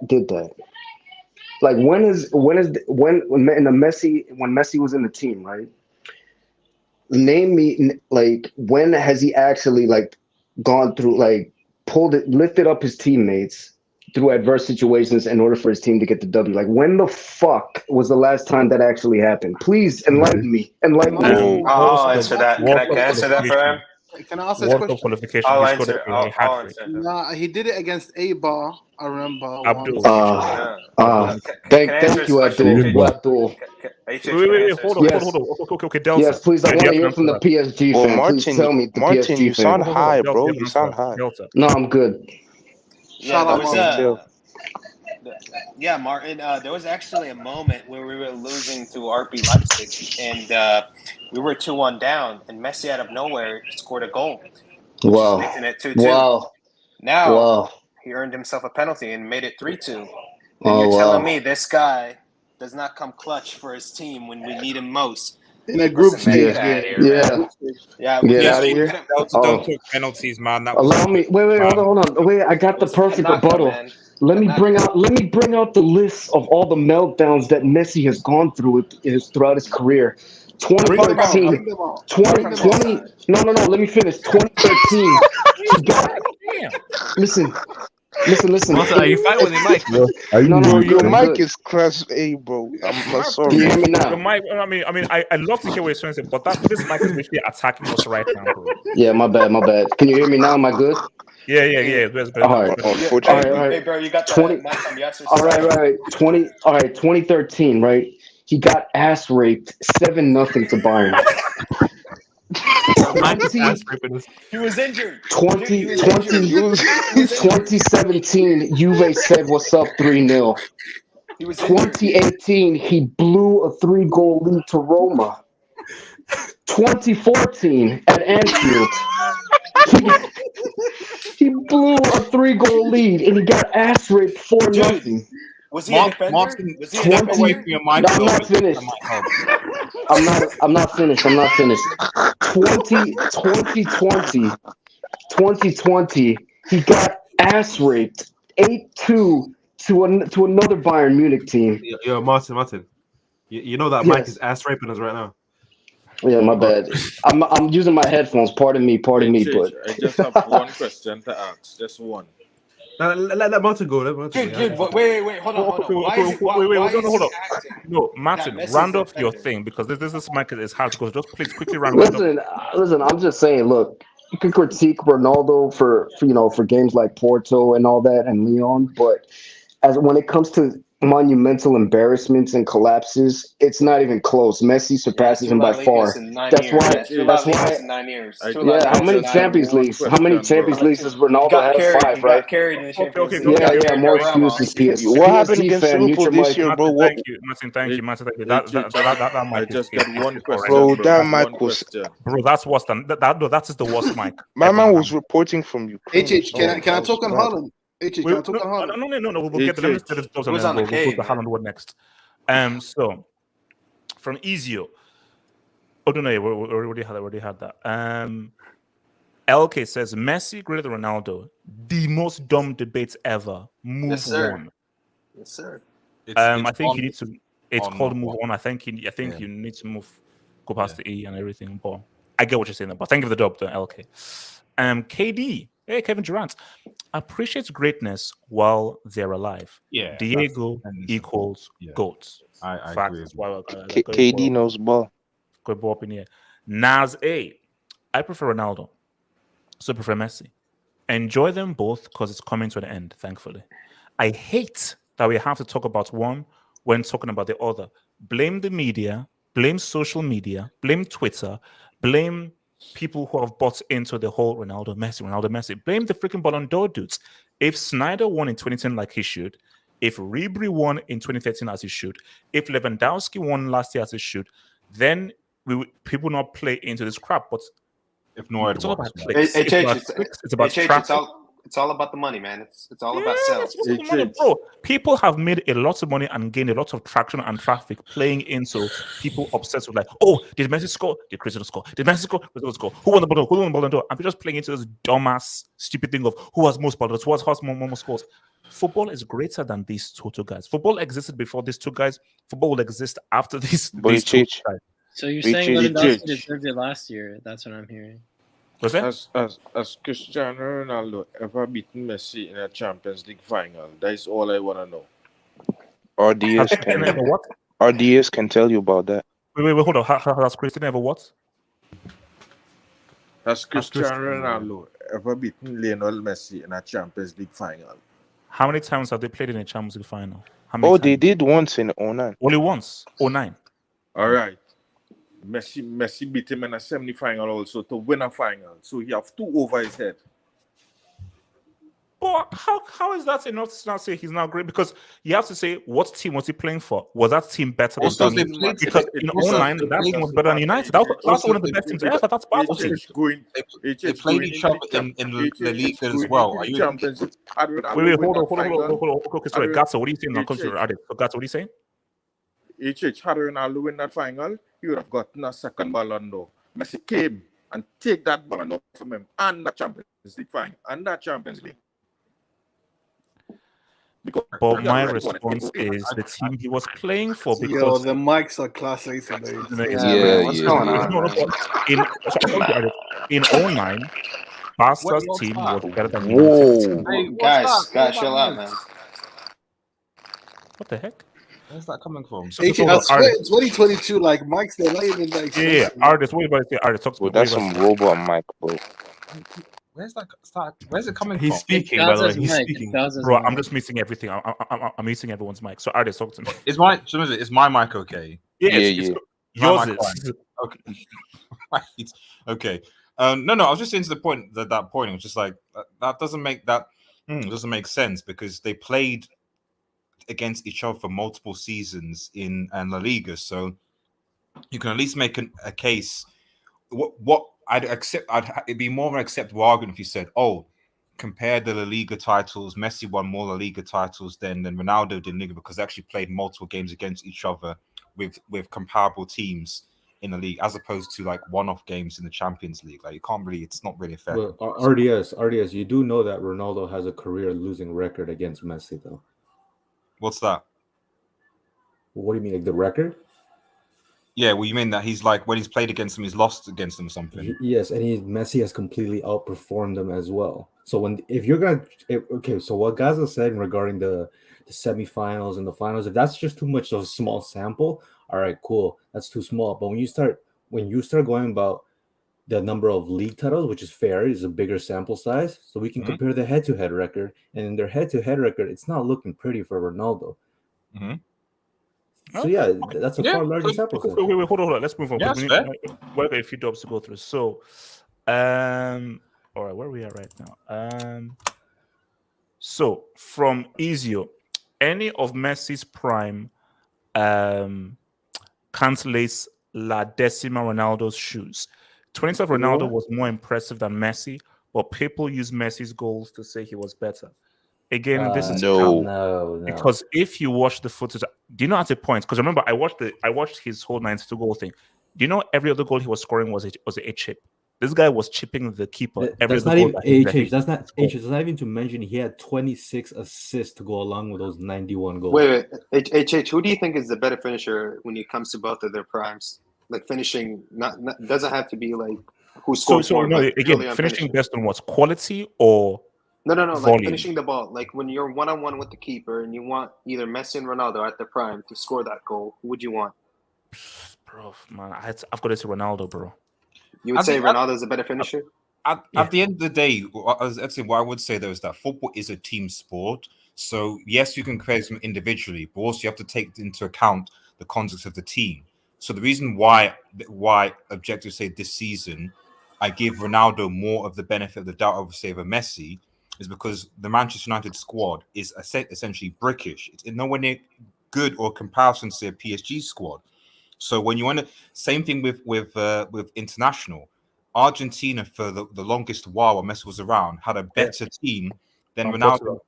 did that? Like when Messi was in the team, right? Name me like when has he actually like gone through like lifted up his teammates through adverse situations in order for his team to get the W? Like when the fuck was the last time that actually happened? Please enlighten me. I'll answer that. Can I answer that for him? Can I ask this question? qualification. I'll He scored answer. a I'll hat-trick. answer. Nah, he did it against A-Bar. I remember. Abdul. Thank you, Abdul. Wait, hold on. Okay, Delta. Yes, please. I Yeah, want you to have hear an from the answer that. PSG fan. Please tell me the PSG you sound fan. high, bro. You sound high. Delta. No, I'm good. Yeah, there was Martin. yeah, Martin. There was actually a moment where we were losing to RB Leipzig, and we were 2-1 down, and Messi out of nowhere scored a goal, which is making it 2-2. Now he earned himself a penalty and made it 3-2. And you're telling me this guy does not come clutch for his team when we need him most? In a group stage, get out of here, man. Get out of here. Don't take penalties, man. That Allow me. Wait. Hold on. Wait, I got the perfect rebuttal. Let me bring out the list of all the meltdowns that Messi has gone through throughout his career. 2013, 2020. No. Let me finish. 2013. He got. Listen. Martin, are you fighting with your mic? No, Your I'm mic good. is class A, bro. I'm not sorry. Can you hear me now? The mic, I love to hear what you're saying, but this mic is literally attacking us right now, bro. Yeah, my bad. Can you hear me now? Am I good? Yeah. That's good. All right. Hey, bro, you got 20. the mic on yes or All right. 2013, right? He got ass raped 7-0 to Bayern. He was injured. 2017, Juve said, "What's up?" 3-0. 2018, he blew a 3-goal lead to Roma. 2014 at Anfield, he blew a 3-goal lead and he got ass raped 4-0. Was he a defender? Was he a defender? I'm not finished. I'm not finished. 2020, he got ass raped 8-2 to another Bayern Munich team. Yo, Martin. You know that mic is ass raping us right now. Yeah, my bad. I'm using my headphones. Pardon me. But I just have one question to ask. Just one. Let Martin go. Dude, wait, hold on. Hold on. No, Martin, round off your thing because this mic is hard to go. Just please quickly round off. Listen. I'm just saying. Look, you can critique Ronaldo for games like Porto and all that and Lyon, but when it comes to monumental embarrassments and collapses, it's not even close. Messi surpasses him by far. That's why. In 9 years. Yeah, how many Champions Leagues? How many Champions Leagues does Ronaldo have? 5, right? Got carried in the Champions League. Yeah. More excuses, PSG. What happened against fan, Liverpool this year, bro? Thank you, Martin. Thank you. That mic. I just got one question, bro. That mic was. Bro, that's worse than that. That is the worst mic. My man was reporting from Ukraine. Can I talk on Haaland? No, we'll get the let me we'll go to Haaland one next. So from Ezio. Oh no, we already had that. LK says Messi greater than Ronaldo. The most dumb debates ever. Move on. Yes, sir. I think you need to. It's on called move what? on. I think you Yeah. need to go past the E and everything. But I get what you're saying. But thank you for the dub, the LK. KD, hey Kevin Durant, appreciates greatness while they're alive. Yeah, Diego equals GOAT. I Fact. agree. That's why KD knows ball. Good ball up in here. Nas A, I prefer Ronaldo. So I prefer Messi. Enjoy them both because it's coming to an end, thankfully. I hate that we have to talk about one when talking about the other. Blame the media, blame social media, blame Twitter, blame people who have bought into the whole Ronaldo Messi. Blame the freaking Ballon d'Or dudes. If Snyder won in 2010 like he should, if Ribery won in 2013 as he should, if Lewandowski won last year as he should, then people not play into this crap. But if no, it's all about Hey, clicks. hey, It's Chich, about it's, clicks. It's about hey, Chich, traffic. it's all about the money, man. It's all about sales. Bro, people have made a lot of money and gained a lot of traction and traffic playing into people obsessed with like, oh, did Messi score? Did Cristiano score? Did Messi score? Cristiano score? Who won the Ballon d'Or? Who won the Ballon d'Or? And we're just playing into this dumbass, stupid thing of who has most Ballon d'Ors, who has more scores. Football is greater than these two guys. Football existed before these two guys. Football will exist after these two guys. So you're saying Lewandowski deserved it last year? That's what I'm hearing. What's that? Has Cristiano Ronaldo ever beaten Messi in a Champions League final? That is all I want to know. RDS can tell you about that. Wait, hold on. Has Cristiano ever what? Has Cristiano Ronaldo ever beaten Lionel Messi in a Champions League final? How many times have they played in a Champions League final? They did once in 09. Only once. 09. All right. Messi beat him in a semi-final also to win a final. So he have two over his head. But how is that enough to not say he's not great? Because you have to say, what team was he playing for? Was that team better than United? Because in 09, that team was better than United. That's one of the best teams ever. That's Barca team. They played each other in the Liga as well. Are you? Wait, hold on. Okay, sorry, Gatso, what are you saying now? Come to Gatso, what are you saying? Had Ronaldo win that final, he would have gotten a second Ballon d'Or. Messi came and take that Ballon d'Or from him and the Champions League final and that Champions League. But my response is the team he was playing for, because Yo, the mics are classic today. What's going on? In 09, Barca's team was better than United's. Hey, guys, chill out, man. What the heck? Where's that coming from? I swear, it's 2022. Like mics, they're not even like. Yeah. Artist, what are you about to say? Artist, talk to me. That's some robot mic, bro. Where's it coming He's from? speaking, by the way. He's speaking. Bro, I'm just missing everything. I'm missing everyone's mic. So, Artist, talk to me. Is my mic okay? Yours is. Okay. Right. Okay. No. I was just into the point that point. It was just like that doesn't make doesn't make sense, because they played against each other for multiple seasons in La Liga, so you can at least make a case. What I'd accept, it'd be more of an acceptable argument if you said, "Oh, compare the La Liga titles. Messi won more La Liga titles than Ronaldo did in Liga, because they actually played multiple games against each other with comparable teams in the league, as opposed to like one-off games in the Champions League. Like you can't really, it's not really fair." Well, RDS, you do know that Ronaldo has a career losing record against Messi, though. What's that? What do you mean, like the record? Yeah, well, you mean that he's like, when he's played against him, he's lost against him or something? Yes, and Messi has completely outperformed them as well. So so what Gaza said regarding the semifinals and the finals, if that's just too much of a small sample, all right, cool, that's too small. But when you start going about the number of league titles, which is fair, is a bigger sample size, so we can compare the head-to-head record, and in their head-to-head record, it's not looking pretty for Ronaldo. So yeah, that's a far larger sample size. Wait, hold on. Let's move on. Yeah, We that's have a few jobs to go through. So, all right, where we are right now. So from Ezio, any of Messi's prime can't lace La Decima Ronaldo's shoes. 2012 Ronaldo was more impressive than Messi, but people use Messi's goals to say he was better. Again, this is no. Because if you watch the footage, do you know at a point? Because remember, I watched his whole 92 goal thing. Do you know every other goal he was scoring was a chip? This guy was chipping the keeper every That's not goal even that he HH. That's not HH. That's not even to mention he had 26 assists to go along with those 91 goals. Wait. HH, who do you think is the better finisher when it comes to both of their primes? Like finishing, not doesn't have to be like who scores more. no, But again, purely on finishing finishing. based on what, quality or No, volume? like finishing the ball. Like when you're 1-on-1 with the keeper and you want either Messi and Ronaldo at their prime to score that goal, who would you want? Bro, man, I've got to say Ronaldo, bro. You would say Ronaldo's a better finisher? At the end of the day, actually, what I would say though is that football is a team sport. So yes, you can compare them individually, but also you have to take into account the context of the team. So the reason why objectives say this season I give Ronaldo more of the benefit of the doubt over say over Messi is because the Manchester United squad is essentially brickish. It's nowhere near good or comparison to a PSG squad. So when you want to, same thing with international. Argentina for the longest while Messi was around had a better team than Ronaldo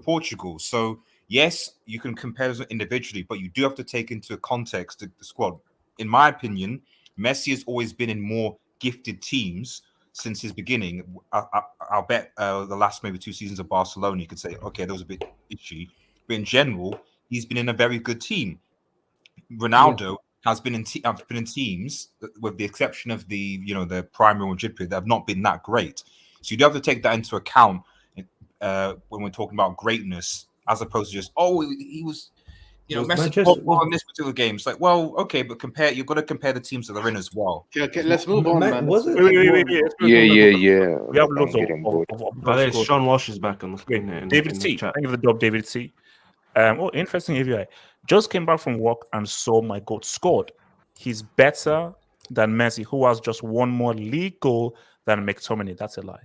Portugal. So yes, you can compare them individually, but you do have to take into context the squad. In my opinion, Messi has always been in more gifted teams since his beginning. I'll bet the last maybe 2 seasons of Barcelona, you could say, okay, that was a bit itchy. But in general, he's been in a very good team. Ronaldo has been in teams, with the exception of the primary Madrid period, that have not been that great. So you do have to take that into account when we're talking about greatness, as opposed to just he was. Messi in this particular game. It's like, well, okay, but you've got to compare the teams that they're in as well. Okay, let's move on, man. Wait. Yeah. We have lots of Sean Walsh is back on the screen. David T. Thank you for the dub, David T. Interesting AVI. Just came back from work and saw my goat scored. He's better than Messi, who has just one more league goal than McTominay. That's a lie.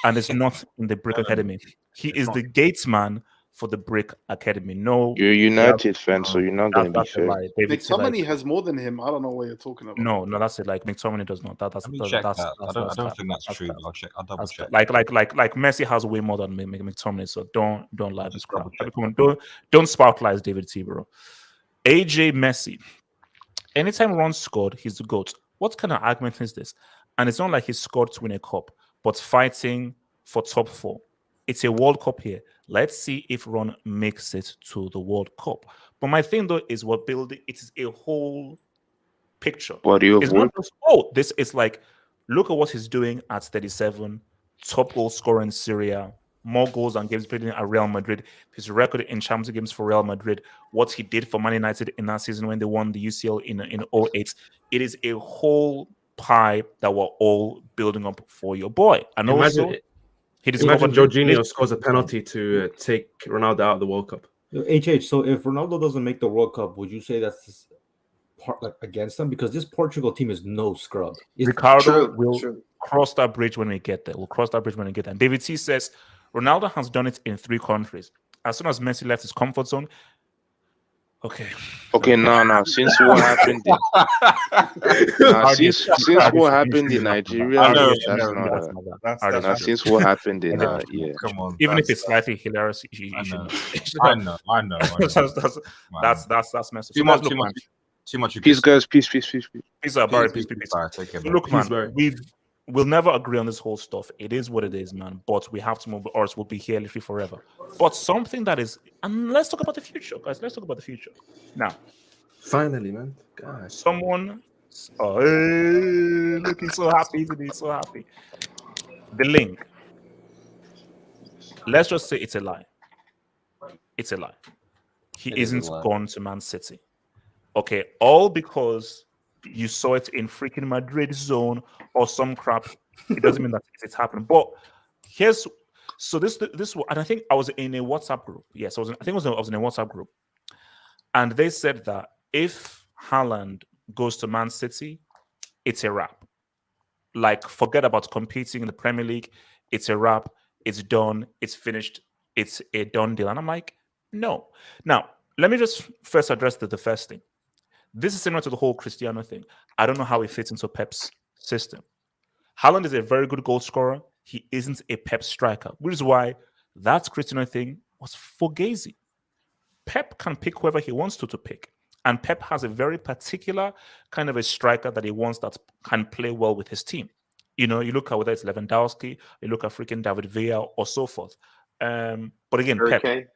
And it's not in the Brick Academy. He is the gatesman for the Brick Academy. No, you're a United fan, so you're not going to be fair. McTominay has more than him. I don't know what you're talking about. No, that's it. Like McTominay does not. That's I don't think that's true. But I'll double check. Like Messi has way more than McTominay. So don't lie this crap. Don't spark lies, David T, bro. AJ Messi. Anytime Ron scored, he's the GOAT. What kind of argument is this? And it's not like he scored to win a cup, but fighting for top 4. It's a World Cup here. Let's see if Ron makes it to the World Cup. But my thing though is what building. It is a whole picture. It's not just, this is like, look at what he's doing at 37, top goal scorer in Serie, more goals and games played at Real Madrid. His record in Champions games for Real Madrid, what he did for Man United in that season when they won the UCL in 08. It is a whole pie that we're all building up for your boy. And imagine Jorginho scores a penalty to take Ronaldo out of the World Cup. HH, so if Ronaldo doesn't make the World Cup, would you say that's against them? Because this Portugal team is no scrub. Ricardo will cross that bridge when we get there. And David C says, Ronaldo has done it in 3 countries. As soon as Messi left his comfort zone, no. Since what happened in Nigeria, since what happened in come on, even if it's slightly hilarious, I know. That's messy. Too much. Peace, guys. Peace. Peace. Look, man, we'll never agree on this whole stuff. It is what it is, man. But we have to move, or else we'll be here literally forever. But something that is, and let's talk about the future, guys. Let's talk about the future now. Finally, man. God. Someone, looking so happy today, so happy. The link. Let's just say it's a lie. It's a lie. He isn't gone to Man City. Okay, all because you saw it in freaking Madrid zone or some crap. It doesn't mean that it's happening. But this, and I think I was in a WhatsApp group. Yes, I was in a WhatsApp group, and they said that if Haaland goes to Man City, it's a wrap. Like, forget about competing in the Premier League. It's a wrap. It's done. It's finished. It's a done deal. And I'm like, no. Now, let me just first address the first thing. This is similar to the whole Cristiano thing. I don't know how it fits into Pep's system. Haaland is a very good goal scorer. He isn't a Pep striker, which is why that Cristiano thing was fugazi. Pep can pick whoever he wants to pick. And Pep has a very particular kind of a striker that he wants that can play well with his team. You know, you look at whether it's Lewandowski, you look at freaking David Villa or so forth. But again, Pep. Hurricane.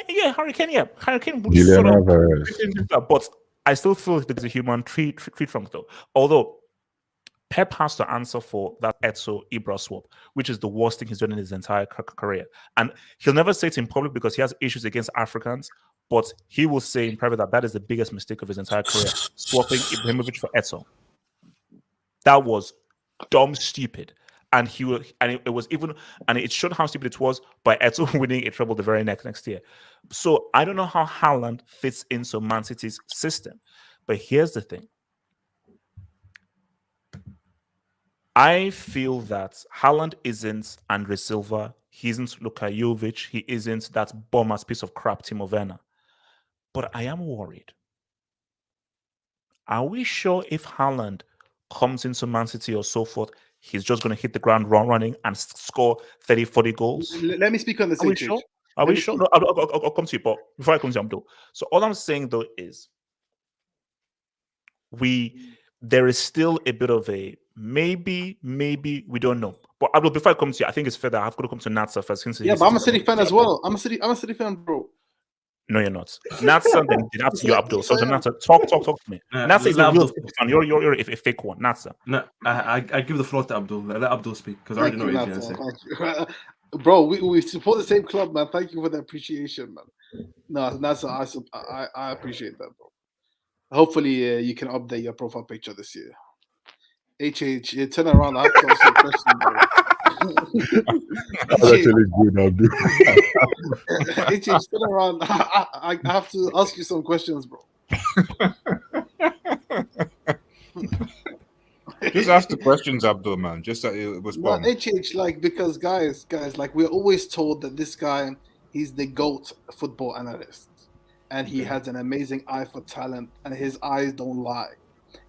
Yeah, Hurricane. Yeah, Hurricane would Julian sort of Alvarez. fit into that, but I still feel there's a human tree trunk though. Although Pep has to answer for that Etso Ibra swap, which is the worst thing he's done in his entire career. And he'll never say it in public because he has issues against Africans, but he will say in private that is the biggest mistake of his entire career, swapping Ibrahimovic for Etso. That was dumb stupid. And it was even, and it showed how stupid it was by Etso winning a treble the very next year. So I don't know how Haaland fits into Man City's system. But here's the thing. I feel that Haaland isn't Andre Silva. He isn't Luka Jovic. He isn't that bum-ass piece of crap Timo Werner. But I am worried. Are we sure if Haaland comes into Man City or so forth, he's just going to hit the ground running and score 30, 40 goals? Let me speak on this. Are we sure? Are we sure? No, I'll come to you, but before I come to you, Abdul. So all I'm saying though is there is still a bit of a maybe we don't know. But Abdul, before I come to you, I think it's fair that I have to come to Natsa first. Yeah, but I'm a City fan as well. I'm a City fan, bro. No, you're not. Natsa then did after you, Abdul. So Natsa, talk to me. Natsa is a real City fan. You're a fake one. Natsa. No, I give the floor to Abdul. Let Abdul speak because I already know what he's going to say. Bro, we support the same club, man. Thank you for the appreciation, man. No, Natsa, I appreciate that, bro. Hopefully, you can update your profile picture this year. HH, you turn around. I have to ask you a question, bro. That's actually good, Abdul. HH, turn around. I have to ask you some questions, bro. Just ask the questions, Abdul, man. Just that it was No, bomb. HH, like, because guys, like, we're always told that this guy, he's the GOAT football analyst. And he has an amazing eye for talent, and his eyes don't lie.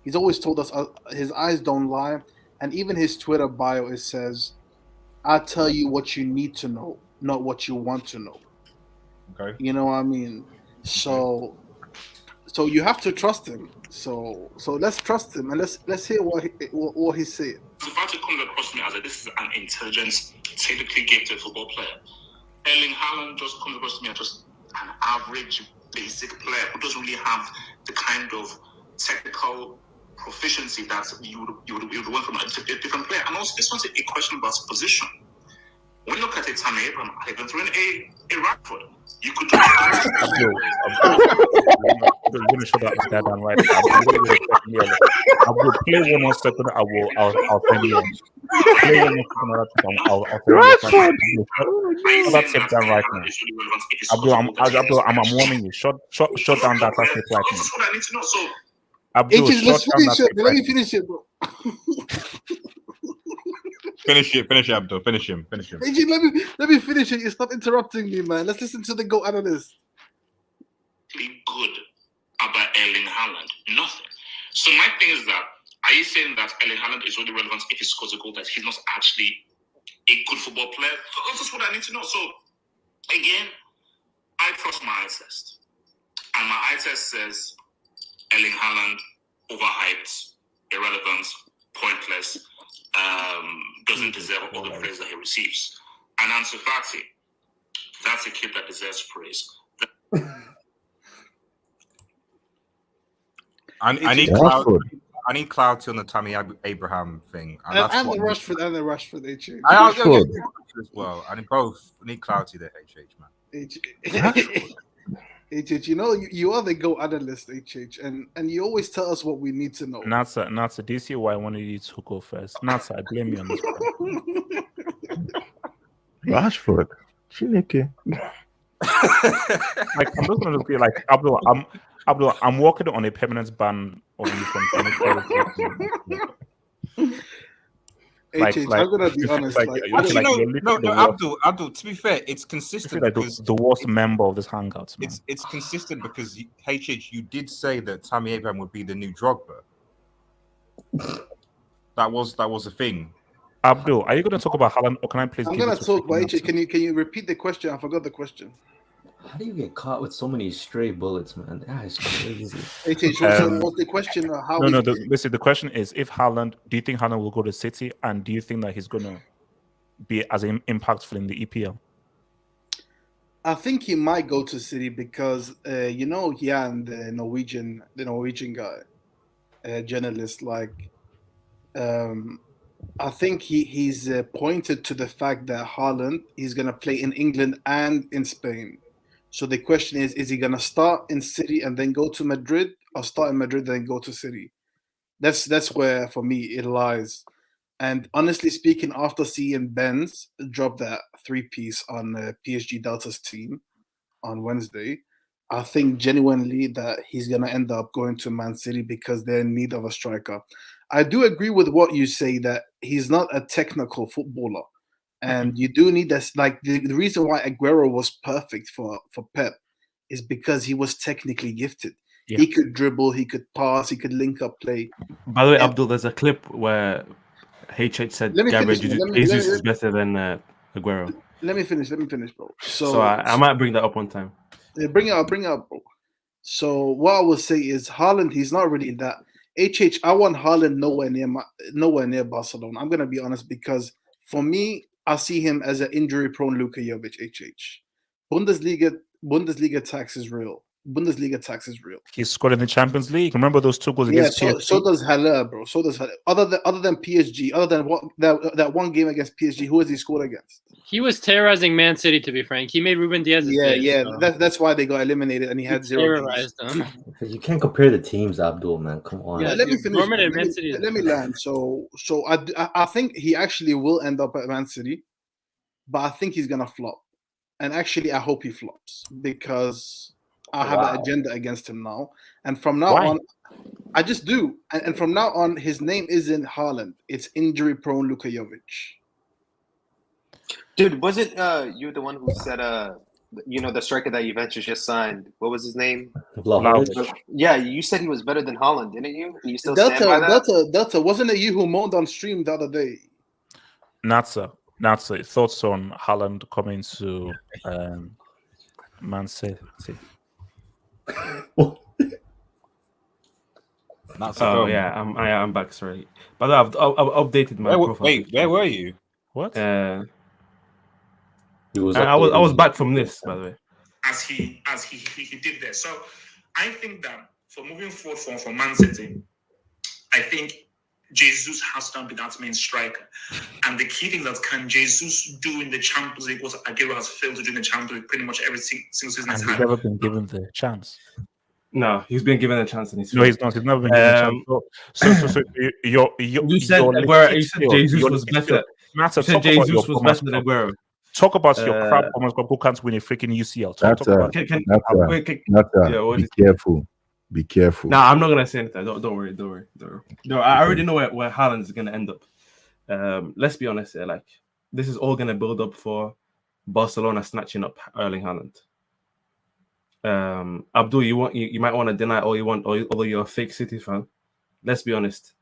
He's always told us his eyes don't lie, and even his Twitter bio, it says, "I tell you what you need to know, not what you want to know." Okay. You know what I mean? So you have to trust him. So let's trust him, and let's hear what he's saying. It's about to come across me as this is an intelligence, technically gifted football player. Erling Haaland just comes across to me as just an average, basic player who doesn't really have the kind of technical proficiency that you would want from a different player. And also, this one's a question about position. When you look at a Tammy Abraham, I even throw in a Radford. You could just I'm going to show that guy down right now. I will play 1 more second. I'll send you. Play 1 more second. I'll send you. That's it down right now. Abdul, I'm warning you. Shut down that tape right now. That's what I need to know. So, Abdul, let's finish it. Let me finish it, bro. Finish it, Abdul. Finish him. AJ, let me finish it. You stop interrupting me, man. Let's listen to the GOAT analyst. Good about Erling Haaland? Nothing. So my thing is that, are you saying that Erling Haaland is only relevant if he scores a goal, that he's not actually a good football player? That's just what I need to know. So, again, I trust my eye test. And my eye test says Erling Haaland, overhyped, irrelevant, pointless, doesn't deserve all the praise that he receives. And Ansu Fati, that's a kid that deserves praise. I need clarity on the Tammy Abraham thing. And the Rashford, HH. As well. I need both. I need clarity there, HH, man. HH, you know, you are the GOAT analyst, HH, and you always tell us what we need to know. Natsa, do you see why I wanted you to go first? Natsa, I blame you on this. Rashford, Chineke. Like, I'm just gonna be like, Abdul, I'm working on a permanent ban on you from Like, I'm gonna be honest. Abdul. To be fair, it's consistent because the worst member of this Hangout. Man. It's consistent because HH, you did say that Tammy Abraham would be the new Drogba. That was a thing. Abdul, are you going to talk about Haaland, or can I please? I'm going to talk, but HH, can you repeat the question? I forgot the question. How do you get caught with so many stray bullets, man? That is crazy. What's the question? How No, is no. Listen, the question is: if Haaland, do you think Haaland will go to City, and do you think that he's gonna be as impactful in the EPL? I think he might go to City because Jan, the Norwegian guy, journalist, like I think he's pointed to the fact that Haaland he's gonna play in England and in Spain. So the question is he gonna start in City and then go to Madrid, or start in Madrid and then go to City? That's where for me it lies. And honestly speaking, after seeing Benz drop that 3-piece on PSG Delta's team on Wednesday, I think genuinely that he's going to end up going to Man City because they're in need of a striker. I do agree with what you say that he's not a technical footballer. And you do need this. Like the reason why Aguero was perfect for Pep is because he was technically gifted. Yeah. He could dribble, he could pass, he could link up play. By the way, Abdul, there's a clip where HH said Let me Gabriel finish, man. Jesus is better than Aguero. Let me finish, bro. So I might bring that up one time. Bring it up, bro. So what I will say is Haaland, he's not really that. I want Haaland nowhere near Barcelona. I'm gonna be honest because for me, I see him as an injury-prone Luka Jovic. Bundesliga tax is real. He scored in the Champions League. Remember those 2 goals against PSG? So does Haller, bro. So does Haller. Other than PSG, other than what that one game against PSG, who has he scored against? He was terrorizing Man City, to be frank. He made Ruben Diaz. That's why they got eliminated, and he had 0 terrorized them. You can't compare the teams, Abdul, man. Come on. Let me finish. Let me land. So I think he actually will end up at Man City, but I think he's gonna flop. And actually, I hope he flops because I have an agenda against him now. And from now on, I just do. And from now on, his name isn't Haaland. It's injury-prone Luka Jovic. Dude, was it you the one who said the striker that Juventus just signed? What was his name? Vlahovic. Yeah, you said he was better than Haaland, didn't you? You still stand by that? Delta, wasn't it you who moaned on stream the other day? Natsa, thoughts on Haaland coming to Man City? I'm back. Sorry, but I've updated my profile. Wait, where were you? What? I was back from this, by the way. As he did there. So I think that for moving forward for Man City, I think Jesus has to be that main striker. And the key thing that can Jesus do in the Champions League, what Aguero has failed to do in the Champions League pretty much every single season And he's he's had. never been given the chance. No, he's been given a chance, and he's no, he's not. He's never been given a chance. So you said Aguero. You said Jesus was better. Matter, you said Jesus was better than Aguero. Talk about your crap performance, but who can't win a freaking UCL? Talk about be careful. Be careful. No, I'm not gonna say anything. Don't worry. No, I already know where Haaland is gonna end up. Let's be honest here. Like, this is all gonna build up for Barcelona snatching up Erling Haaland. Abdul, you might want to deny all you want, although you're a fake City fan. Let's be honest.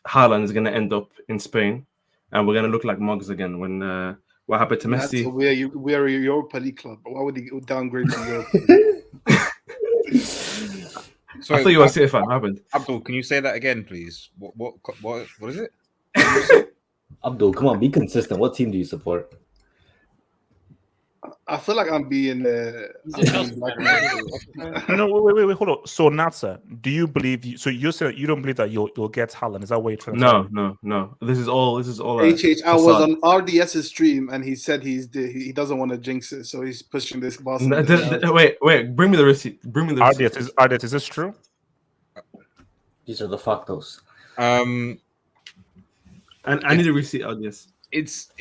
Haaland is gonna end up in Spain, and we're gonna look like mugs again. When what happened to Messi? We are a Europa League club. Why would he downgrade from Europe? Sorry, I thought you were a City fan. What happened? Abdul, can you say that again, please? What is it? Abdul, come on, be consistent. What team do you support? I feel like I'm being. No, wait, hold on. So Natsa, do you believe? So you said you don't believe that you'll get Haaland? Is that what you're trying to say? No. This is all. HH, I was on RDS's stream and he said he doesn't want to jinx it, so he's pushing this boss. Wait, bring me the receipt. RDS, is this true? These are the factos. And I need a receipt, RDS. It's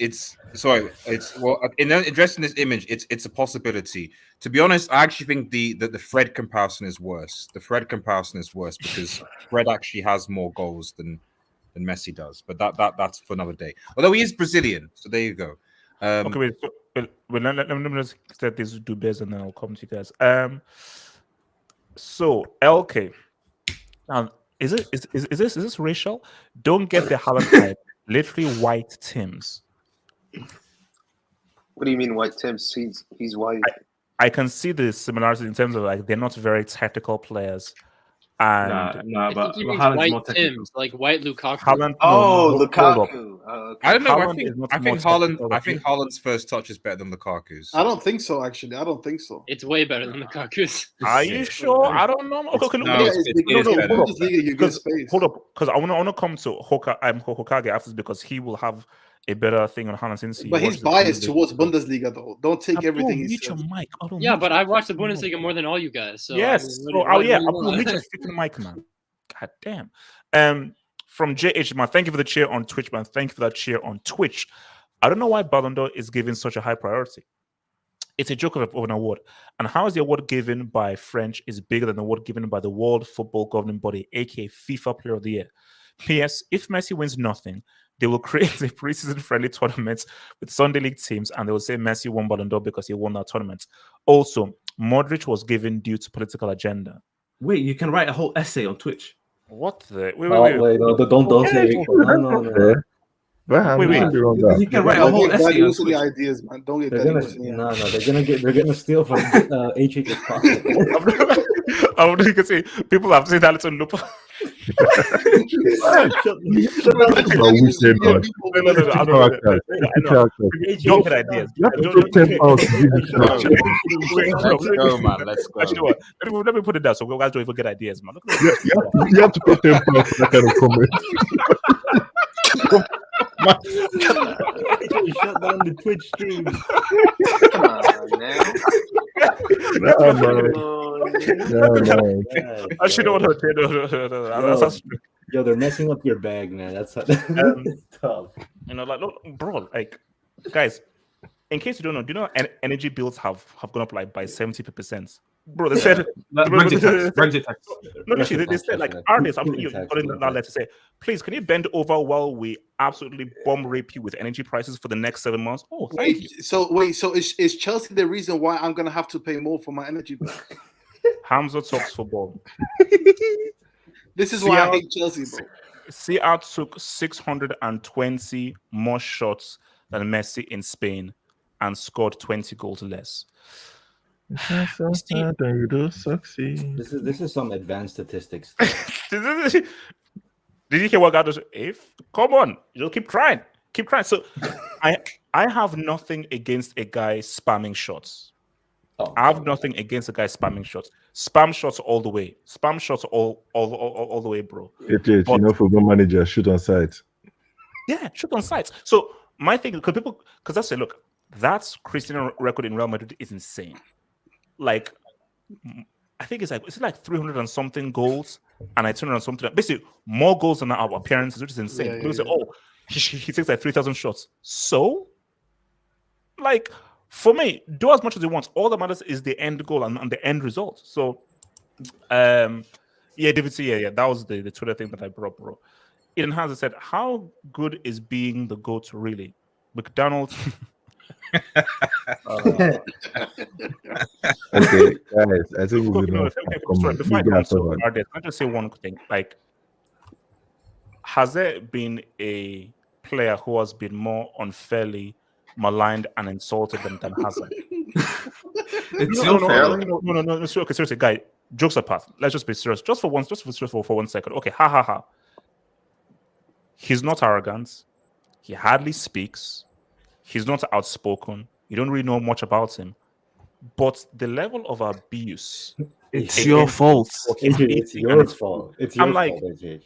in addressing this image, it's a possibility. To be honest, I actually think the Fred comparison is worse. The Fred comparison is worse because Fred actually has more goals than Messi does. But that's for another day. Although he is Brazilian, so there you go. Okay, wait. Let me just set these two bits and then I'll come to you guys. So LK, is this racial? Don't get the Haaland type. Literally white Tims. What do you mean white tips? He's white. I can see the similarities in terms of like they're not very tactical players. And I think he means white Tims, like white Lukaku. Haaland, Lukaku. I don't know. Haaland I think Haaland's first touch is better than Lukaku's. I don't think so. Actually, I don't think so. It's way better than Lukaku's. Are you sure? I don't know. Okay, look. Hold up, because I want to come to Hokage after this because he will have a better thing on Haaland since he. But he's biased towards Bundesliga, though. Don't take everything he says. Yeah, but I watched the Bundesliga more than all you guys. So yes. what do you I'll want? meet your freaking mic, man. God damn. From JH, man, thank you for the cheer on Twitch, man. Thank you for that cheer on Twitch. I don't know why Ballon d'Or is given such a high priority. It's a joke of an award. And how is the award given by French is bigger than the award given by the World Football Governing Body, aka FIFA Player of the Year. P.S. If Messi wins nothing, they will create a preseason friendly tournament with Sunday League teams and they will say Messi won Ballon d'Or because he won that tournament. Also, Modric was given due to political agenda. Wait, you can write a whole essay on Twitch. What the? Wait, no, don't say it. No. You can write a whole essay on Twitch. Ideas, man. Don't get They're gonna steal from HH's pocket. I would you can say people have seen that little loop. Don't get ideas. Let's go. Let me put it down so guys don't even get ideas, man. You have to pay £10 for that kind of comment. Shut down the Twitch stream. Come on, man. I should know what Yo, they're messing up your bag, man. That's tough. You know, like, look, bro, like, guys, in case you don't know, do you know energy bills have gone up like by 70%? Bro, they said Brexit tax. No, they said like artists. I'm calling that letter to say, please, can you bend over while we absolutely bomb rape you with energy prices for the next 7 months? Oh, thank you. So is Chelsea the reason why I'm gonna have to pay more for my energy bill? Hamza talks football. This is why I hate Chelsea, bro. CR took 620 more shots than Messi in Spain and scored 20 goals less. You do succeed. This is some advanced statistics. Did you hear what God was? If come on, you'll keep trying. So I have nothing against a guy spamming shots. I have nothing against a guy spamming shots. Spam shots all the way. Spam shots all the way, bro. You know, football manager shoot on sight. Yeah, shoot on sight. So my thing, because I say, look, that's Cristiano record in Real Madrid is insane. Like, I think it's like 300 and something goals, and I 200 and something. Basically, more goals than our appearances, which is insane. People say, "Oh, he takes like 3,000 shots." So, like, for me, do as much as he wants. All that matters is the end goal and the end result. So, David C, yeah, that was the Twitter thing that I brought, bro. Eden Hansen said, "How good is being the GOAT really?" McDonald's. Okay, guys, I think we will can I just say one thing? Like, has there been a player who has been more unfairly maligned and insulted than Hazard? No. Okay, seriously, guy. Jokes apart. Let's just be serious. Just for 1 second. Okay, ha. He's not arrogant. He hardly speaks. He's not outspoken. You don't really know much about him. But the level of abuse... It's your fault. It's your fault. It's your fault, AJ.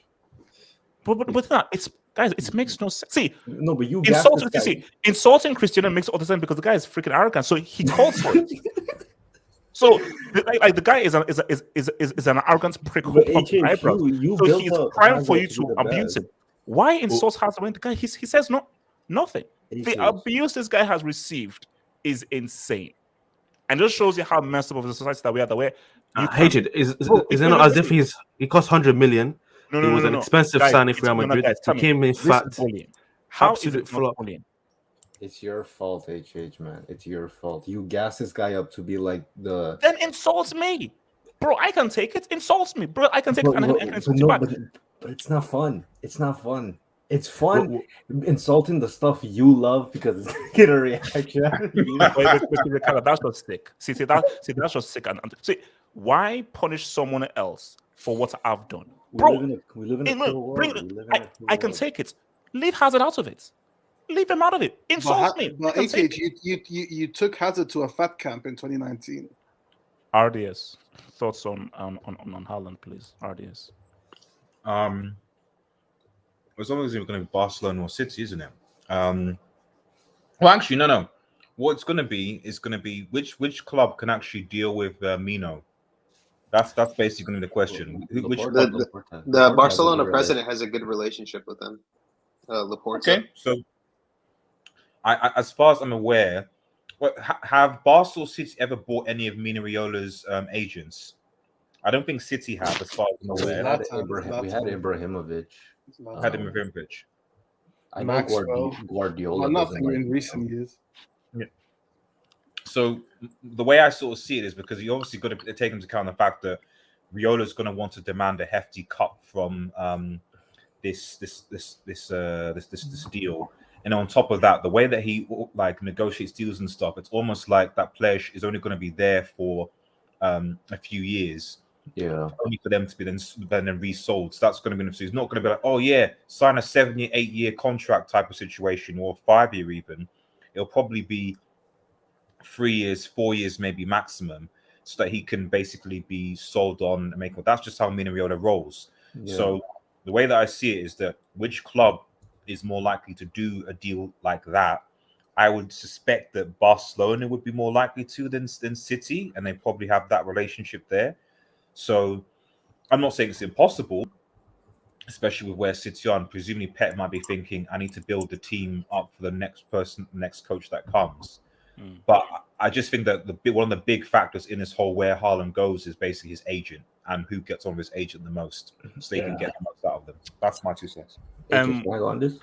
But not. Guys, it makes no sense. See, no, but you insulting Cristiano makes all the sense because the guy is freaking arrogant. So he calls for it. So, like the guy is an arrogant prick who pops eyebrows. So he's crying for you to abuse him. Why insult Hazard when the guy he says nothing? The abuse this guy has received is insane, and just shows you how messed up of the society that we are. The way you hate it is it not as if he cost 100 million? No, he was an expensive signing for Real Madrid. He came in fat. How is it not bullying? It's your fault, HH, man. It's your fault. You gas this guy up to be like the. Then insults me, bro. I can take it. Insults me, bro. I can take it. And I can insult you back. But it's not fun. It's not fun. It's fun insulting the stuff you love because it's get a reaction. That's just sick. See, that's just sick. And see, why punish someone else for what I've done, bro? We live in a cruel world. I can take it. Leave Hazard out of it. Leave him out of it. Insults me. But AKH, you took Hazard to a fat camp in 2019. RDS, thoughts on Haaland, please. RDS. As long as it's going to be Barcelona or City, isn't it? Well, actually, no. What it's going to be is going to be which club can actually deal with Mino. That's basically going to be the question. The Barcelona president has a good relationship with him. Laporte. Okay, so I as far as I'm aware, have Barcelona City ever bought any of Mino Raiola's agents? I don't think City have, as far as I'm aware. We had Ibrahimovic. I know Guardiola. Nothing in recent years. Yeah. So the way I sort of see it is because you obviously got to take into account the fact that Riola's going to want to demand a hefty cut from this deal, and on top of that, the way that he like negotiates deals and stuff, it's almost like that player is only going to be there for a few years. Yeah, only for them to be then resold. So that's going to be he's not going to be like, oh yeah, sign a 7-year, 8-year contract type of situation, or 5-year even. It'll probably be 3 years, 4 years, maybe maximum, so that he can basically be sold on and make. That's just how Mino Raiola rolls. Yeah. So the way that I see it is that which club is more likely to do a deal like that? I would suspect that Barcelona would be more likely to than City, and they probably have that relationship there. So I'm not saying it's impossible, especially with where City are. And presumably Pep might be thinking, I need to build the team up for the next coach that comes. But I just think that one of the big factors in this whole where Haaland goes is basically his agent and who gets on with his agent the most, so they can get the most out of them. That's my 2 cents. Can I go on this?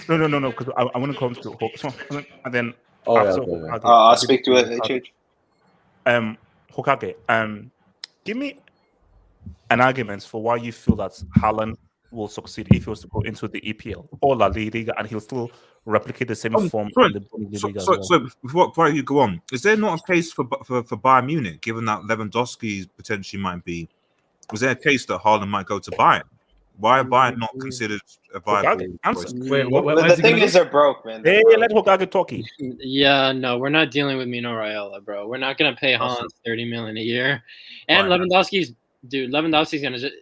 No, because I want to come to Hokage, and then I'll speak to it. Hokage, give me an argument for why you feel that Haaland will succeed if he was to go into the EPL or La Liga, and he'll still replicate the same form in the Bundesliga. So before you go on, is there not a case for Bayern Munich, given that Lewandowski potentially might be? Was there a case that Haaland might go to Bayern? Why are Bayern not considered a viable choice? The thing is, they're broke, man. Hey, let Hokage talk. Yeah, no, we're not dealing with Mino Raiola, bro. We're not gonna pay Haaland $30 million a year, and Lewandowski's gonna just.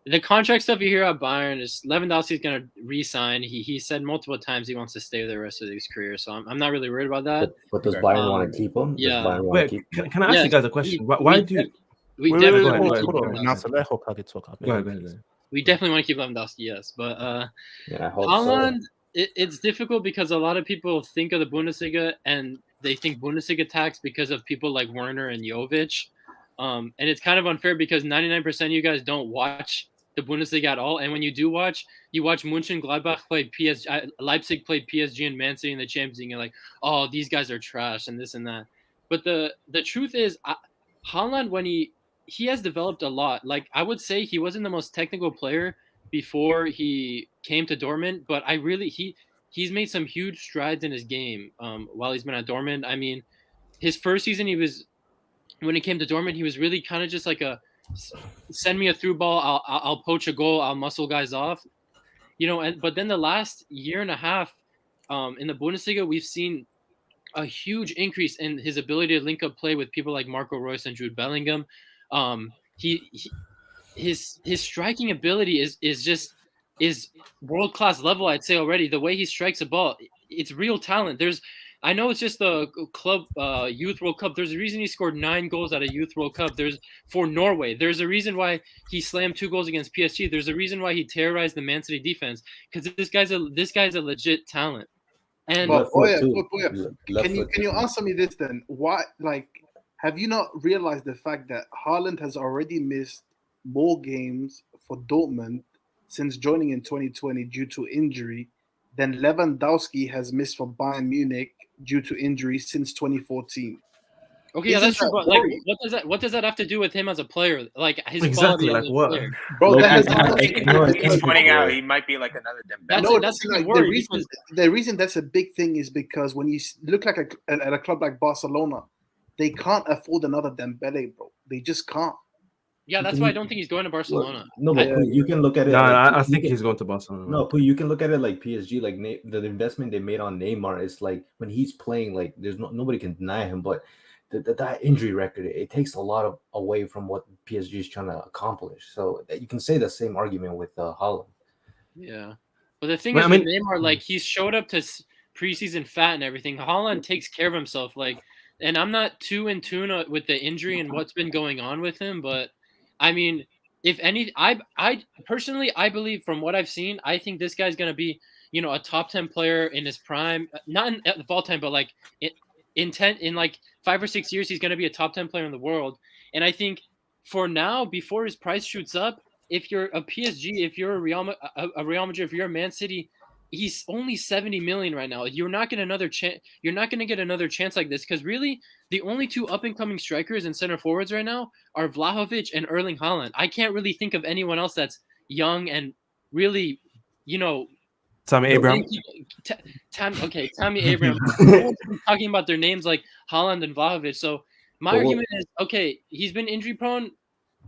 The contract stuff you hear at Bayern is Lewandowski's going to re-sign. He said multiple times he wants to stay the rest of his career, so I'm not really worried about that. But does Bayern want to keep him? Yeah. Can I ask you guys a question? Why do you? We definitely want to keep Lewandowski, yes. But Haaland, it's difficult because a lot of people think of the Bundesliga and they think Bundesliga tax because of people like Werner and Jovic. And it's kind of unfair because 99% of you guys don't watch the Bundesliga at all. And when you do watch, you watch Mönchengladbach play PSG, Leipzig played PSG and Man City in the Champions League. And you're like, oh, these guys are trash and this and that. But the truth is, Haaland, when he has developed a lot. Like, I would say he wasn't the most technical player before he came to Dortmund, but he's made some huge strides in his game while he's been at Dortmund. I mean, his first season, when he came to Dortmund, he was really kind of just like send me a through ball, I'll poach a goal, I'll muscle guys off, but then the last year and a half in the Bundesliga, we've seen a huge increase in his ability to link up play with people like Marco Reus and Jude Bellingham. His striking ability is world-class level, I'd say already. The way he strikes a ball, it's real talent. I know it's just the club youth World Cup. There's a reason he scored 9 goals at a youth World Cup. For Norway. There's a reason why he slammed 2 goals against PSG. There's a reason why he terrorized the Man City defense, because this guy's a legit talent. And can you answer me this then? Why, have you not realized the fact that Haaland has already missed more games for Dortmund since joining in 2020 due to injury than Lewandowski has missed for Bayern Munich due to injury since 2014? Okay, yeah, that's true. But like, what does that have to do with him as a player? Like his Exactly, quality like as a what? player. Bro, that has I nothing. think he's pointing out he might be like another Dembele. That's like even worse the reason that's a big thing is because when you look like at a club like Barcelona, they can't afford another Dembele, bro. They just can't. Yeah, that's why I don't think he's going to Barcelona. No, but you can look at it. No, like, I think he's going to Barcelona. No, but you can look at it like PSG, like the investment they made on Neymar is like when he's playing, like there's nobody can deny him, but that injury record, it takes a lot away from what PSG is trying to accomplish. So you can say the same argument with Haaland. Yeah, but the thing with Neymar, like he's showed up to preseason fat and everything. Haaland takes care of himself, like, and I'm not too in tune with the injury and what's been going on with him, but I mean, if any, I personally, I believe from what I've seen, I think this guy's gonna be, a top 10 player in his prime, not at the all time, but like in like 5 or 6 years, he's gonna be a top 10 player in the world. And I think for now, before his price shoots up, if you're a PSG, if you're a Real Madrid, if you're a Man City, he's only 70 million right now. You're not getting another chance. You're not going to get another chance like this because really, the only two up and coming strikers and center forwards right now are Vlahovic and Erling Haaland. I can't really think of anyone else that's young and really, Tammy Abraham. Tammy Abraham. No one's been talking about their names like Haaland and Vlahovic. So my argument is, okay, he's been injury prone.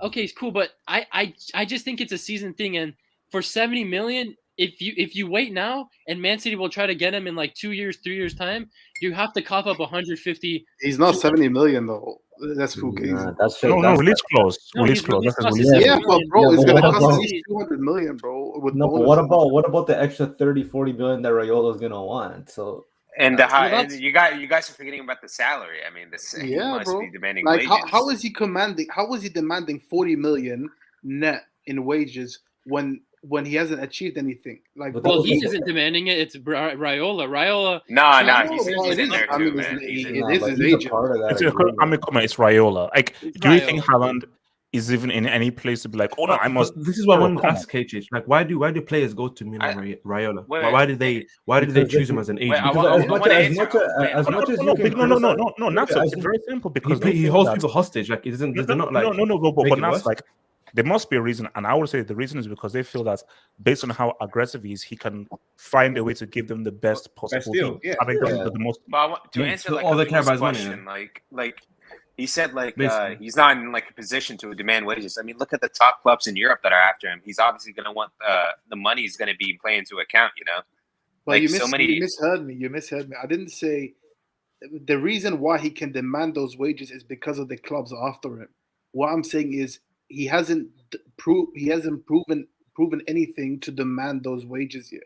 Okay, it's cool, but I just think it's a season thing, and for 70 million, if you wait now and Man City will try to get him in like 2 years, 3 years time, you have to cough up 150. He's not 70 million though. That's fugazi. No, release clause. Release clause. Yeah, but bro, it's gonna cost at least 200 million, bro. No, but what about the extra 30-40 million that Raiola's gonna want? So. And you guys are forgetting about the salary. I mean, he must bro. be demanding like wages. how is he commanding? How is he demanding 40 million net in wages when he hasn't achieved anything? Like, well, he isn't demanding it. It's Raiola. No, he's in there too, man. It is his agent. It's Raiola. Like, do you think Haaland is even in any place to be like, oh no, I must? This is what I want to ask KH. Like, why do players go to Milan Raiola? Why did they choose him as an agent? As much as you can. No, not so. It's very simple because he holds people hostage. Like, it isn't. They're not like but that's like. There must be a reason, and I would say the reason is because they feel that based on how aggressive he is, he can find a way to give them the best possible deal. Yeah. I think that's the most. But to answer like all they care about is question, money. Like he said, he's not in like a position to demand wages. I mean, look at the top clubs in Europe that are after him. He's obviously going to want the money is going to be playing into account. But you misheard me. You misheard me. I didn't say the reason why he can demand those wages is because of the clubs after him. What I'm saying is he hasn't proven anything to demand those wages yet.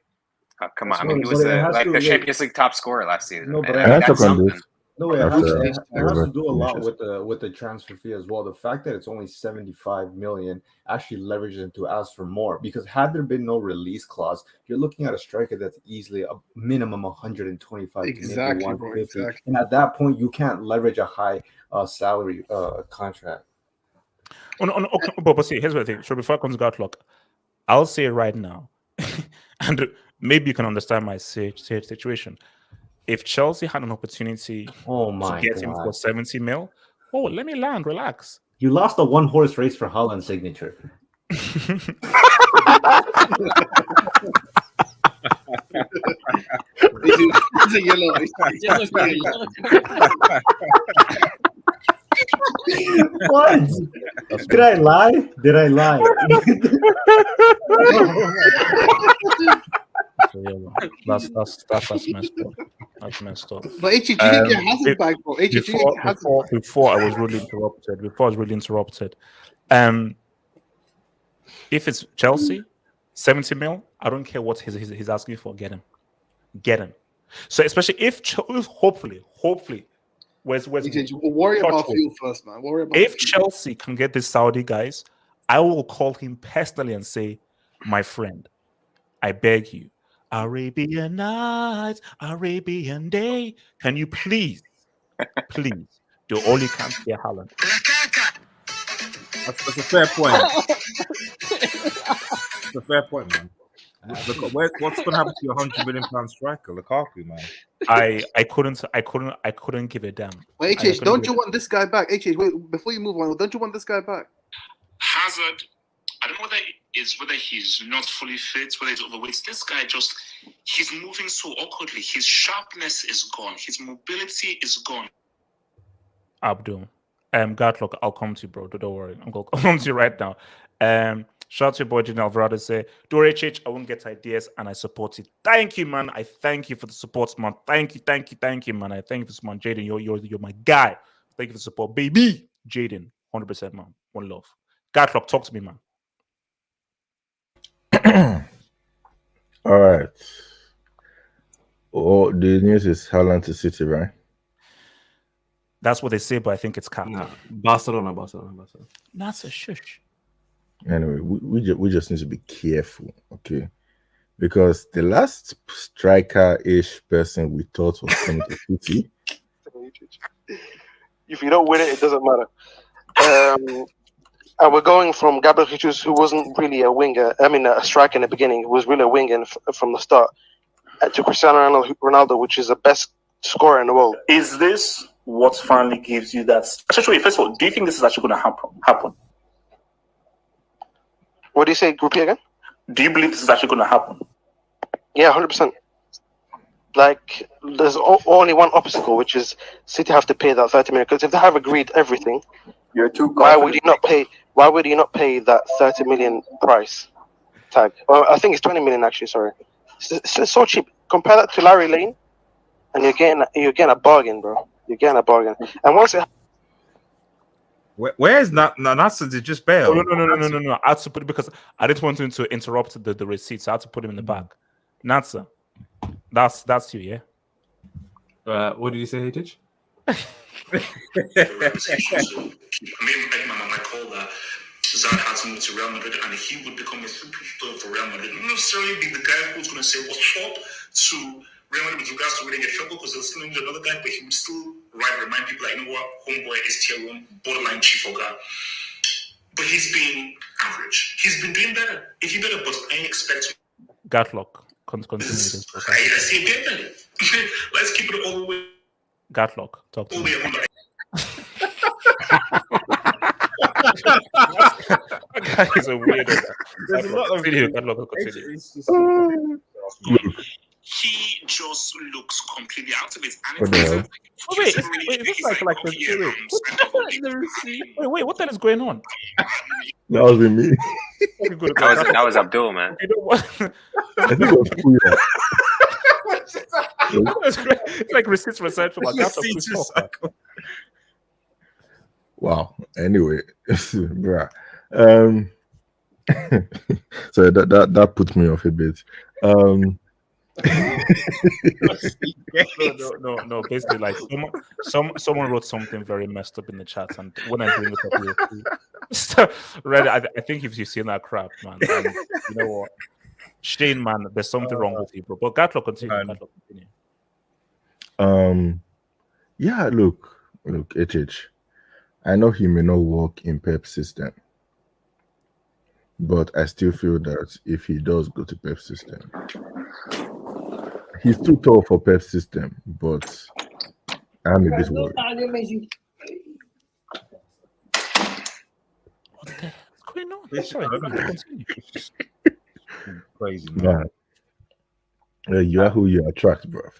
Oh, come on! I mean, he was the Champions League top scorer last season. No, but that's something. No, it has to do a lot with the transfer fee as well. The fact that it's only 75 million actually leverages him to ask for more, because had there been no release clause, you're looking at a striker that's easily a minimum 125 exactly, to 150, exactly. And at that point, you can't leverage a high salary contract. But see, here's the thing. So before I come to Godlock, I'll say right now, and maybe you can understand my situation. If Chelsea had an opportunity to get him for 70 mil, let me land, relax. You lost a one-horse race for Haaland's signature. It's a yellow. What? Did I lie? That's messed up. That's messed up. But HG has it back, bro. Before I was really interrupted. If it's Chelsea, 70 mil, I don't care what he's asking for. Get him. So especially if hopefully. Worry about you first, man. If Chelsea can get these Saudi guys, I will call him personally and say, my friend, I beg you, Arabian Nights, Arabian Day, can you please do all you can to get Haaland? That's a fair point. It's a fair point, man. What's going to happen to your £100 million striker, Lukaku, man? I couldn't give a damn. Wait, HH, don't you want this guy back? HH, wait, before you move on, don't you want this guy back? Hazard, I don't know whether he's not fully fit, whether he's overweight. This guy he's moving so awkwardly. His sharpness is gone. His mobility is gone. Abdul, Gatlock, I'll come to you, bro. Don't worry, I'm going to come to you right now. Shout out to your boy Gene Alvarado. Say, do HH, I won't get ideas, and I support it. Thank you, man. I thank you for the support, man. Thank you, man. I thank you for the support, Jaden. You're my guy. Thank you for the support, baby. Jaden, 100%, man. One love. Gatlock, talk to me, man. All right. Oh, the news is Haaland to City, right? That's what they say, but I think it's cap. No, Barcelona. That's a shush. Anyway, we just need to be careful, okay? Because the last striker-ish person we thought was coming to City. If you don't win it, it doesn't matter. And we're going from Gabriel Jesus, who wasn't really a winger, a striker in the beginning, he was really a winger from the start, to Cristiano Ronaldo, which is the best scorer in the world. Is this what finally gives you that? Actually, first of all, do you think this is actually going to happen? What do you say? Repeat again? Do you believe this is actually going to happen? Yeah, 100%. Like, there's only one obstacle, which is City have to pay that 30 million. Because if they have agreed everything, you're too why would you not pay? Why would you not pay that 30 million price tag? Well, I think it's 20 million actually. Sorry, it's so cheap. Compare that to Larry Lane, and you're getting a bargain, bro. You're getting a bargain. And once it Where is Nasser? Did just bail? No. I had to put it because I didn't want him to interrupt the receipt, so I had to put him in the back. Nasser, that's you, yeah. What did you say, HH? Zad had to move to Real Madrid and he would become a superstar for Real Madrid. Not necessarily be the guy who's going to say what's up to Real Madrid with regards to winning a treble because they'll still need another guy, but he would still remind people like, you know what, homeboy is tier 1, borderline chief of guy. But he's been average. He's been doing better. If you better, but I expect Gatlock, continue this. I see better. Let's keep it all the way. Gatlock, talk to me. That guy is a weirdo. There's a lot of he just looks completely out of it. And wait, it's like wait, what the hell is going on? That was with me. That was Abdul, man. I think it was Kuya. It's like receipts for central. Wow. Anyway, bruh. So that put me off a bit. No. Basically, like someone wrote something very messed up in the chat, and when I bring it up, Reddit, I think if you've seen that crap, man, you know what, Shane, man, there's something wrong with you, bro. But Gatlock, continue. Yeah, look, HH. I know he may not work in Pep's system, but I still feel that if he does go to Pep's system, he's too tall for Pep's system, but I'm a bit worried. What the hell is going on? Sorry, continue. Crazy, man. You are who you attract, bruv.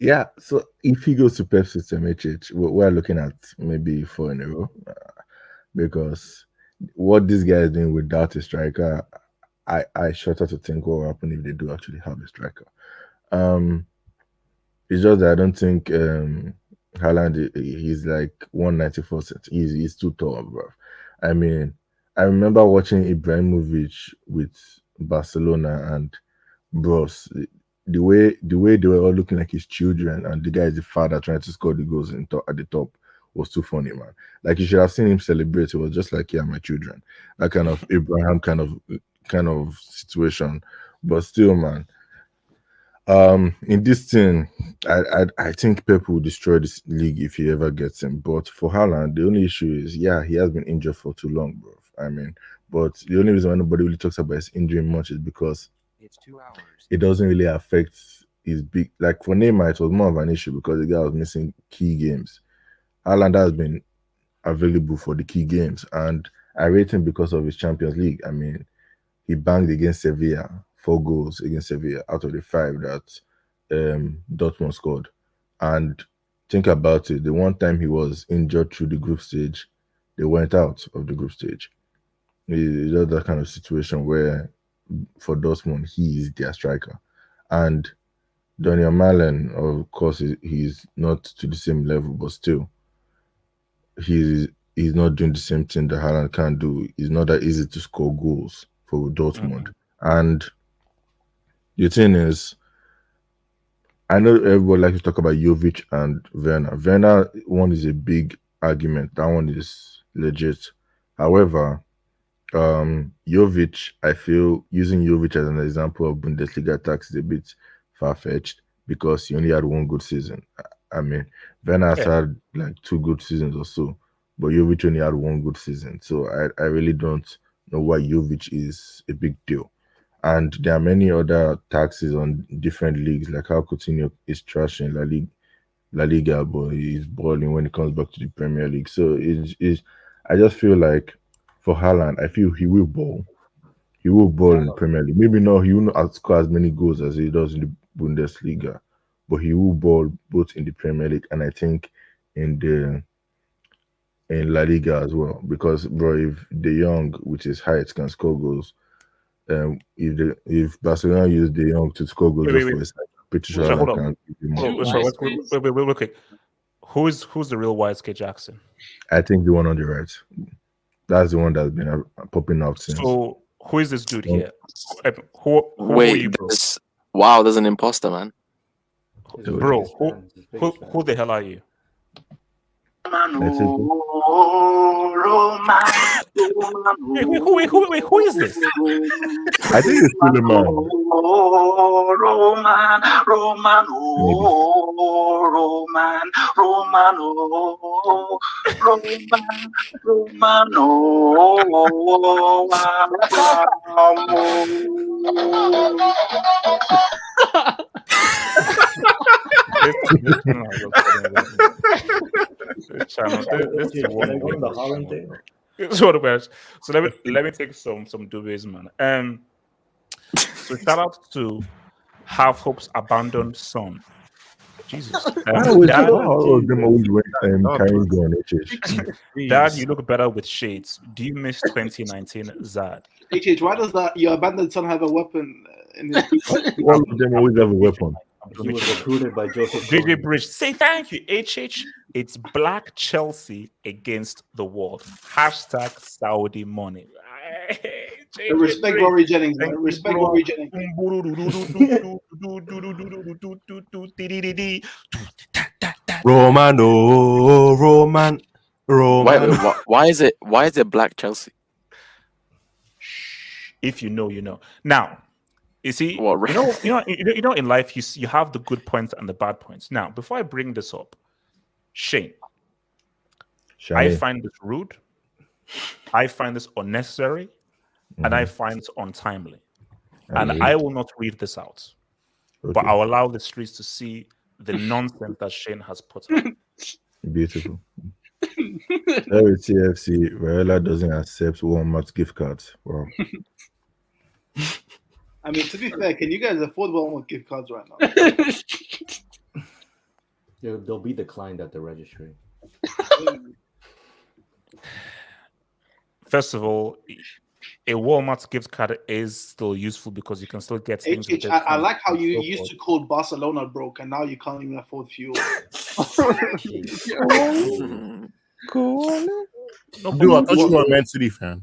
Yeah, so if he goes to Pep system, HH, we're looking at maybe 4 in a row, because what this guy is doing without a striker, I shudder to think what will happen if they do actually have a striker. It's just that I don't think Haaland, he's like 194 cents. He's too tall, bro. I mean, I remember watching Ibrahimovic with Barcelona, and bros, the way they were all looking like his children, and the guy is the father trying to score the goals at the top was too funny, man. Like, you should have seen him celebrate. It was just like, yeah, my children. That kind of Abraham kind of situation. But still, man, in this thing, I think Pep will destroy this league if he ever gets him. But for Haaland, the only issue is, yeah, he has been injured for too long, bro. I mean, But the only reason why nobody really talks about his injury much is because it doesn't really affect his big. Like for Neymar, it was more of an issue because the guy was missing key games. Haaland has been available for the key games, and I rate him because of his Champions League. I mean, he banged against Sevilla, 4 goals against Sevilla out of the 5 that Dortmund scored. And think about it, the one time he was injured through the group stage, they went out of the group stage. It's just that kind of situation where for Dortmund, he is their striker. And Daniel Malen, of course, he's not to the same level, but still, he's not doing the same thing that Haaland can do. It's not that easy to score goals for Dortmund. And the thing is, I know everybody likes to talk about Jovic and Werner. Werner one is a big argument. That one is legit. However, Jovic, I feel using Jovic as an example of Bundesliga attacks is a bit far-fetched because he only had 1 good season. I mean, Werner has had like 2 good seasons or so, but Jovic only had 1 good season. So I really don't know why Jovic is a big deal. And there are many other taxes on different leagues, like how Coutinho is trash in La Liga, but he's balling when it comes back to the Premier League. So I just feel like for Haaland, I feel he will ball. He will ball in the Premier League. Maybe not, he will not score as many goals as he does in the Bundesliga, but he will ball both in the Premier League and I think in La Liga as well. Because bro, if De Jong with his height can score goals, if Barcelona use De Jong to score goals just for his height, I'm pretty sure Haaland can give him more. Wait, quick. Who's the real YSK Jackson? I think the one on the right. That's the one that's been popping out since. So who is this dude here? Who Wait, wow, there's an imposter, man. Bro, who the hell are you? Wait, who is this? I think it's Suleiman. So let me take some dubbies, man. So shout out to Half Hope's abandoned son. Jesus. Dad, you look better with shades. Do you miss 2019 Zad? HH, why does your abandoned son have a weapon? All of them always have a weapon. He was recruited by Joseph. JJ Bridge, say thank you. HH, it's Black Chelsea against the world. Hashtag Saudi money. Respect Rory Jennings. Respect Rory Jennings. Roman. Why is it Black Chelsea? If you know, you know. Now, you see, you know, in life, you have the good points and the bad points. Now, before I bring this up, Shane, I find this rude. I find this unnecessary, and I find it untimely. And I will not read this out, but I'll allow the streets to see the nonsense that Shane has put out. Beautiful. Every TFC, Varela doesn't accept Walmart gift cards. Wow. I mean, to be fair, can you guys afford Walmart gift cards right now? They'll be declined at the registry. First of all, a Walmart gift card is still useful because you can still get things. I like how you used to call Barcelona broke, and now you can't even afford fuel. Cool. No, dude, I thought you were a Man City fan.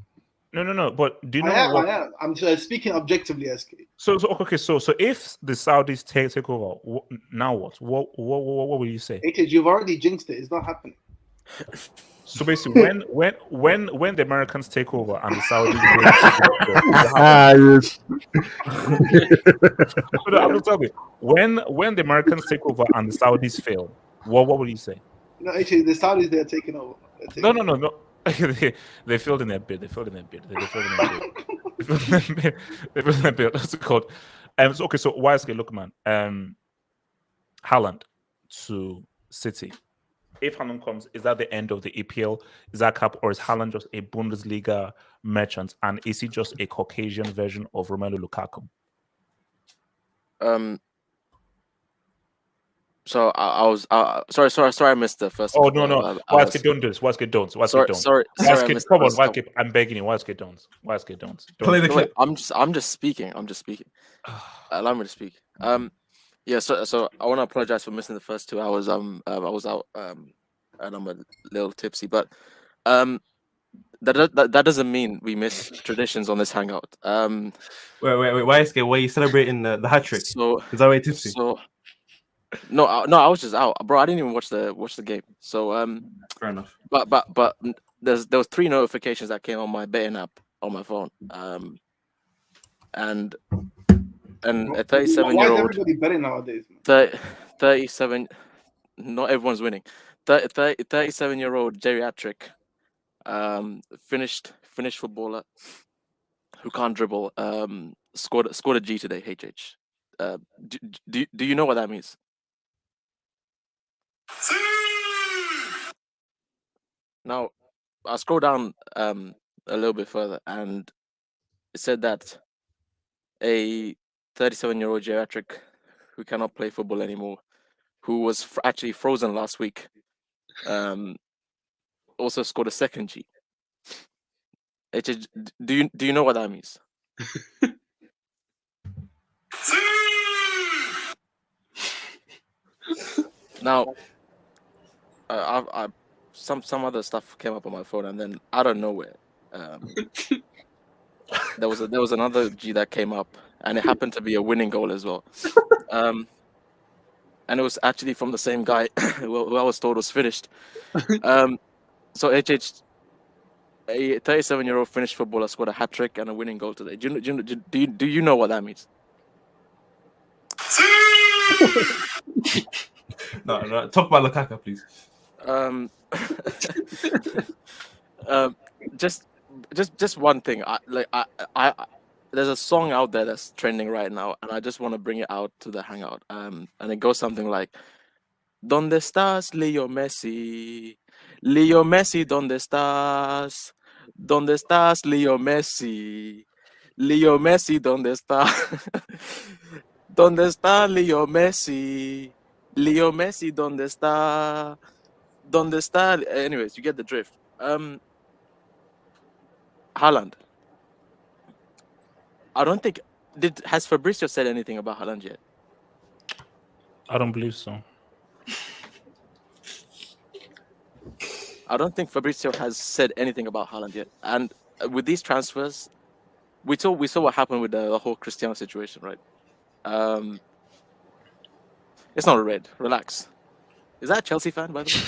No. But do you know? I am. I'm speaking objectively, SK. So if the Saudis take over, now what? What will you say? You've already jinxed it. It's not happening. So basically, when the Americans take over and the Saudis, I'm just telling you, when the Americans take over and the Saudis fail, what will you say? No, actually, the Saudis they're taking over. No. they filled in their bid. They filled in their bid. They filled in their bid. They filled in their bid. They filled in their bid. What's it called? So, okay, so YSK, look, man. Haaland to City. If Haaland comes, is that the end of the EPL? Is that cap, or is Haaland just a Bundesliga merchant? And is he just a Caucasian version of Romelu Lukaku? So I was sorry I missed the first. Oh no. YSK, don't do this. YSK, don't. YSK, don't. Sorry, YSK, come on, YSK, I'm begging you. YSK, don't. YSK, don't. Play the clip. I'm just speaking. Allow me to speak. Yeah. So I want to apologize for missing the first 2 hours. I was out. And I'm a little tipsy, but that doesn't mean we miss traditions on this hangout. Wait. YSK, were you celebrating the hat trick? So is that way tipsy? So. No, I was just out, bro. I didn't even watch the game. So fair enough. But there was 3 notifications that came on my betting app on my phone. And a 37-year-old. Why is everybody betting nowadays? 37. Not everyone's winning. 37-year-old geriatric, finished footballer who can't dribble. Scored a G today. HH. Do you know what that means? Now, I scroll down a little bit further, and it said that a 37-year-old geriatric who cannot play football anymore, who was actually frozen last week, also scored a second G. Do you know what that means? Now, I some other stuff came up on my phone, and then out of nowhere, there was another G that came up, and it happened to be a winning goal as well. And it was actually from the same guy who I was told was finished. So HH, a 37-year-old Finnish footballer scored a hat trick and a winning goal today. Do you know what that means? No. Talk about Lukaku, please. Just one thing. I there's a song out there that's trending right now, and I just want to bring it out to the hangout. And it goes something like, "Donde estás, Leo Messi? Leo Messi, ¿dónde estás? ¿Dónde estás, Leo Messi? Leo Messi, ¿dónde está? ¿Dónde está Leo Messi? Leo Messi, ¿dónde está? ¿Dónde está?" Anyways, you get the drift. Haaland. I don't think has Fabrizio said anything about Haaland yet? I don't believe so. I don't think Fabrizio has said anything about Haaland yet. And with these transfers, we saw what happened with the whole Cristiano situation, right? It's not a red. Relax. Is that a Chelsea fan, by the way?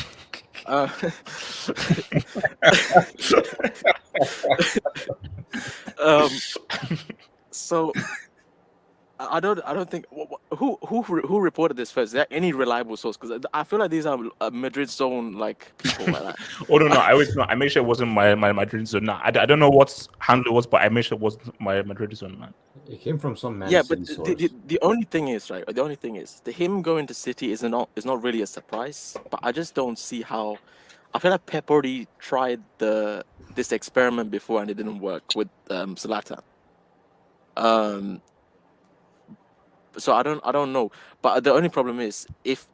So I don't think who reported this first. Is there any reliable source? Because I feel like these are Madrid zone like people like that. Oh no! I made sure it wasn't my Madrid zone. No, I don't know what handle it was, but I made sure it wasn't my Madrid zone, man. It came from some Man Yeah, City but source. the only thing is, right? The only thing is, him going to City is not really a surprise. But I just don't see how. I feel like Pep already tried this experiment before and it didn't work with Zlatan. So I don't know. But the only problem is if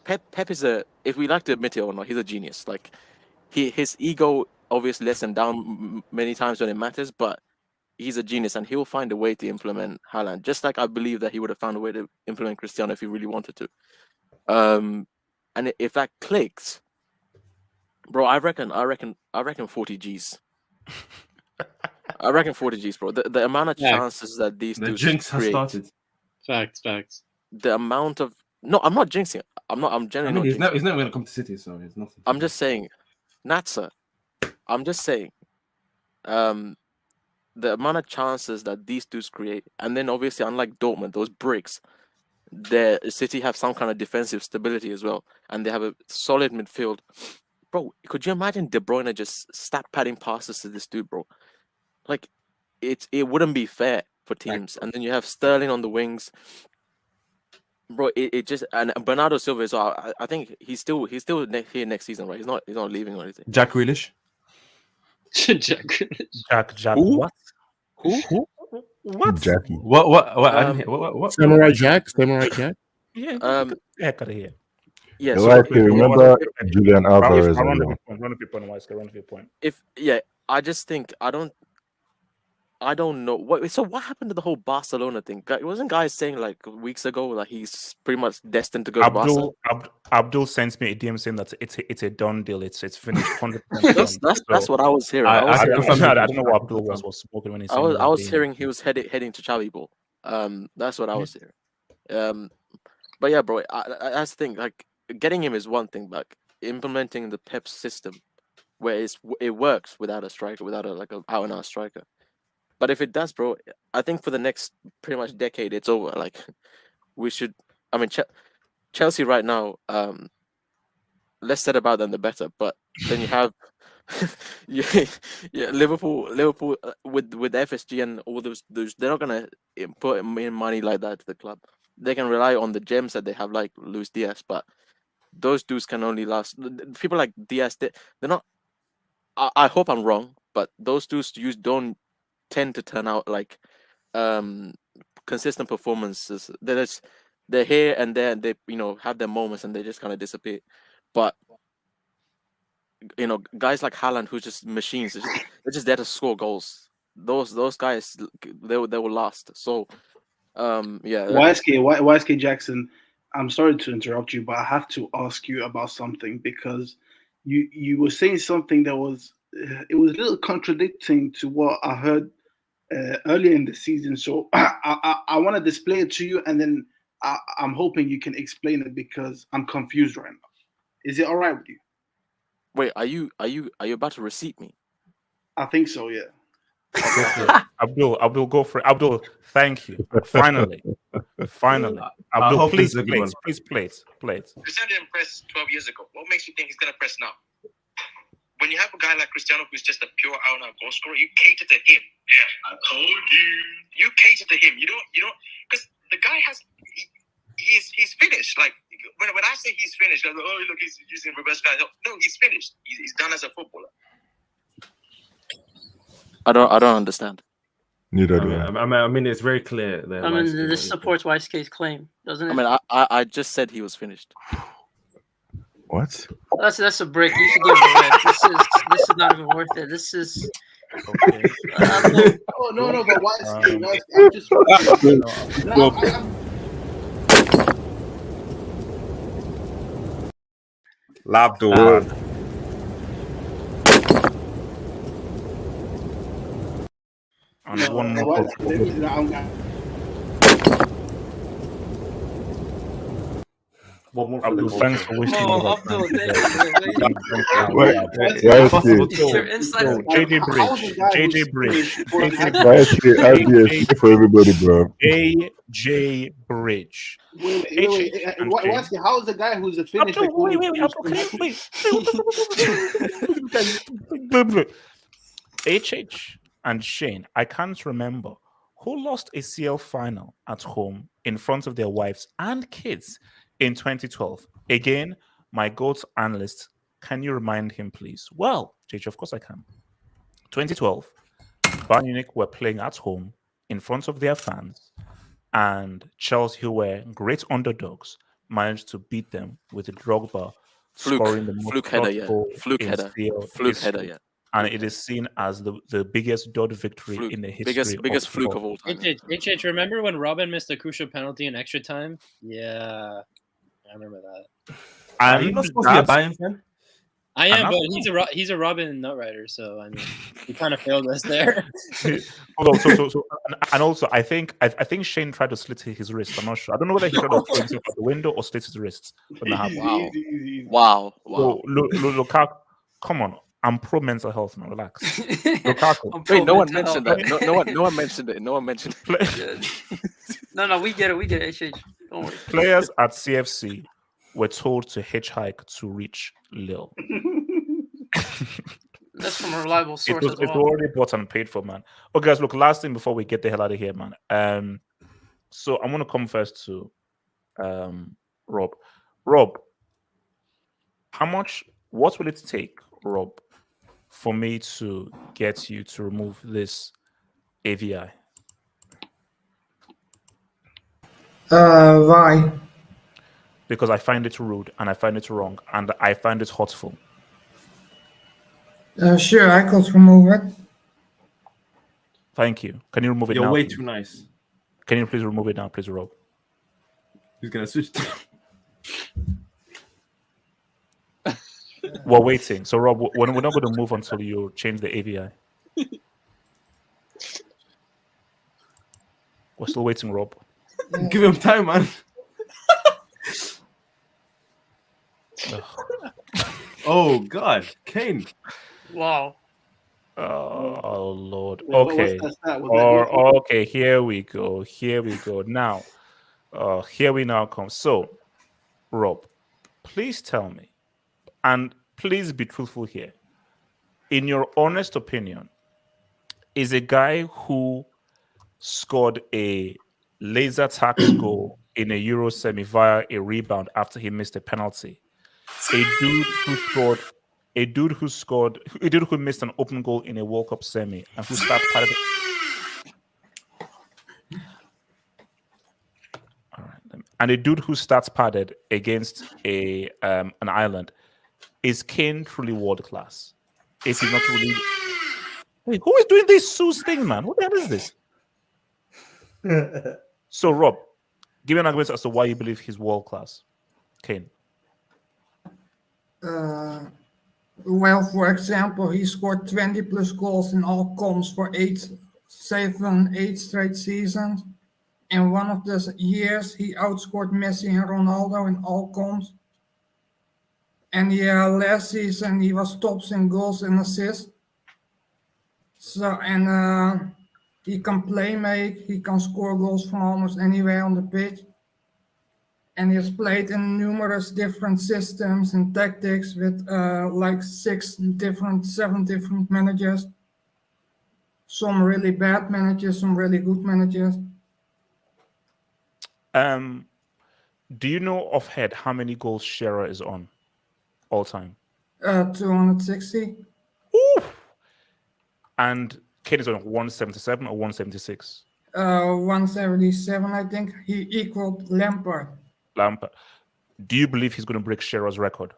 Pep is if we like to admit it or not, he's a genius. Like his ego obviously lets him down many times when it matters, but he's a genius and he'll find a way to implement Haaland. Just like I believe that he would have found a way to implement Cristiano if he really wanted to. And if that clicks, bro, I reckon 40 Gs. I reckon 40 Gs, bro. The amount of chances that these The two jinx has started. Facts. The amount of I'm not jinxing. I'm genuinely he's not jinxing. he's never going to come to City, so it's nothing. I'm just saying, Natsa. I'm just saying, the amount of chances that these two create, and then obviously, unlike Dortmund, those bricks, the City have some kind of defensive stability as well, and they have a solid midfield, bro, could you imagine De Bruyne just stat padding passes to this dude, bro? Like, it wouldn't be fair for teams. And then you have Sterling on the wings, bro. It just and Bernardo Silva is. I think he's still here next season, right? He's not leaving or anything. Jack Grealish. Jack Grealish. Jack. Who? What? Who? What? Jackie. What? I didn't hear. What? Samurai Jack. Yeah. Get the heck out of here. Yeah. The So YSK, remember Julian Alvarez as Run well. of your point, YSK. Run of your point. I just think I don't know what. So what happened to the whole Barcelona thing? Wasn't guys saying like weeks ago like he's pretty much destined to go to Barca? Abdul sends me a DM saying that it's a done deal. It's finished 100%. That's what I was hearing. I don't know what Abdul was smoking when he said. I was hearing he was heading to Xavi ball. That's what I was hearing. But yeah, bro, I just think like getting him is one thing, but implementing the Pep system where it works without a striker, without a out and out striker. But if it does, bro, I think for the next pretty much decade, it's over. Like, we should. I mean, Chelsea right now. Less said about them, the better. But then you have, Liverpool with FSG and all those. They're not gonna put in money like that to the club. They can rely on the gems that they have, like Luis Diaz. But those dudes can only last. People like Diaz, they're not. I hope I'm wrong, but those dudes don't tend to turn out like consistent performances. They're here and there, and they have their moments and they just kind of disappear. But guys like Haaland, who's just machines, they're just there to score goals. Those guys, they will last. So yeah. YSK Jackson, I'm sorry to interrupt you, but I have to ask you about something because you were saying something that was a little contradicting to what I heard earlier in the season. So I want to display it to you, and then I'm hoping you can explain it because I'm confused right now. Is it all right with you? Wait, are you about to receipt me? I think so, yeah. Abdul, go for it. Abdul, thank you. Finally. Abdul, please play it. Cristiano didn't press 12 years ago. What makes you think he's going to press now? When you have a guy like Cristiano who's just a pure out-and-out goal scorer, you cater to him. Yeah, I told you. You cater to him. You don't, because the guy he's finished. Like when I say he's finished, like, oh look, he's using reverse guy. No, he's finished. He's done as a footballer. I don't understand. Neither do I. I mean, it's very clear that. I mean, this supports YSK's claim, doesn't it? I mean, I just said he was finished. What? That's a brick. You should give him a red. This is not even worth it. This is. Okay. No, but YSK, I'm just. Labdor. And one more. One more. Abdul, thanks for wasting JJ Bridge. For everybody, bro. AJ Bridge. Wait. How is the guy who's a finished? HH and Shane, I can't remember who lost a CL final at home in front of their wives and kids in 2012. Again, my GOAT analyst, can you remind him, please? Well, JJ, of course I can. 2012, Bayern Munich were playing at home in front of their fans, and Chelsea, who were great underdogs, managed to beat them with a Drogba scoring the most fluke header, yeah. And it is seen as the biggest dud victory in the history. Biggest fluke of all time. HH, remember when Robin missed a crucial penalty in extra time? Yeah, I remember that. Are you not supposed to be a Bayern fan? I am, but he's a Robin Nutrider, so I mean, he kind of failed us there. And also, I think Shane tried to slit his wrist. I'm not sure. I don't know whether he tried to throw himself out the window or slit his wrists. Wow. So, Lukaku, come on. I'm pro mental health now. Relax. Lukaku. Wait, no one mentioned that. No one mentioned it. No one mentioned it. No, we get it. HH. Don't worry. Players at CFC were told to hitchhike to reach Lille. That's from a reliable source as It's well. already bought and paid for, man. Okay, guys, look, last thing before we get the hell out of here, man. So I'm gonna come first to Rob. Rob, what will it take, Rob, for me to get you to remove this AVI? Why? Because I find it rude and I find it wrong and I find it hurtful. Sure, I could remove it. Thank you. Can you remove it You're now? way please? too nice. Can you please remove it now, please, Rob? Who's gonna switch? We're waiting. So, Rob, we're not going to move until you change the AVI. We're still waiting, Rob. Give him time, man. Oh God, Kane. Wow. Oh Lord. Wait, Okay. what's that? Was that Okay. Here we go. Now, here we now come. So, Rob, please tell me, and please be truthful here. In your honest opinion, is a guy who scored a laser tax goal in a Euro semi via a rebound after he missed a penalty, a dude who missed an open goal in a World Cup semi and who starts part of it. All right, and a dude who starts padded against an island. Is Kane truly world class? Is he not really? Wait, who is doing this Sue's thing, man? What the hell is this? So, Rob, give me an argument as to why you believe he's world class. Kane. Well, for example, he scored 20 plus goals in all comps for 8 straight seasons. In one of those years, he outscored Messi and Ronaldo in all comps. And yeah, last season he was tops in goals and assists. So, and he can play make, he can score goals from almost anywhere on the pitch. And he has played in numerous different systems and tactics with like 7 different managers. Some really bad managers, some really good managers. Do you know offhand how many goals Shearer is on all time? 260. Ooh. And Kane is on 177 or 176? 177, I think. He equaled Lampard. Do you believe he's going to break Shearer's record?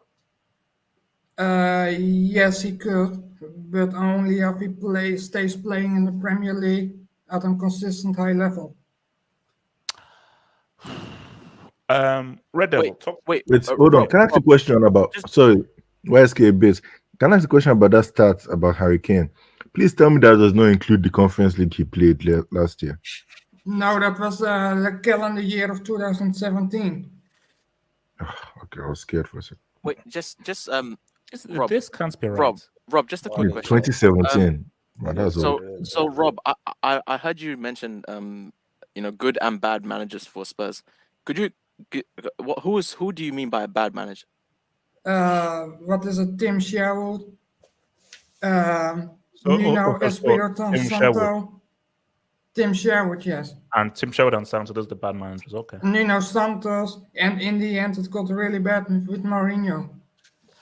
Yes, he could, but only if he stays playing in the Premier League at a consistent high level. Red Devil. Wait, hold on. Can I ask a question about? Sorry, YSK base. Can I ask a question about that stat about Harry Kane? Please tell me that does not include the Conference League he played last year. No, that was the calendar year of 2017. Okay, I was scared for a second. Wait, Rob, this can't be right. Rob, just a quick question. 2017. That's so Rob, I heard you mention good and bad managers for Spurs. Could you who do you mean by a bad manager? What is it? Tim Sherwood, Nuno Espirito Santo. Tim Sherwood, yes. And Tim Sherwood and Santos, those are the bad managers. Okay. Nuno Santos, and in the end, it got really bad with Mourinho.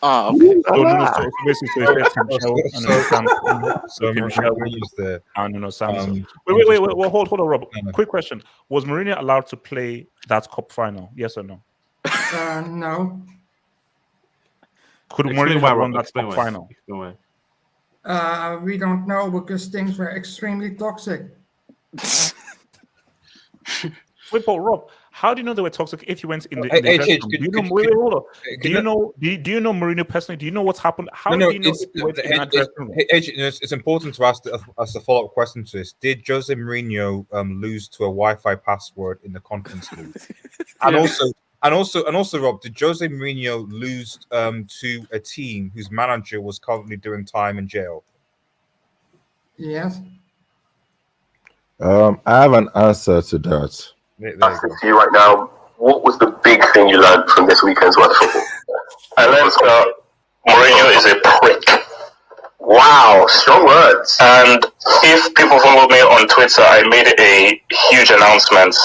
Ah, okay. So basically, Tim Sherwood and Tim Sherwood there. And Nuno Santos. Wait, hold on, Rob. Quick question: was Mourinho allowed to play that cup final? Yes or no? No. Could Mourinho have won that cup final? We don't know because things were extremely toxic. Wait, but Rob, how do you know they were toxic if you went in the dressing room? Do you know Mourinho personally? Do you know what's happened? How do you know if you went in that dressing room? It's important to ask a follow-up question to this. Did Jose Mourinho lose to a Wi-Fi password in the Conference League? And also, Rob, did Jose Mourinho lose to a team whose manager was currently doing time in jail? Yes. I have an answer to that. Asking to you right now, what was the big thing you learned from this weekend's World Football? I learned that Mourinho is a prick. Wow, strong words. And if people follow me on Twitter, I made a huge announcement.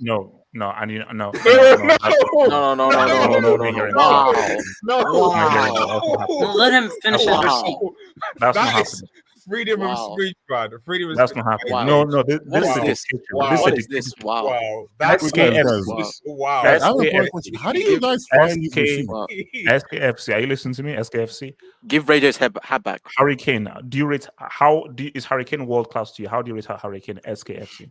No, and you no. Wow. Let him finish his receipt. That's not That happening. is freedom of speech, man. Freedom of That's speech. not happening. Wow. No. This What is is a this? dictatorship. What is this? Wow. Wow. That's SKFC. wow. I have a important question. How do you guys find these receipts? SKFC. Are you listening to me? SKFC. Give Rangers hat back. Hurricane. Do you rate is Hurricane world class to you? How do you rate Hurricane SKFC?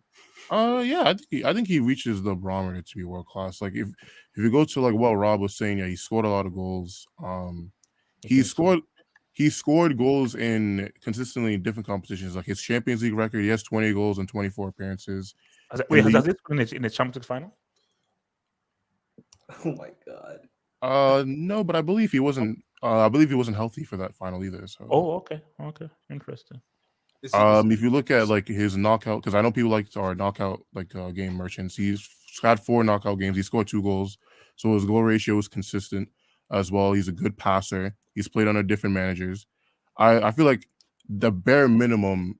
Yeah, I think he reaches the barometer to be world class. Like if you go to like what Rob was saying, yeah, he scored a lot of goals. He scored goals in consistently different competitions. Like his Champions League record, he has 20 goals and 24 appearances. Wait, has this been in the Champions League final? Oh my god. No, but I believe he wasn't. I believe he wasn't healthy for that final either. So. Oh, okay, interesting. If you look at like his knockout, because I know people like our knockout game merchants. He's had 4 knockout games. He scored 2 goals, so his goal ratio is consistent as well. He's a good passer. He's played under different managers. I feel like the bare minimum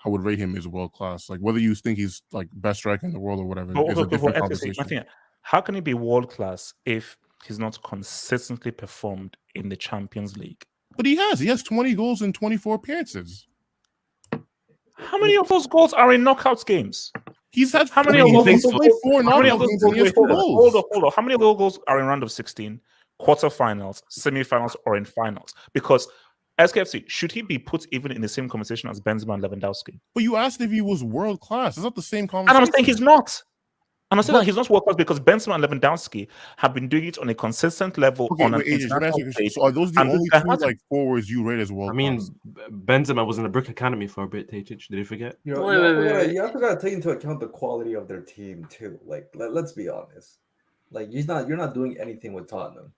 I would rate him is world class. Like whether you think he's like best striker in the world or whatever is a different conversation. How can he be world class if he's not consistently performed in the Champions League? But he has. He has 20 goals and 24 appearances. How many of those goals are in knockouts games? He's had how many of those goals? Hold on. How many of those goals are in round of 16, quarterfinals, semifinals, or in finals? Because SKFC, should he be put even in the same conversation as Benzema and Lewandowski? But you asked if he was world class. It's not the same conversation. And I'm saying he's not. And I'm saying that he's not world class because Benzema and Lewandowski have been doing it on a consistent level on an international stage. So are those the only 2 like forwards you rate as world class? I mean, Benzema was in the Brick Academy for a bit, Did you forget? You also gotta take into account the quality of their team too. Like, let's be honest. Like, you're not doing anything with Tottenham.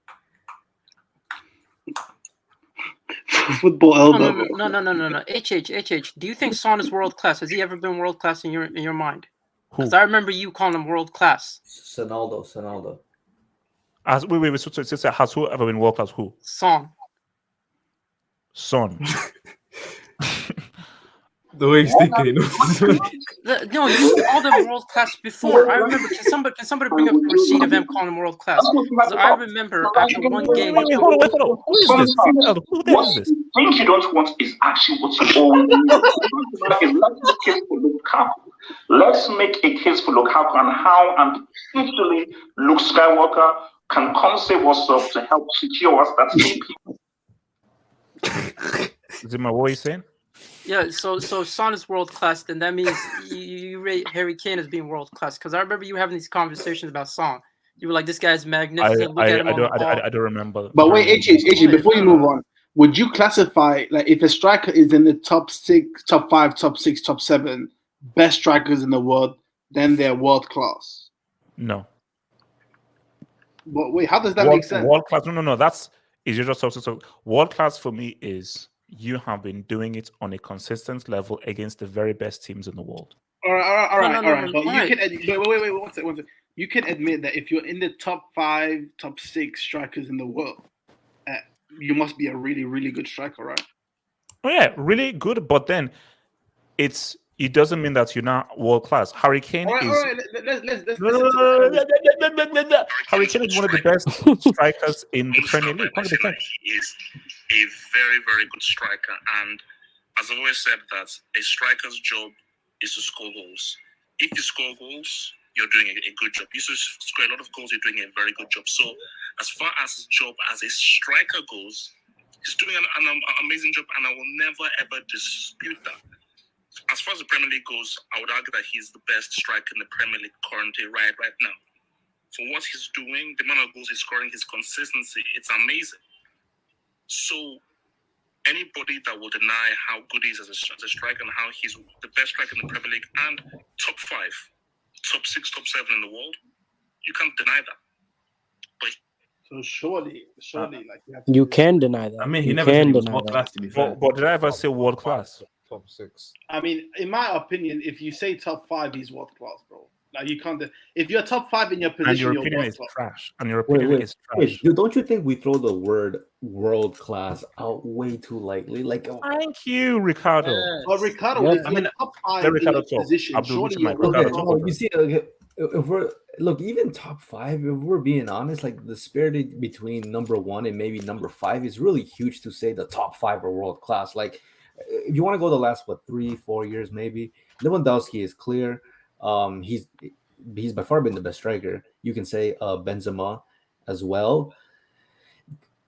Football elbow. No. HH. Do you think Son is world class? Has he ever been world class in your mind? Because I remember you calling him world class. Ronaldo. Wait. So has who ever been world class? Who? Son. The way he's thinking. No, you called him world class before. I remember. Can somebody bring up a receipt of him calling him world class? I remember after one game. Hold on. Who is this? Who is this? The thing you don't want is actually what you always want. Let's make a case for Lukaku and how, and particularly Luke Skywalker, can come save us up to help secure us that AP. Zima, what are you saying? Yeah, so Son is world class, then that means you rate Harry Kane as being world class. Because I remember you having these conversations about Son. You were like, this guy's magnificent. I don't remember. But wait, HH, before you move on, would you classify, like, if a striker is in the top 6, top 5, top 6, top 7 best strikers in the world, then they're world class? No. But wait, how does that make sense? World class? No. That's is just so world class for me is you have been doing it on a consistent level against the very best teams in the world. All right. But you can wait. One second. You can admit that if you're in the top 5, top 6 strikers in the world, you must be a really, really good striker, right? Oh yeah, really good. But then it doesn't mean that you're not world class. Harry Kane is. All right. Let's Harry Kane is one of the best strikers in the Premier League. He is a very, very good striker, and as I've always said, that a striker's job is to score goals. If you score goals, you're doing a good job. You score a lot of goals, you're doing a very good job. So, as far as his job as a striker goes, he's doing an amazing job, and I will never ever dispute that. As far as the Premier League goes, I would argue that he's the best striker in the Premier League currently right now. For what he's doing, the amount of goals he's scoring, his consistency, it's amazing. So anybody that will deny how good he is as a striker and how he's the best striker in the Premier League and top 5, top 6, top 7 in the world, you can't deny that. But so surely, like you can deny that. I mean, he you never can said he was deny world that. class, to be fair. But did I ever say world class? Top 6. I mean, in my opinion, if you say top 5, he's world class, bro. Like you can't. If you're top 5 in your And position, your you're opinion world is class. trash. And your opinion is trash. Don't you think we throw the word world class out way too lightly? Like, thank you, Ricardo. But Ricardo, if you're top 5 in your position, surely you're world class. No, you see, if we're even top 5, if we're being honest, like the disparity between number 1 and maybe number 5 is really huge to say the top 5 are world class. Like, if you want to go the last 3-4 years, maybe Lewandowski is clear. He's by far been the best striker. You can say Benzema as well.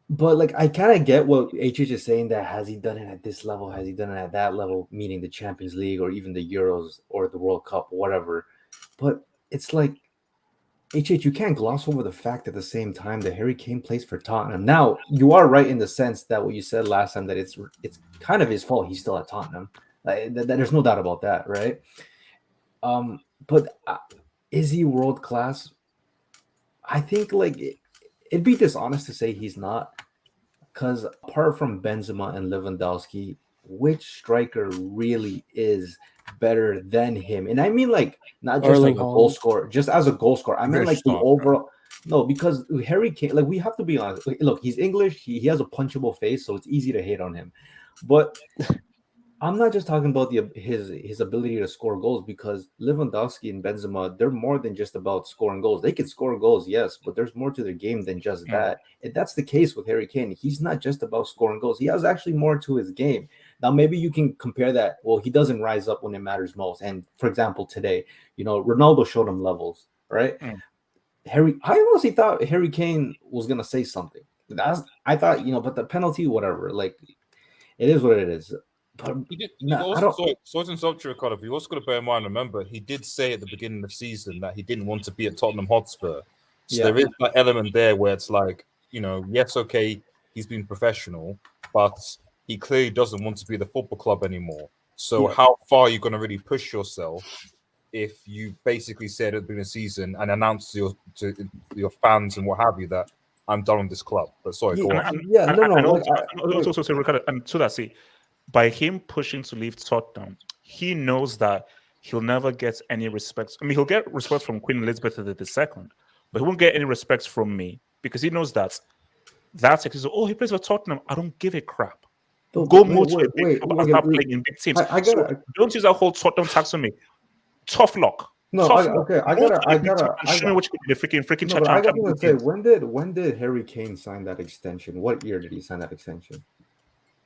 But like, I kind of get what HH is saying, that has he done it at this level? Has he done it at that level? Meaning the Champions League or even the Euros or the World Cup, whatever. But it's like, HH, you can't gloss over the fact at the same time that Harry Kane plays for Tottenham. Now, you are right in the sense that what you said last time, that it's kind of his fault he's still at Tottenham. There's no doubt about that, right? But is he world class? I think it'd be dishonest to say he's not, because apart from Benzema and Lewandowski, which striker really is better than him? And I mean, like, not just Erling like a goal Haaland. scorer, just as a goal scorer. I mean, Very like the strong, overall. No, because Harry Kane, like, we have to be honest. Look, he's English. He has a punchable face, so it's easy to hate on him. But I'm not just talking about his ability to score goals, because Lewandowski and Benzema, they're more than just about scoring goals. They can score goals, yes, but there's more to their game than just that. And that's the case with Harry Kane. He's not just about scoring goals. He has actually more to his game. Now, maybe you can compare that. Well, he doesn't rise up when it matters most. And for example, today, Ronaldo showed him levels, right? I honestly thought Harry Kane was gonna say something. I thought, but the penalty, whatever. Like, it is what it is. But sorry to interrupt you, Ricardo, but you also got to bear in mind, remember, he did say at the beginning of the season that he didn't want to be at Tottenham Hotspur. So there is that element there where it's like, yes, okay, he's been professional, but he clearly doesn't want to be the football club anymore. So how far are you going to really push yourself if you basically said at the beginning of the season and announced to your fans and what have you that I'm done with this club? But sorry, go on. Also, Ricardo, and so that's it. By him pushing to leave Tottenham, he knows that he'll never get any respect. I mean, he'll get respect from Queen Elizabeth II, but he won't get any respect from me, because he knows that that's it. So, he plays for Tottenham. I don't give a crap. Go more to a big club and start playing in big teams. Don't use that whole Tottenham tax on me. Tough luck. No, Tough I luck. gotta show me what you can do. The freaking no, I gotta say, when did Harry Kane sign that extension? What year did he sign that extension?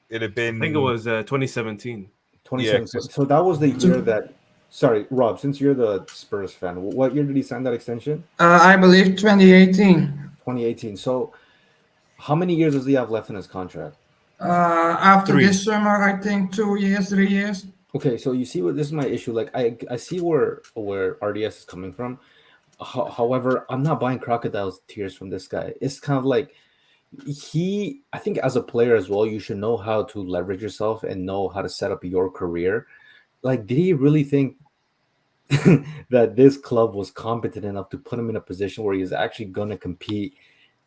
It'd have been. I think it was 2017. 2017. So that was the year that. Sorry, Rob. Since you're the Spurs fan, what year did he sign that extension? I believe 2018. 2018. So, how many years does he have left in his contract? After this summer, I think 2 years, 3 years. Okay, so you see what this is my issue. Like, I see where RDS is coming from. However, I'm not buying crocodile's tears from this guy. It's kind of like. I think as a player as well, you should know how to leverage yourself and know how to set up your career. Like, did he really think that this club was competent enough to put him in a position where he's actually going to compete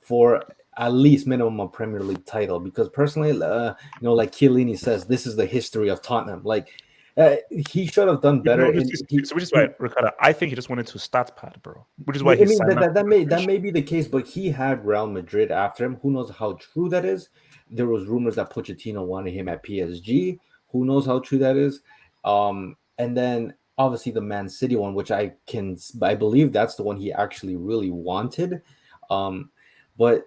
for at least minimum a Premier League title? Because personally, like Chiellini says, this is the history of Tottenham. Like, he should have done better. Which is why, Ricardo, I think he just wanted to start pad, bro. Which is why that may be the case, but he had Real Madrid after him. Who knows how true that is? There was rumors that Pochettino wanted him at PSG. Who knows how true that is? And then obviously the Man City one, which I believe that's the one he actually really wanted. But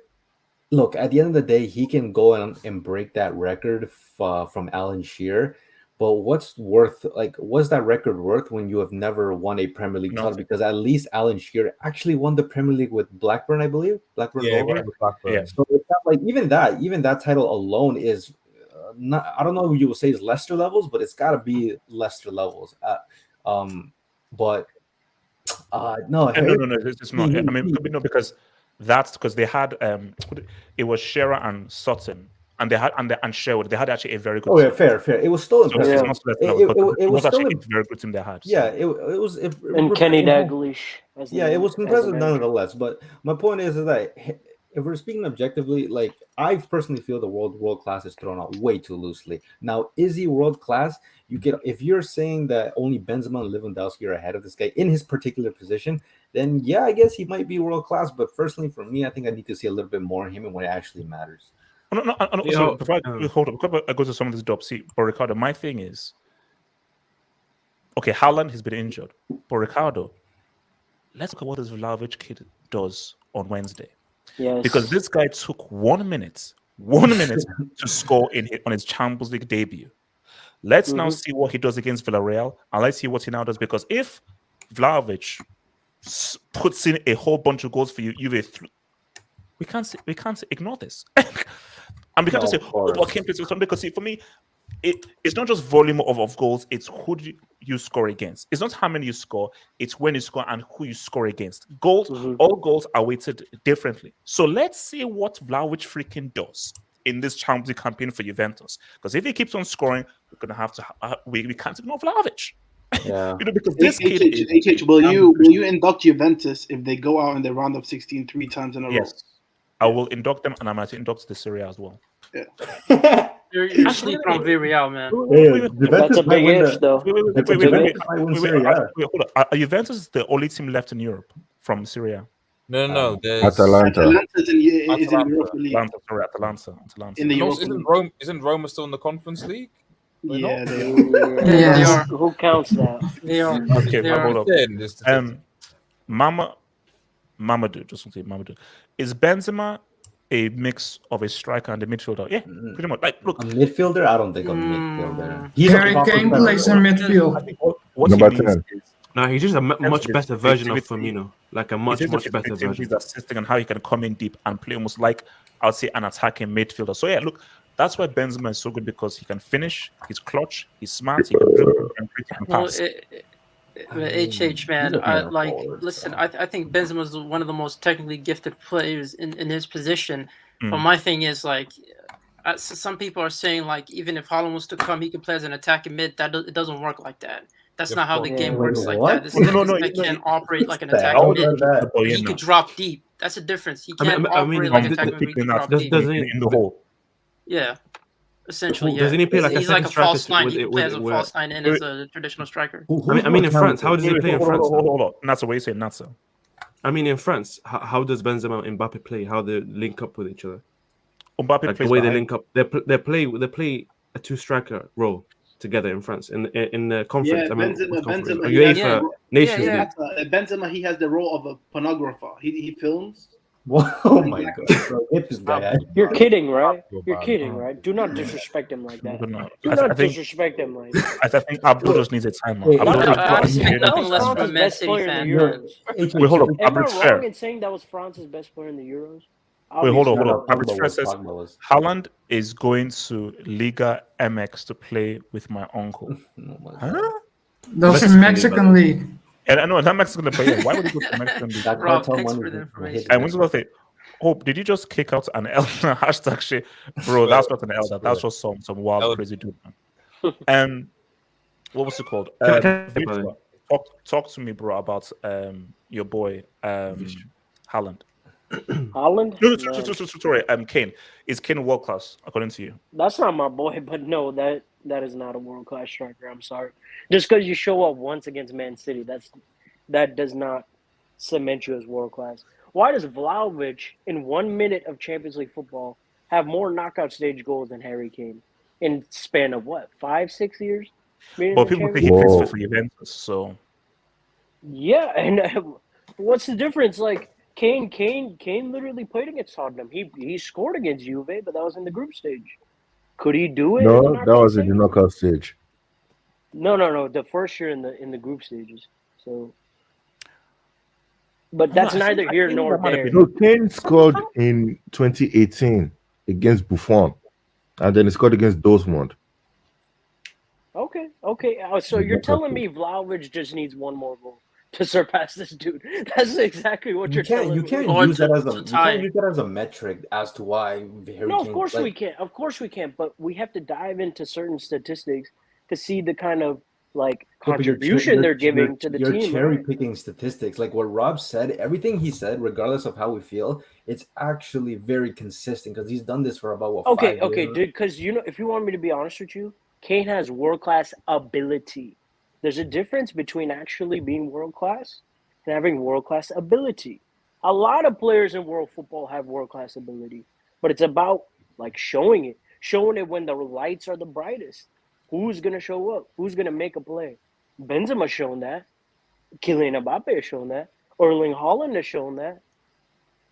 look, at the end of the day, he can go and break that record from Alan Shearer. But what's that record worth when you have never won a Premier League title? Because at least Alan Shearer actually won the Premier League with Blackburn, I believe. Blackburn. Blackburn. Yeah. So it's not like even that title alone is not. I don't know if you will say is Leicester levels, but it's got to be Leicester levels. No, no, it's not. I mean, no, because that's because they had it was Shearer and Sutton. And they had and Sherwood. They had actually a very good. Oh yeah, fair. It was still impressive. It was actually a very good team they had. Yeah, it was. And Kenny Dalglish. Yeah, it was impressive nonetheless. But my point is that if we're speaking objectively, like I personally feel the world class is thrown out way too loosely. Now, is he world class? You get if you're saying that only Benzema and Lewandowski are ahead of this guy in his particular position, then yeah, I guess he might be world class. But personally, for me, I think I need to see a little bit more of him and when it actually matters. No. So before hold on, before I go to some of this job, see, but Ricardo, my thing is, okay, Haaland has been injured, but Ricardo, let's look at what this Vlahovic kid does on Wednesday. Yes. Because this guy took 1 minute to score on his Champions League debut. Let's now see what he does against Villarreal, and let's see what he now does. Because if Vlahovic puts in a whole bunch of goals for you, we can't ignore this. And we can't just say, what came to because see, for me, it's not just volume of goals, it's who do you score against. It's not how many you score, it's when you score and who you score against. Goals, all goals are weighted differently. So let's see what Vlahovic freaking does in this Champions League campaign for Juventus. Because if he keeps on scoring, we're gonna have to we can't ignore Vlahovic. Yeah. Because this kid HH, will you induct Juventus if they go out in the round of 16 3 times in a row? Yes. I will induct them, and I'm going to induct the Serie as well. Yeah. You're sleeping on Villarreal, man. That's a big if, though. Wait, hold on. Are Juventus the only team left in Europe from Serie? No. There's Atalanta. Is in Europa League. Atalanta. In the Europa League. Isn't Roma still in the Conference League? Yeah, They are. Who counts that? They are. Okay, They are. hold on. Mamadou, just to say Mamadou. Is Benzema a mix of a striker and a midfielder? Yeah, pretty much. Like, look, A midfielder? I don't think a midfielder. Harry Kane plays in midfield. What Number he means 10. is No, he's just a much his better version of creativity. Firmino. Like a much better version. He's assisting on how he can come in deep and play almost like, I'll say, an attacking midfielder. So yeah, look, that's why Benzema is so good, because he can finish, he's clutch, he's smart, he can dribble, and pass. HH, man, listen, I think Benzema is one of the most technically gifted players in his position. But my thing is, like, some people are saying, like, even if Haaland was to come, he could play as an attacking mid. It doesn't work like that. That's not how the game works like that. This guy can't operate like an attacking mid. He could drop deep. That's the difference. He can't operate like an attacking mid. He can drop deep. In the hole. Yeah. Essentially, yeah. Doesn't he play like He's a like a second false striker nine. He plays a false nine in as a traditional striker. I mean, in France, how does he play in France? Hold on. Natsa, what are you saying, Natsa? I mean, in France, how does Benzema and Mbappe play? How they link up with each other? Mbappe like the plays way they behind. link up. They play a two striker role together in France in the conference. Yeah, I mean, Benzema, UEFA Nations League. Benzema, he has the role of a pornographer. He films. Oh my god! Bro, get this guy out. You're kidding, right? You're kidding, right? Do not disrespect him like that. No. Do not disrespect him like that. I think Abdul just needs a time. Wait, I expect nothing less from a Man City fan. Wait, hold on. Am I Abdul's wrong fair. in saying that was France's best player in the Euros? Wait, hold on. Pogba Abdul's fair was- says Pogba was. Haaland is going to Liga MX to play with my uncle. Huh? That's the Mexican league. And I know that Mexican player. Why would he go to Mexican league? That Rob, cartel thanks money for the is information. hitting And when's the other thing? Hope, did you just kick out an L? Hashtag shit. Bro, that's not an L. That's just some wild, crazy dude, man. What was it called? Victor, talk to me, bro, about your boy Haaland. Haaland? No, sorry, Kane. Is Kane world class according to you? That's not my boy, but no, that is not a world class striker. I'm sorry. Just because you show up once against Man City, that does not cement you as world class. Why does Vlahovic in 1 minute of Champions League football have more knockout stage goals than Harry Kane in span of what, 5-6 years? Well, people think he plays for Juventus, so yeah, and what's the difference? Like Kane literally played against Tottenham. He scored against Juve, but that was in the group stage. Could he do it? No, that was in the knockout stage. No. The first year in the group stages. So, but that's neither here nor there. No, Kane scored in 2018 against Buffon, and then he scored against Dortmund. Okay. So you're telling me Vlahovic just needs one more goal to surpass this dude? That's exactly what you're telling me. You can't use that as a metric as to why Harry No, of Kane, course like, we can't. Of course we can't. But we have to dive into certain statistics to see the kind of like contribution they're giving to the you're team. cherry right? picking statistics. Like what Rob said, everything he said, regardless of how we feel, it's actually very consistent because he's done this for about what, Okay, 5 okay, years. dude. Because if you want me to be honest with you, Kane has world class ability. There's a difference between actually being world class and having world class ability. A lot of players in world football have world class ability, but it's about like showing it when the lights are the brightest. Who's gonna show up? Who's gonna make a play? Benzema's shown that. Kylian Mbappe has shown that. Erling Haaland has shown that.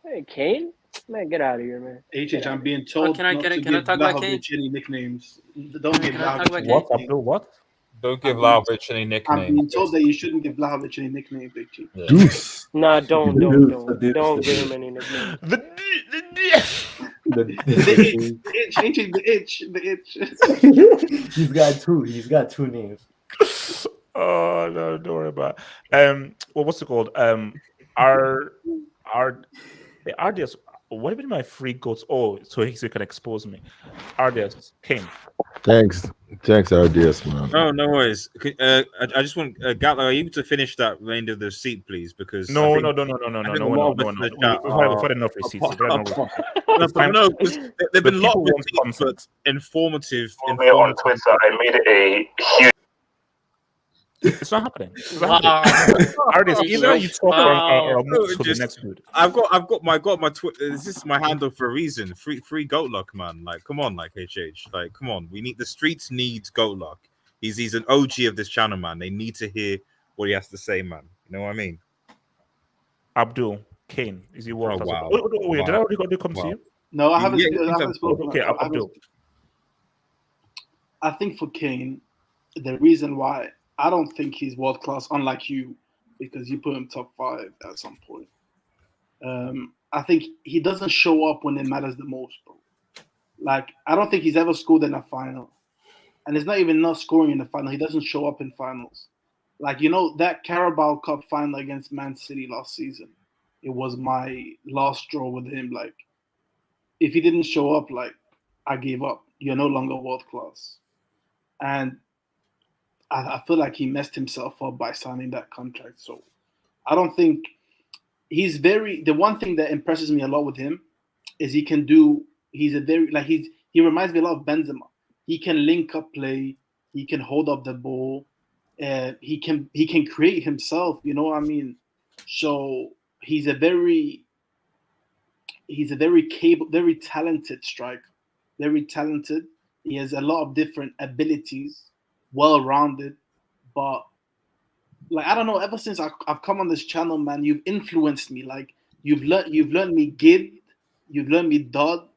Hey, Kane, man, get out of here, man. I'm being told not to give Vlahovic any nicknames. Don't give Vlahovic any What? nicknames. Abdul, what? Don't give I'm being- Vlahovic any I'm nicknames. being told that you shouldn't give Vlahovic any nicknames, Big G. Deuce. Nah, don't give him any nicknames. The itch. He's got two names. Oh no, don't worry about well, what's it called? RDS, what about my free goats? Oh, so he can expose me. RDS, Kane. Thanks, RDS, man. No, no worries. I just want Gatler, are you able to finish that remainder of the seat, please? Because No. We've had enough receipts. No, because there've been a lot of receipts, but informative. Me on Twitter, I made a huge. It's not happening. Artists, either you talk or move to the next dude. I've got my Twitter. This is my handle for a reason. Free goat luck, man. Like, come on, like HH. Like, come on. The streets need goat luck. He's an OG of this channel, man. They need to hear what he has to say, man. You know what I mean? Abdul Kane, is he world class? Wow. Wait, did I already come to you? No, I haven't. Yeah, I haven't spoken. Okay, Abdul. I think for Kane, the reason why I don't think he's world class, unlike you, because you put him top 5 at some point. I think he doesn't show up when it matters the most, bro. Like, I don't think he's ever scored in a final. And it's not even not scoring in the final. He doesn't show up in finals. Like, that Carabao Cup final against Man City last season, it was my last straw with him. Like, if he didn't show up, like, I gave up. You're no longer world class. And I feel like he messed himself up by signing that contract. So I don't think the one thing that impresses me a lot with him is he reminds me a lot of Benzema. He can link up play. He can hold up the ball. He can create himself. You know what I mean? So he's a very capable, very talented striker. Very talented. He has a lot of different abilities. Well-rounded, but like I don't know. Ever since I've come on this channel, man, you've influenced me. Like you've learned me gid, you've learned me dod,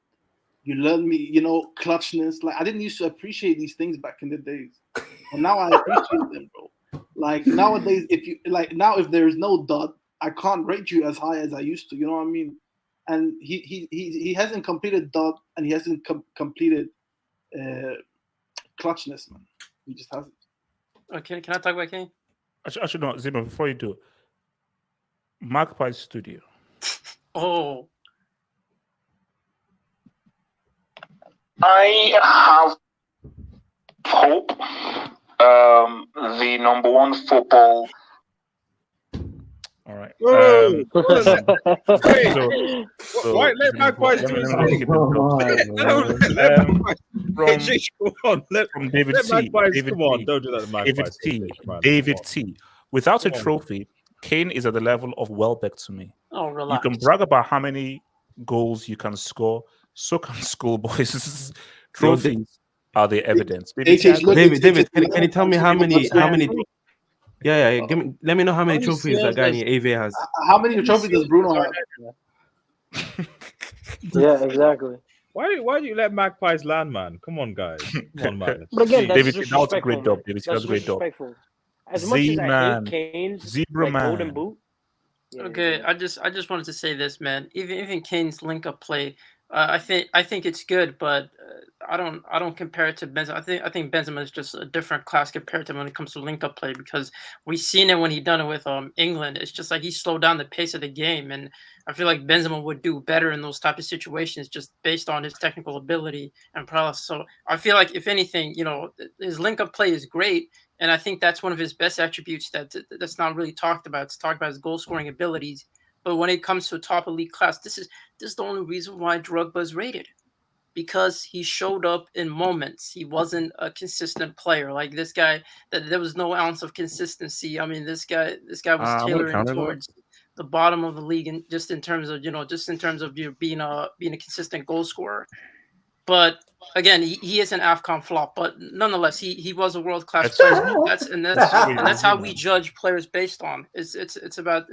you learned me, clutchness. Like I didn't used to appreciate these things back in the days, and now I appreciate them, bro. Like nowadays, if there is no dod, I can't rate you as high as I used to. You know what I mean? And he hasn't completed dod, and he hasn't completed clutchness, man. He just hasn't. Okay, can I talk about Kane? Actually, no, Zima, before you do, Magpie Studio. Oh. I have hope. The number one football. All right. Why let Magpies do his thing? From David T. Come on, don't do that to Magpies. David T. Without a trophy, Kane is at the level of Welbeck to me. Oh, relax. You can brag about how many goals you can score. So can schoolboys. Trophies are the evidence. David, can you tell me how many? Yeah. Let me know how many trophies that guy in AV has. How many trophies does Bruno have? Yeah, exactly. Why do you let Magpies land, man? Come on, guys. Come on, man. But again, that's David, that was a great job. David, that was a great job. As much as I hate Kane's golden boot. Yeah, okay, I just wanted to say this, man. Even Kane's link up play, I think it's good, but I don't compare it to Benzema. I think Benzema is just a different class compared to when it comes to link up play, because we've seen it when he done it with England. It's just like he slowed down the pace of the game, and I feel like Benzema would do better in those type of situations just based on his technical ability and prowess. So I feel like if anything, his link up play is great, and I think that's one of his best attributes that's not really talked about. It's talked about his goal scoring abilities. But when it comes to a top elite class, this is the only reason why Drogba's rated. Because he showed up in moments. He wasn't a consistent player. Like this guy, that there was no ounce of consistency. I mean, this guy was tailoring towards the bottom of the league, and just in terms of you being a consistent goal scorer. But again, he is an AFCON flop. But nonetheless, he was a world class player. That's how we judge players based on. It's about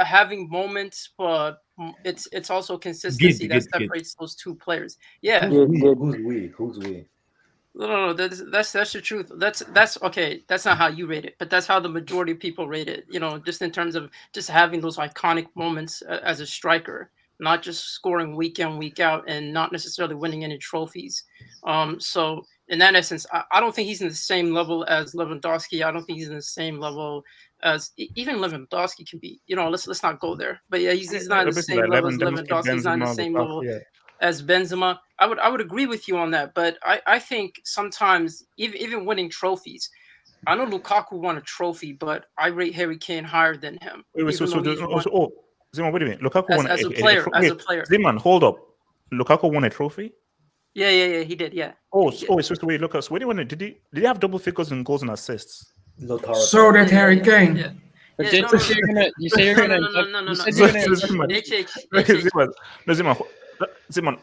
having moments, but it's also consistency that separates those two players. Yeah. Who's we? No. That's the truth. That's okay. That's not how you rate it, but that's how the majority of people rate it. Just in terms of just having those iconic moments as a striker, not just scoring week in, week out, and not necessarily winning any trophies. So in that essence, I don't think he's in the same level as Lewandowski. I don't think he's in the same level as even Lewandowski can be. Let's not go there. But yeah, he's not in the same level as Lewandowski. He's not in the same level as Benzema. I would agree with you on that. But I think sometimes even winning trophies. I know Lukaku won a trophy, but I rate Harry Kane higher than him. Zeman, wait a minute. Lukaku won as a player. Zeman, hold up. Lukaku won a trophy? Yeah, he did. Yeah. Wait, Lucas, where did he have double figures in goals and assists? So did Harry Kane. Yeah. You say you're gonna. No. Zeman,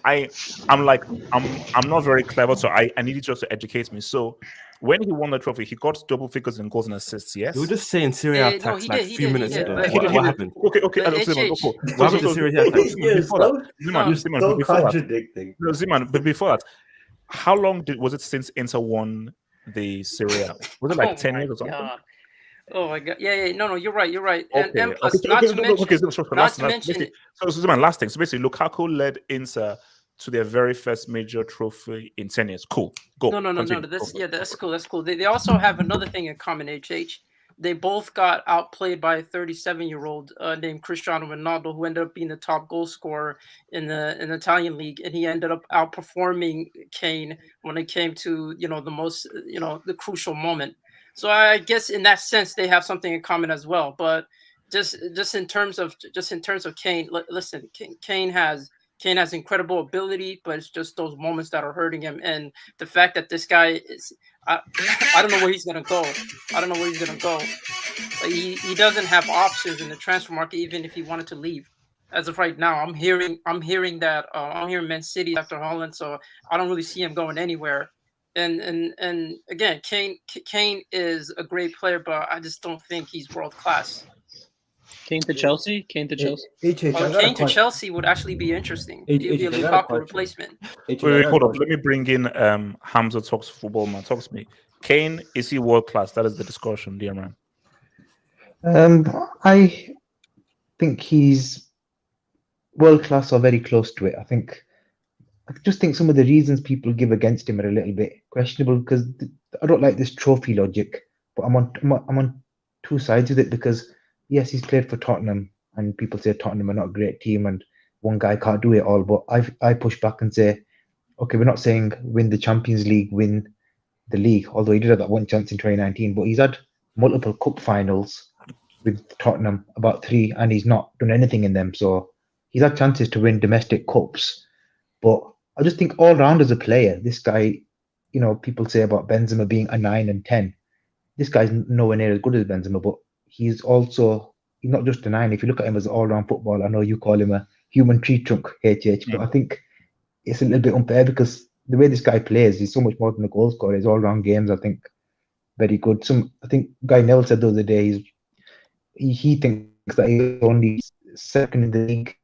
I'm not very clever, so I need you just to educate me. So when he won the trophy, he got double figures in goals and assists, yes? You were just saying Serie A tax like a few minutes ago. What happened? Okay. What happened to Serie A tax? You're contradicting. No, Zeman, but before that, how long was it since Inter won the Serie A? Was it like 10 years or something? God. Oh my God! Yeah. No, you're right. Okay. And plus, not to mention. So Zeman, last thing. So basically, Lukaku led Inter to their very first major trophy in 10 years. Cool. Go. No. That's cool. They also have another thing in common. HH. They both got outplayed by a 37-year-old named Cristiano Ronaldo, who ended up being the top goal scorer in the Italian league, and he ended up outperforming Kane when it came to the crucial moment. So I guess in that sense they have something in common as well. But just in terms of Kane, listen, Kane has incredible ability, but it's just those moments that are hurting him, and the fact that this guy is. I don't know where he's gonna go. Like he doesn't have options in the transfer market, even if he wanted to leave. As of right now, I'm hearing that I'm hearing Man City after Haaland, so I don't really see him going anywhere. And again, Kane is a great player, but I just don't think he's world class. Kane to Chelsea. Kane to Chelsea would actually be interesting. He'd be a Lukaku replacement. Wait, hold up. Let me bring in Hamza Talks Football Man. Talks to me. Kane, is he world class? That is the discussion, dear man. I think he's world class or very close to it. I just think some of the reasons people give against him are a little bit questionable, because I don't like this trophy logic. But I'm on two sides with it, because yes, he's played for Tottenham, and people say Tottenham are not a great team, and one guy can't do it all. But I push back and say, okay, we're not saying win the Champions League, win the league, although he did have that one chance in 2019. But he's had multiple cup finals with Tottenham, about 3, and he's not done anything in them. So he's had chances to win domestic cups. But I just think all round as a player, this guy, people say about Benzema being a 9 and 10. This guy's nowhere near as good as Benzema, but he's not just a 9. If you look at him as an all-round footballer, I know you call him a human tree trunk, HH, but I think it's a little bit unfair, because the way this guy plays, he's so much more than a goal scorer. His all-round games, I think, very good. I think Guy Neville said the other day, he thinks that he's only second in the league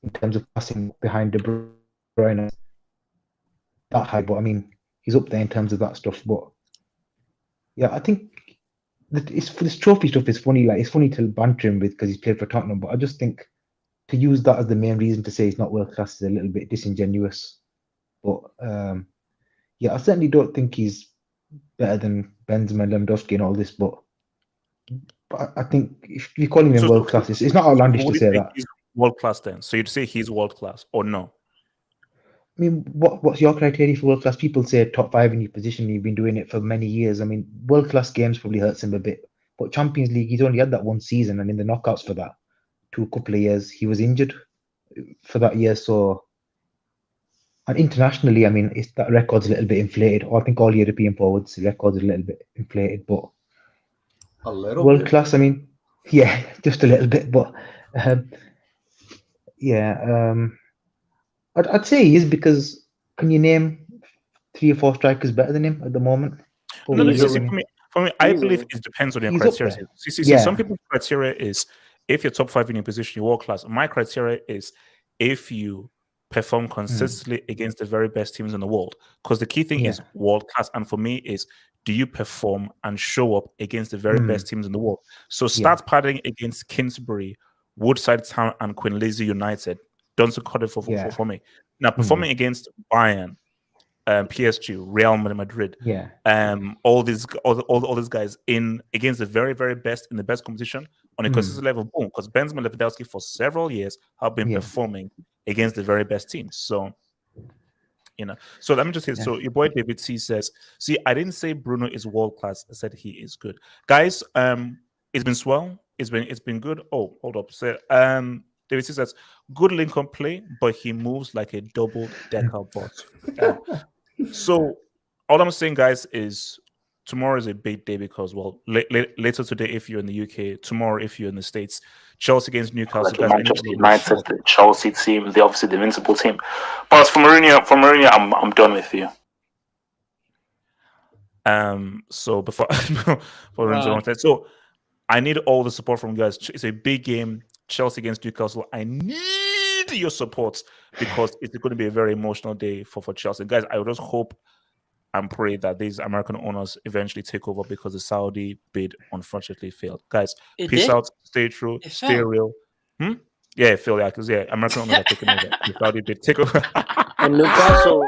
in terms of passing behind De Bruyne. That high, but I mean, he's up there in terms of that stuff. But yeah, I think this trophy stuff is funny. Like, it's funny to banter him with because he's played for Tottenham, but I just think to use that as the main reason to say he's not world class is a little bit disingenuous. But yeah, I certainly don't think he's better than Benzema, Lewandowski, and all this. But I think if you're calling him world class, it's not outlandish to say that. He's world class then. So you'd say he's world class or no? I mean, what's your criteria for world class? People say top 5 in your position. You've been doing it for many years. I mean, world class games probably hurts him a bit. But Champions League, he's only had that one season, and in the knockouts for that, a couple of years, he was injured for that year. So, and internationally, I mean, that record's a little bit inflated. I think all European forwards' records are a little bit inflated, but a little world bit. class. I mean, yeah, just a little bit, but I'd say he is, because can you name 3 or 4 strikers better than him at the moment? No, for me, I believe it depends on your He's up criteria. there. See, Yeah. some people's criteria is if you're top 5 in your position, you're world class. My criteria is if you perform consistently against the very best teams in the world. Because the key thing is world class, and for me is, do you perform and show up against the very best teams in the world? So start padding against Kingsbury, Woodside Town, and Queen Lizzie United. Don't cut it for me. Now performing against Bayern, PSG, Real Madrid, all these guys in against the very, very best in the best competition on a consistent level. Boom, because Benzema and Lewandowski for several years have been performing against the very best teams. So, so let me just say. So your boy David C says, "See, I didn't say Bruno is world class. I said he is good, guys. It's been swell. It's been good. Oh, hold up. So, David C says, good Lincoln play, but he moves like a double-decker bus. So all I'm saying, guys, is tomorrow is a big day because, well, later today if you're in the UK, tomorrow if you're in the States, Chelsea against Newcastle. Like Manchester United, the Chelsea team, the obviously the Invincible team. But for Mourinho, I'm done with you. So before so I need all the support from you guys. It's a big game. Chelsea against Newcastle. I need your support because it's going to be a very emotional day for Chelsea. Guys, I would just hope and pray that these American owners eventually take over because the Saudi bid unfortunately failed. Guys, peace out. Stay true. Stay real. Yeah, it failed. Yeah, because American owners are taking over. The Saudi bid take over. And Newcastle.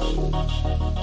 Much.